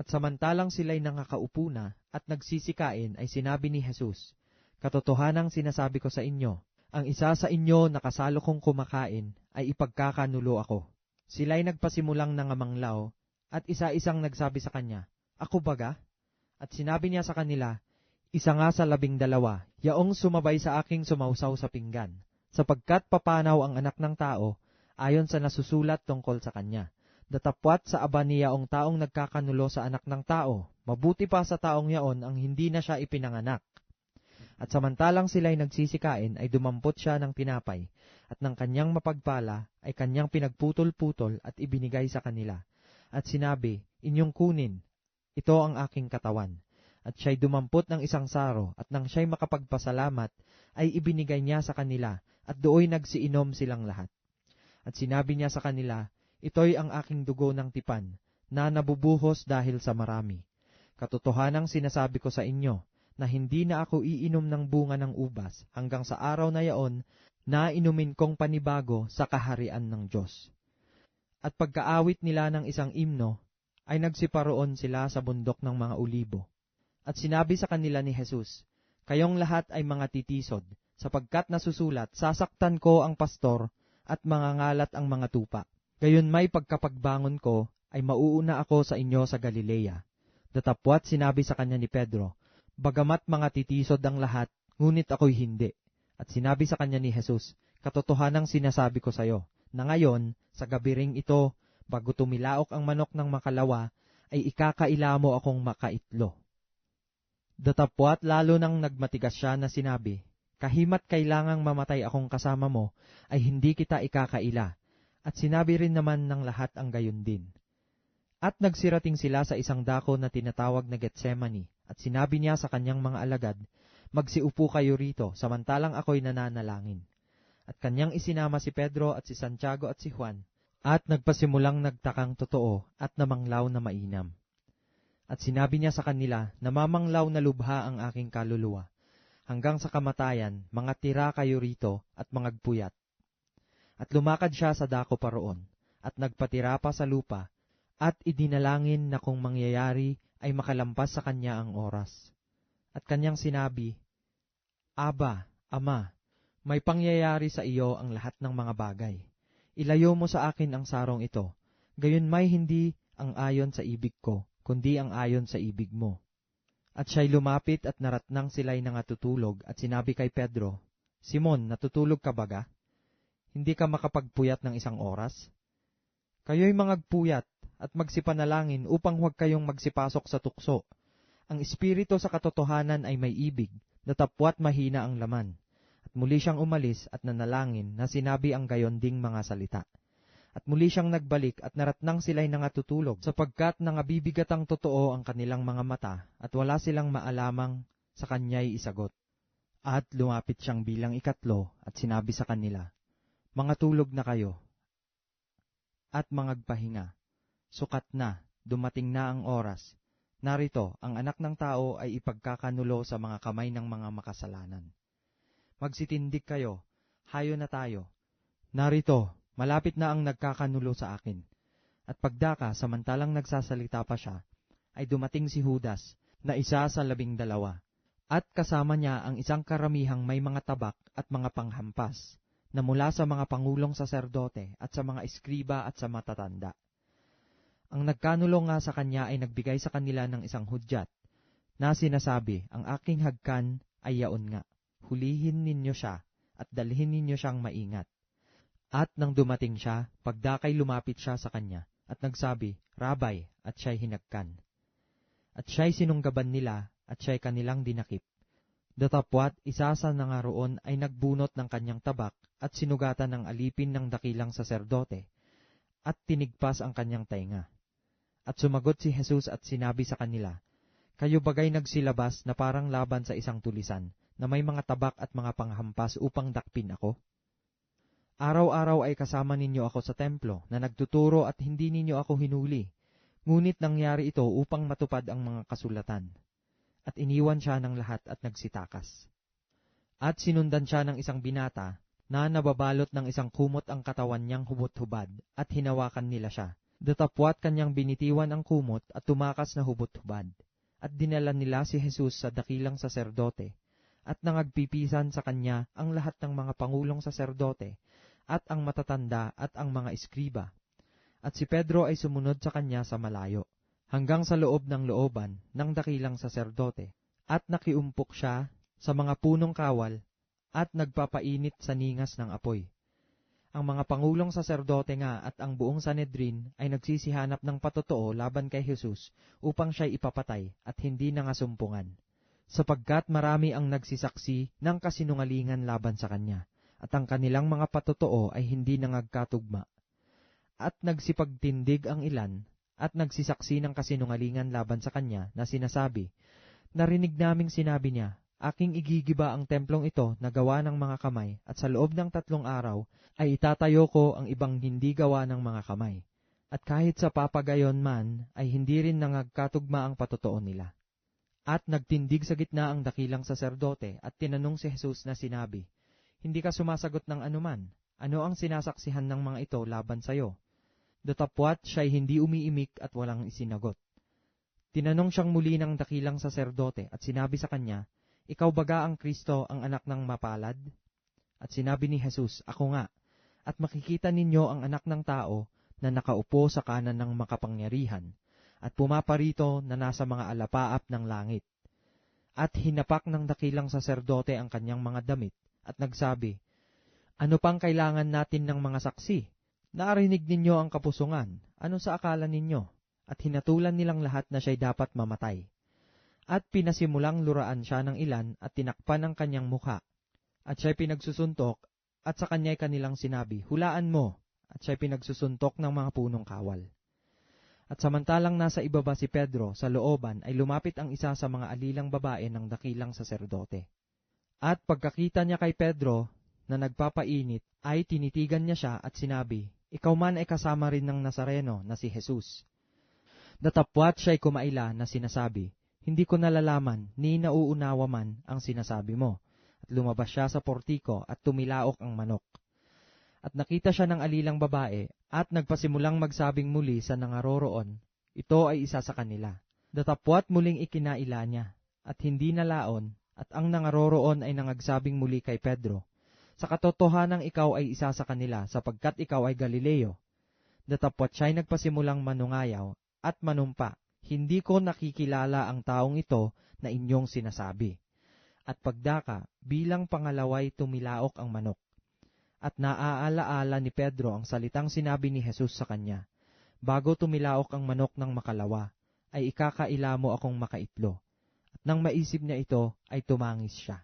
[SPEAKER 2] At samantalang sila'y nakakaupo na at nagsisikain ay sinabi ni Jesus, katotohanang sinasabi ko sa inyo, ang isa sa inyo na kasalo kong kumakain ay ipagkakanulo ako. Sila'y nagpasimulang nangamanglaw at isa-isang nagsabi sa kanya, ako baga? At sinabi niya sa kanila, isa nga sa 12, yaong sumabay sa aking sumausaw sa pinggan, sapagkat papanaw ang anak ng tao ayon sa nasusulat tungkol sa kanya. Datapwat sa aba niyaong taong nagkakanulo sa anak ng tao, mabuti pa sa taong yaon ang hindi na siya ipinanganak. At samantalang sila'y nagsisikain ay dumampot siya ng tinapay, at ng kanyang mapagpala ay kanyang pinagputol-putol at ibinigay sa kanila. At sinabi, inyong kunin, ito ang aking katawan. At siya'y dumampot ng isang saro, at nang siya'y makapagpasalamat, ay ibinigay niya sa kanila, at dooy nagsiinom silang lahat. At sinabi niya sa kanila, ito'y ang aking dugo ng tipan, na nabubuhos dahil sa marami. Katotohanang sinasabi ko sa inyo, na hindi na ako iinom ng bunga ng ubas hanggang sa araw na yaon na inumin kong panibago sa kaharian ng Diyos. At pagkaawit nila ng isang imno, ay nagsiparoon sila sa bundok ng mga Ulibo. At sinabi sa kanila ni Jesus, "Kayong lahat ay mga titisod, sapagkat nasusulat, sasaktan ko ang pastor at mangangalat ang mga tupa. Gayon may pagkapagbangon ko, ay mauuna ako sa inyo sa Galilea." Datapwat sinabi sa kanya ni Pedro, "Bagamat mga titisod ang lahat, ngunit ako'y hindi." At sinabi sa kanya ni Jesus, "Katotohanang sinasabi ko sa iyo, na ngayon, sa gabi ring ito, bago tumilaok ang manok ng makalawa, ay ikakaila mo akong makaitlo." Datapwat lalo nang nagmatigas siya na sinabi, "Kahimat kailangang mamatay akong kasama mo, ay hindi kita ikakaila." At sinabi rin naman ng lahat ang gayon din. At nagsirating sila sa isang dako na tinatawag na Getsemani, at sinabi niya sa kanyang mga alagad, "Magsiupo kayo rito, samantalang ako'y nananalangin." At kanyang isinama si Pedro at si Santiago at si Juan, at nagpasimulang nagtakang totoo at namanglaw na mainam. At sinabi niya sa kanila, "Namamanglaw na lubha ang aking kaluluwa. Hanggang sa kamatayan, mga tira kayo rito at mangagpuyat." At lumakad siya sa dako paroon, at nagpatira pa sa lupa, at idinalangin na kung mangyayari ay makalampas sa kanya ang oras. At kanyang sinabi, "Aba, Ama, may pangyayari sa iyo ang lahat ng mga bagay. Ilayo mo sa akin ang sarong ito, gayon may hindi ang ayon sa ibig ko, kundi ang ayon sa ibig mo." At siya'y lumapit at naratnang sila'y nangatutulog at sinabi kay Pedro, "Simon, natutulog ka baga? Hindi ka makapagpuyat ng isang oras? Kayo'y mangagpuyat at magsipanalangin upang huwag kayong magsipasok sa tukso. Ang espiritu sa katotohanan ay may ibig, datapwat mahina ang laman." At muli siyang umalis at nanalangin na sinabi ang gayon ding mga salita. At muli siyang nagbalik at naratnang sila'y nangatutulog, sapagkat nangabibigatang totoo ang kanilang mga mata at wala silang maalamang sa kanya'y isagot. At lumapit siyang bilang ikatlo at sinabi sa kanila, "Mga tulog na kayo at mangagpahinga. Sukat na, dumating na ang oras. Narito, ang anak ng tao ay ipagkakanulo sa mga kamay ng mga makasalanan. Magsitindig kayo, hayo na tayo. Narito, malapit na ang nagkakanulo sa akin." At pagdaka, samantalang nagsasalita pa siya, ay dumating si Judas, na isa sa 12, at kasama niya ang isang karamihang may mga tabak at mga panghampas, na mula sa mga pangulong saserdote at sa mga eskriba at sa matatanda. Ang nagkanulo nga sa kanya ay nagbigay sa kanila ng isang hudyat, na sinasabi, "Ang aking hagkan ay yaon nga. Hulihin ninyo siya at dalhin ninyo siyang maingat." At nang dumating siya, pagdakay lumapit siya sa kanya at nagsabi, "Rabay," at siya'y hinagkan. At siya'y sinunggaban nila at siya'y kanilang dinakip. Datapwat isa sa nangaroon ay nagbunot ng kanyang tabak at sinugatan ng alipin ng dakilang saserdote at tinigpas ang kanyang tainga. At sumagot si Jesus at sinabi sa kanila, "Kayo bagay nagsilabas na parang laban sa isang tulisan, na may mga tabak at mga panghampas upang dakpin ako? Araw-araw ay kasama ninyo ako sa templo, na nagtuturo at hindi ninyo ako hinuli. Ngunit nangyari ito upang matupad ang mga kasulatan." At iniwan siya ng lahat at nagsitakas. At sinundan siya ng isang binata, na nababalot ng isang kumot ang katawan niyang hubot-hubad, at hinawakan nila siya. Datapwat kanyang binitiwan ang kumot at tumakas na hubot-hubad. At dinala nila si Jesus sa dakilang saserdote, at nangagpipisan sa kanya ang lahat ng mga pangulong saserdote, at ang matatanda at ang mga eskriba. At si Pedro ay sumunod sa kanya sa malayo, hanggang sa loob ng looban ng dakilang saserdote, at nakiumpok siya sa mga punong kawal, at nagpapainit sa ningas ng apoy. Ang mga pangulong saserdote nga at ang buong Sanhedrin ay nagsisihanap ng patotoo laban kay Jesus upang siya'y ipapatay at hindi nangasumpungan, sapagkat marami ang nagsisaksi ng kasinungalingan laban sa kanya, at ang kanilang mga patotoo ay hindi nangagkatugma. At nagsipagtindig ang ilan, at nagsisaksi ng kasinungalingan laban sa kanya na sinasabi, "Narinig naming sinabi niya, aking igigiba ang templong ito na gawa ng mga kamay, at sa loob ng 3 araw ay itatayo ko ang ibang hindi gawa ng mga kamay." At kahit sa papagayon man, ay hindi rin nangagkatugma ang patotoo nila. At nagtindig sa gitna ang dakilang saserdote at tinanong si Jesus na sinabi, hindi ka sumasagot ng anuman. Ano ang sinasaksihan ng mga ito laban sayo? Datapwat siya'y hindi umiimik at walang isinagot. Tinanong siyang muli ng dakilang saserdote at sinabi sa kanya, Ikaw baga ang Kristo, ang anak ng mapalad? At sinabi ni Jesus, Ako nga. At makikita ninyo ang anak ng tao na nakaupo sa kanan ng makapangyarihan at pumaparito na nasa mga alapaap ng langit. At hinapak ng dakilang saserdote ang kanyang mga damit at nagsabi, Ano pang kailangan natin ng mga saksi? Narinig ninyo ang kapusungan, ano sa akala ninyo? At hinatulan nilang lahat na siya'y dapat mamatay. At pinasimulang luraan siya ng ilan at tinakpan ang kanyang mukha. At siya'y pinagsusuntok, at sa kanya'y kanilang sinabi, Hulaan mo, at siya'y pinagsusuntok ng mga punong kawal. At samantalang nasa ibaba si Pedro sa looban ay lumapit ang isa sa mga alilang babae ng dakilang saserdote. At pagkakita niya kay Pedro na nagpapainit, ay tinitigan niya siya at sinabi, Ikaw man ay kasama rin ng Nazareno na si Jesus. Datapwat siya'y kumaila na sinasabi, Hindi ko nalalaman ni nauunawa man ang sinasabi mo. At lumabas siya sa portiko at tumilaok ang manok. At nakita siya ng alilang babae at nagpasimulang magsabing muli sa nangaroroon, Ito ay isa sa kanila. Datapwat muling ikinaila niya at hindi nalaon at ang nangaroroon ay nangagsabing muli kay Pedro, Sa katotohanang ikaw ay isa sa kanila sapagkat ikaw ay Galileo. Datapwat siya'y nagpasimulang manungayaw at manumpa, Hindi ko nakikilala ang taong ito na inyong sinasabi. At pagdaka, bilang pangalaway tumilaok ang manok. At naaalaala ni Pedro ang salitang sinabi ni Jesus sa kanya, Bago tumilaok ang manok ng makalawa, ay ikakaila mo akong makaitlo. At nang maisip niya ito, ay tumangis siya.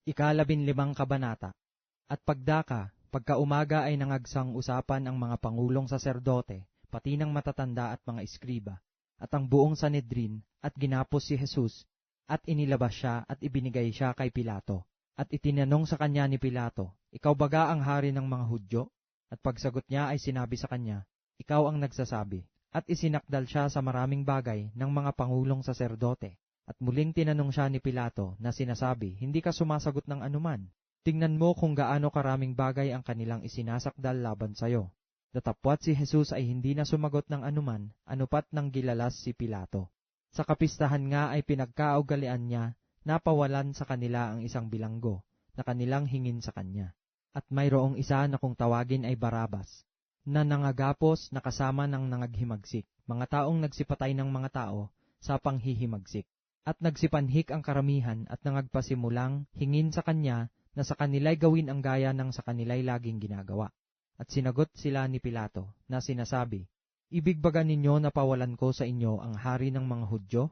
[SPEAKER 2] 15 kabanata. At pagdaka, pagkaumaga ay nangagsang usapan ang mga pangulong saserdote, pati ng matatanda at mga iskriba, at ang buong Sanedrin, at ginapos si Jesus, at inilabas siya at ibinigay siya kay Pilato. At itinanong sa kanya ni Pilato, Ikaw baga ang hari ng mga Hudyo? At pagsagot niya ay sinabi sa kanya, Ikaw ang nagsasabi. At isinakdal siya sa maraming bagay ng mga pangulong saserdote. At muling tinanong siya ni Pilato na sinasabi, Hindi ka sumasagot ng anuman. Tingnan mo kung gaano karaming bagay ang kanilang isinasakdal laban sayo. Datapwat si Jesus ay hindi na sumagot ng anuman, anupat nang gilalas si Pilato. Sa kapistahan nga ay pinagkaugalian niya, napawalan sa kanila ang isang bilanggo, na kanilang hingin sa kanya. At mayroong isa na kung tawagin ay Barabas, na nangagapos na kasama ng nangaghimagsik, mga taong nagsipatay ng mga tao sa panghihimagsik. At nagsipanhik ang karamihan at nangagpasimulang hingin sa kanya na sa kanila'y gawin ang gaya ng sa kanila'y laging ginagawa. At sinagot sila ni Pilato na sinasabi, Ibig baga ninyo na pawalan ko sa inyo ang hari ng mga Hudyo?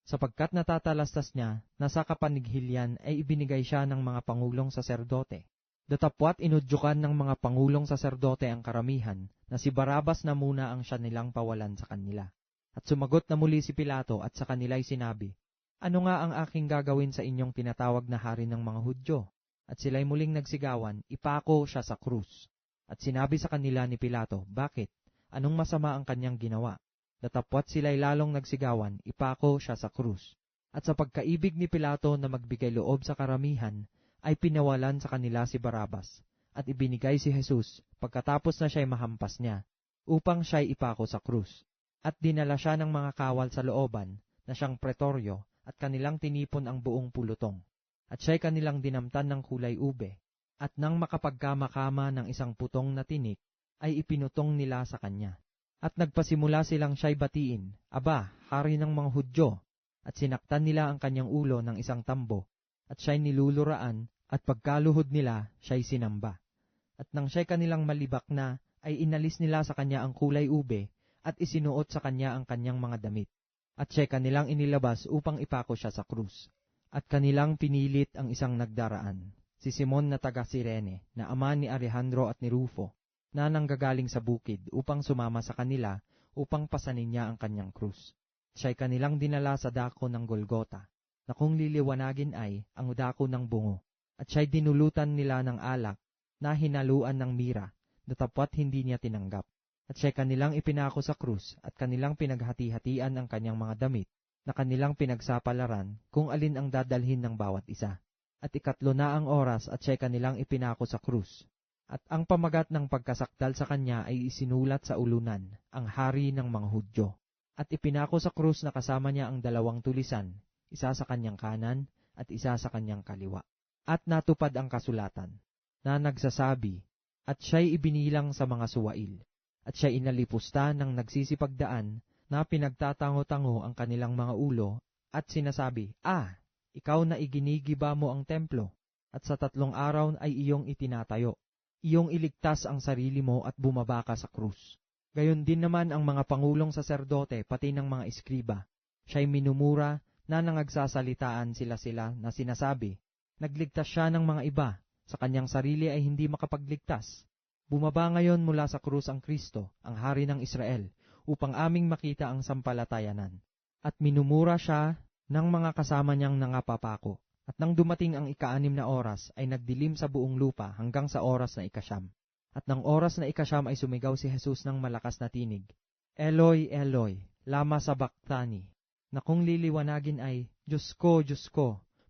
[SPEAKER 2] Sapagkat natatalastas niya na sa kapanighilyan ay ibinigay siya ng mga pangulong saserdote. Datapwat inudyukan ng mga pangulong saserdote ang karamihan na si Barabas na muna ang siya nilang pawalan sa kanila. At sumagot na muli si Pilato at sa kanila'y sinabi, Ano nga ang aking gagawin sa inyong tinatawag na hari ng mga Hudyo? At sila'y muling nagsigawan, Ipako siya sa krus. At sinabi sa kanila ni Pilato, Bakit? Anong masama ang kanyang ginawa? Datapwat sila'y lalong nagsigawan, Ipako siya sa krus. At sa pagkaibig ni Pilato na magbigay loob sa karamihan, ay pinawalan sa kanila si Barabas, at ibinigay si Jesus pagkatapos na siya'y mahampas niya, upang siya'y ipako sa krus. At dinala siya ng mga kawal sa looban, na siyang pretoryo, at kanilang tinipon ang buong pulutong. At siya'y kanilang dinamtan ng kulay ube, at nang makapagkamakama ng isang putong na tinik, ay ipinutong nila sa kanya. At nagpasimula silang siya'y batiin, Aba, hari ng mga Hudyo, at sinaktan nila ang kanyang ulo ng isang tambo, at siya'y niluluraan, at pagkaluhod nila, siya'y sinamba. At nang siya'y kanilang malibak na, ay inalis nila sa kanya ang kulay ube, at isinuot sa kanya ang kanyang mga damit. At siya'y kanilang inilabas upang ipako siya sa krus. At kanilang pinilit ang isang nagdaraan, si Simon na taga Cirene, na ama ni Alejandro at ni Rufo, na nanggagaling sa bukid upang sumama sa kanila upang pasanin niya ang kanyang krus. Siya'y kanilang dinala sa dako ng Golgota, na kung liliwanagin ay ang dako ng bungo, at siya'y dinulutan nila ng alak na hinaluan ng mira, datapwat hindi niya tinanggap. At siya'y kanilang ipinako sa krus at kanilang pinaghati-hatian ang kanyang mga damit, na kanilang pinagsapalaran kung alin ang dadalhin ng bawat isa. at 3 na ang oras at siya'y kanilang ipinako sa krus. At ang pamagat ng pagkasakdal sa kanya ay isinulat sa ulunan, ang hari ng mga Hudyo. At ipinako sa krus na kasama niya ang 2 tulisan, isa sa kanyang kanan at isa sa kanyang kaliwa. At natupad ang kasulatan, na nagsasabi, at siya'y ibinilang sa mga suwail, at siya'y inalipusta ng nagsisipagdaan na pinagtatango-tango ang kanilang mga ulo, at sinasabi, ikaw na iginigiba mo ang templo, at sa 3 araw ay iyong itinatayo. Iyong iligtas ang sarili mo at bumaba ka sa krus. Gayon din naman ang mga pangulong saserdote pati ng mga eskriba. Siya'y minumura na nangagsasalitaan sila na sinasabi, nagligtas siya ng mga iba, sa kanyang sarili ay hindi makapagligtas. Bumaba ngayon mula sa krus ang Kristo, ang hari ng Israel, upang aming makita ang sampalatayanan. At minumura siya ng mga kasama niyang nangapapako. At nang dumating ang 6 na oras, ay nagdilim sa buong lupa hanggang sa oras na 9. At ng oras na 9 ay sumigaw si Jesus ng malakas na tinig, Eloi, Eloi, lama sabachthani, na kung liliwanagin ay, Diyos ko,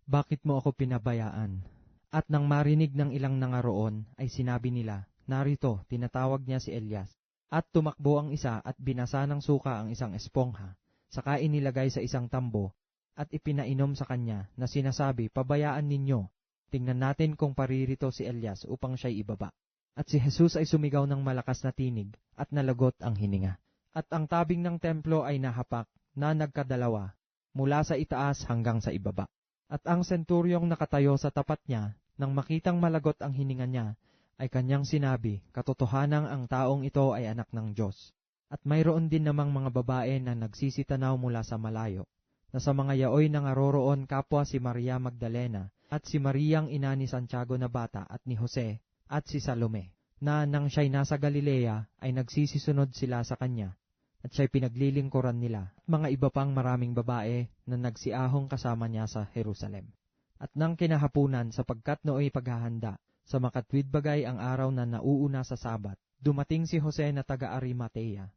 [SPEAKER 2] bakit mo ako pinabayaan? At nang marinig ng ilang nangaroon, ay sinabi nila, narito, tinatawag niya si Elias. At tumakbo ang isa at binasa ng suka ang isang espongha, saka inilagay sa isang tambo, at ipinainom sa kanya na sinasabi, pabayaan ninyo, tingnan natin kung paririto si Elias upang siya'y ibaba. At si Jesus ay sumigaw ng malakas na tinig at nalagot ang hininga. At ang tabing ng templo ay nahapak na nagkadalawa, mula sa itaas hanggang sa ibaba. At ang senturyong nakatayo sa tapat niya, nang makitang malagot ang hininga niya, ay kanyang sinabi, katotohanang ang taong ito ay anak ng Diyos. At mayroon din namang mga babae na nagsisitanaw mula sa malayo, na sa mga yaoy nangaroroon kapwa si Maria Magdalena at si Mariang ina ni Santiago na bata at ni Jose at si Salome, na nang siya'y nasa Galilea ay nagsisisunod sila sa kanya at siya'y pinaglilingkuran nila at mga iba pang maraming babae na nagsiahong kasama niya sa Jerusalem. At nang kinahapunan sapagkat nooy paghahanda, sa makatwid bagay ang araw na nauuna sa Sabat, dumating si Jose na taga Arimatea,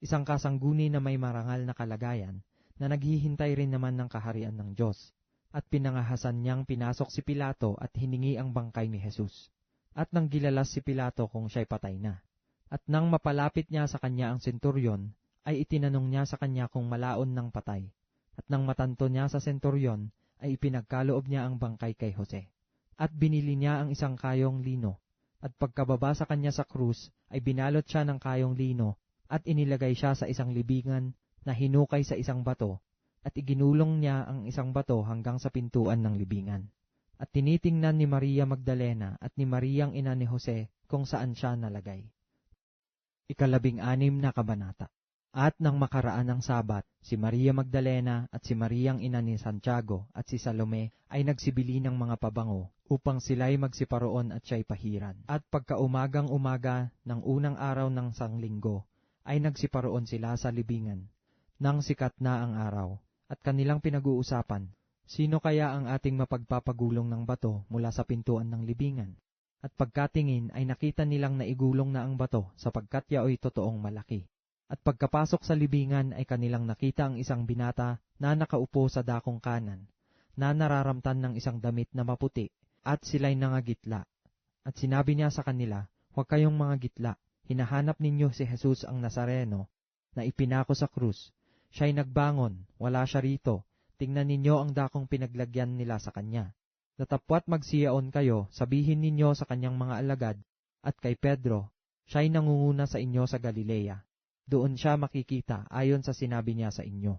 [SPEAKER 2] isang kasangguni na may marangal na kalagayan, na naghihintay rin naman ng kaharian ng Diyos, at pinangahasan niyang pinasok si Pilato at hiningi ang bangkay ni Jesus. At nang gilalas si Pilato kung siya'y patay na. At nang mapalapit niya sa kanya ang senturyon, ay itinanong niya sa kanya kung malaon ng patay. At nang matanto niya sa senturyon, ay ipinagkaloob niya ang bangkay kay Jose. At binili niya ang isang kayong lino, at pagkababa sa kanya sa krus, ay binalot siya ng kayong lino, at inilagay siya sa isang libingan, na hinukay sa isang bato, at iginulong niya ang isang bato hanggang sa pintuan ng libingan. At tinitingnan ni Maria Magdalena at ni Mariang ina ni Jose kung saan siya nalagay. 16 na kabanata. At nang makaraan ng Sabat, si Maria Magdalena at si Mariang ina ni Santiago at si Salome ay nagsibili ng mga pabango upang sila'y magsiparoon at siya'y pahiran. At pagkaumagang umaga ng unang araw ng sanglinggo, ay nagsiparoon sila sa libingan. Nang sikat na ang araw, at kanilang pinag-uusapan, sino kaya ang ating mapagpapagulong ng bato mula sa pintuan ng libingan? At pagkatingin ay nakita nilang naigulong na ang bato sapagkat yaoy totoong malaki. At pagkapasok sa libingan ay kanilang nakita ang isang binata na nakaupo sa dakong kanan, na nararamtan ng isang damit na maputi, at sila'y nangagitla. At sinabi niya sa kanila, huwag kayong mga gitla, hinahanap ninyo si Jesus ang Nazareno, na ipinako sa krus. Siya'y nagbangon, wala siya rito, tingnan ninyo ang dakong pinaglagyan nila sa kanya. Datapwat magsiyaon kayo, sabihin ninyo sa kanyang mga alagad, at kay Pedro, siya'y nangunguna sa inyo sa Galilea. Doon siya makikita ayon sa sinabi niya sa inyo.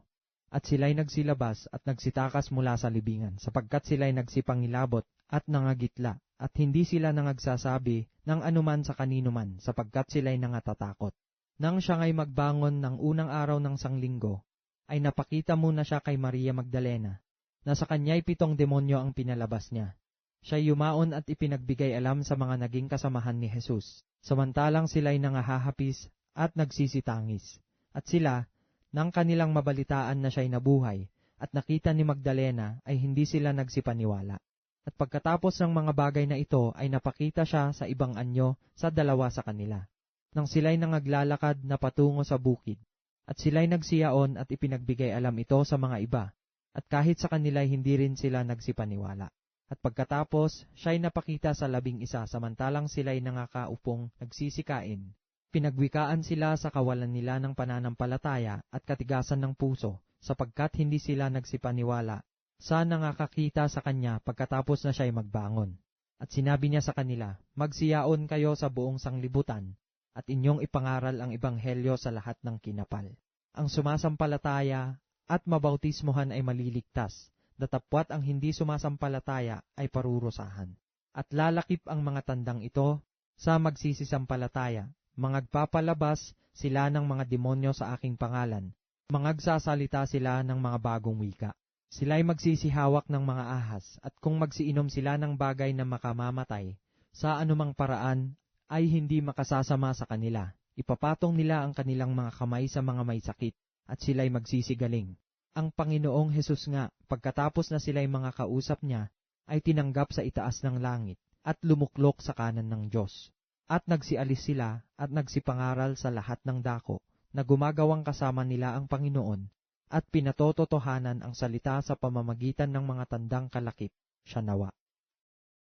[SPEAKER 2] At sila'y nagsilabas at nagsitakas mula sa libingan, sapagkat sila'y nagsipangilabot at nangagitla, at hindi sila nangagsasabi ng anuman sa kaninuman, sapagkat sila'y nangatatakot. Nang siya nga'y magbangon ng unang araw ng sanglinggo, ay napakita muna siya kay Maria Magdalena, na sa kanya'y 7 demonyo ang pinalabas niya. Siya'y yumaon at ipinagbigay alam sa mga naging kasamahan ni Jesus, samantalang sila'y nangahahapis at nagsisitangis. At sila, nang kanilang mabalitaan na siya'y nabuhay, at nakita ni Magdalena, ay hindi sila nagsipaniwala. At pagkatapos ng mga bagay na ito, ay napakita siya sa ibang anyo sa 2 sa kanila. Nang sila'y nangaglalakad na patungo sa bukid, at sila'y nagsiyaon at ipinagbigay alam ito sa mga iba, at kahit sa kanila'y hindi rin sila nagsipaniwala. At pagkatapos, siya'y napakita sa 11 samantalang sila'y nangakaupong nagsisikain. Pinagwikaan sila sa kawalan nila ng pananampalataya at katigasan ng puso, sapagkat hindi sila nagsipaniwala sa nangakakita sa kanya pagkatapos na siya'y magbangon. At sinabi niya sa kanila, magsiyaon kayo sa buong sanglibutan, at inyong ipangaral ang ebanghelyo sa lahat ng kinapal. Ang sumasampalataya at mabautismohan ay maliligtas, datapwat ang hindi sumasampalataya ay parurusahan. At lalakip ang mga tandang ito sa magsisisampalataya, mangagpapalabas sila ng mga demonyo sa aking pangalan, mangagsasalita sila ng mga bagong wika. Sila'y magsisihawak ng mga ahas, at kung magsiinom sila ng bagay na makamamatay, sa anumang paraan ay hindi makasasama sa kanila. Ipapatong nila ang kanilang mga kamay sa mga may sakit, at sila'y magsisigaling. Ang Panginoong Hesus nga, pagkatapos na sila'y mga kausap niya, ay tinanggap sa itaas ng langit, at lumuklok sa kanan ng Diyos. At nagsialis sila, at nagsipangaral sa lahat ng dako, na gumagawang kasama nila ang Panginoon, at pinatotohanan ang salita sa pamamagitan ng mga tandang kalakip, siya nawa.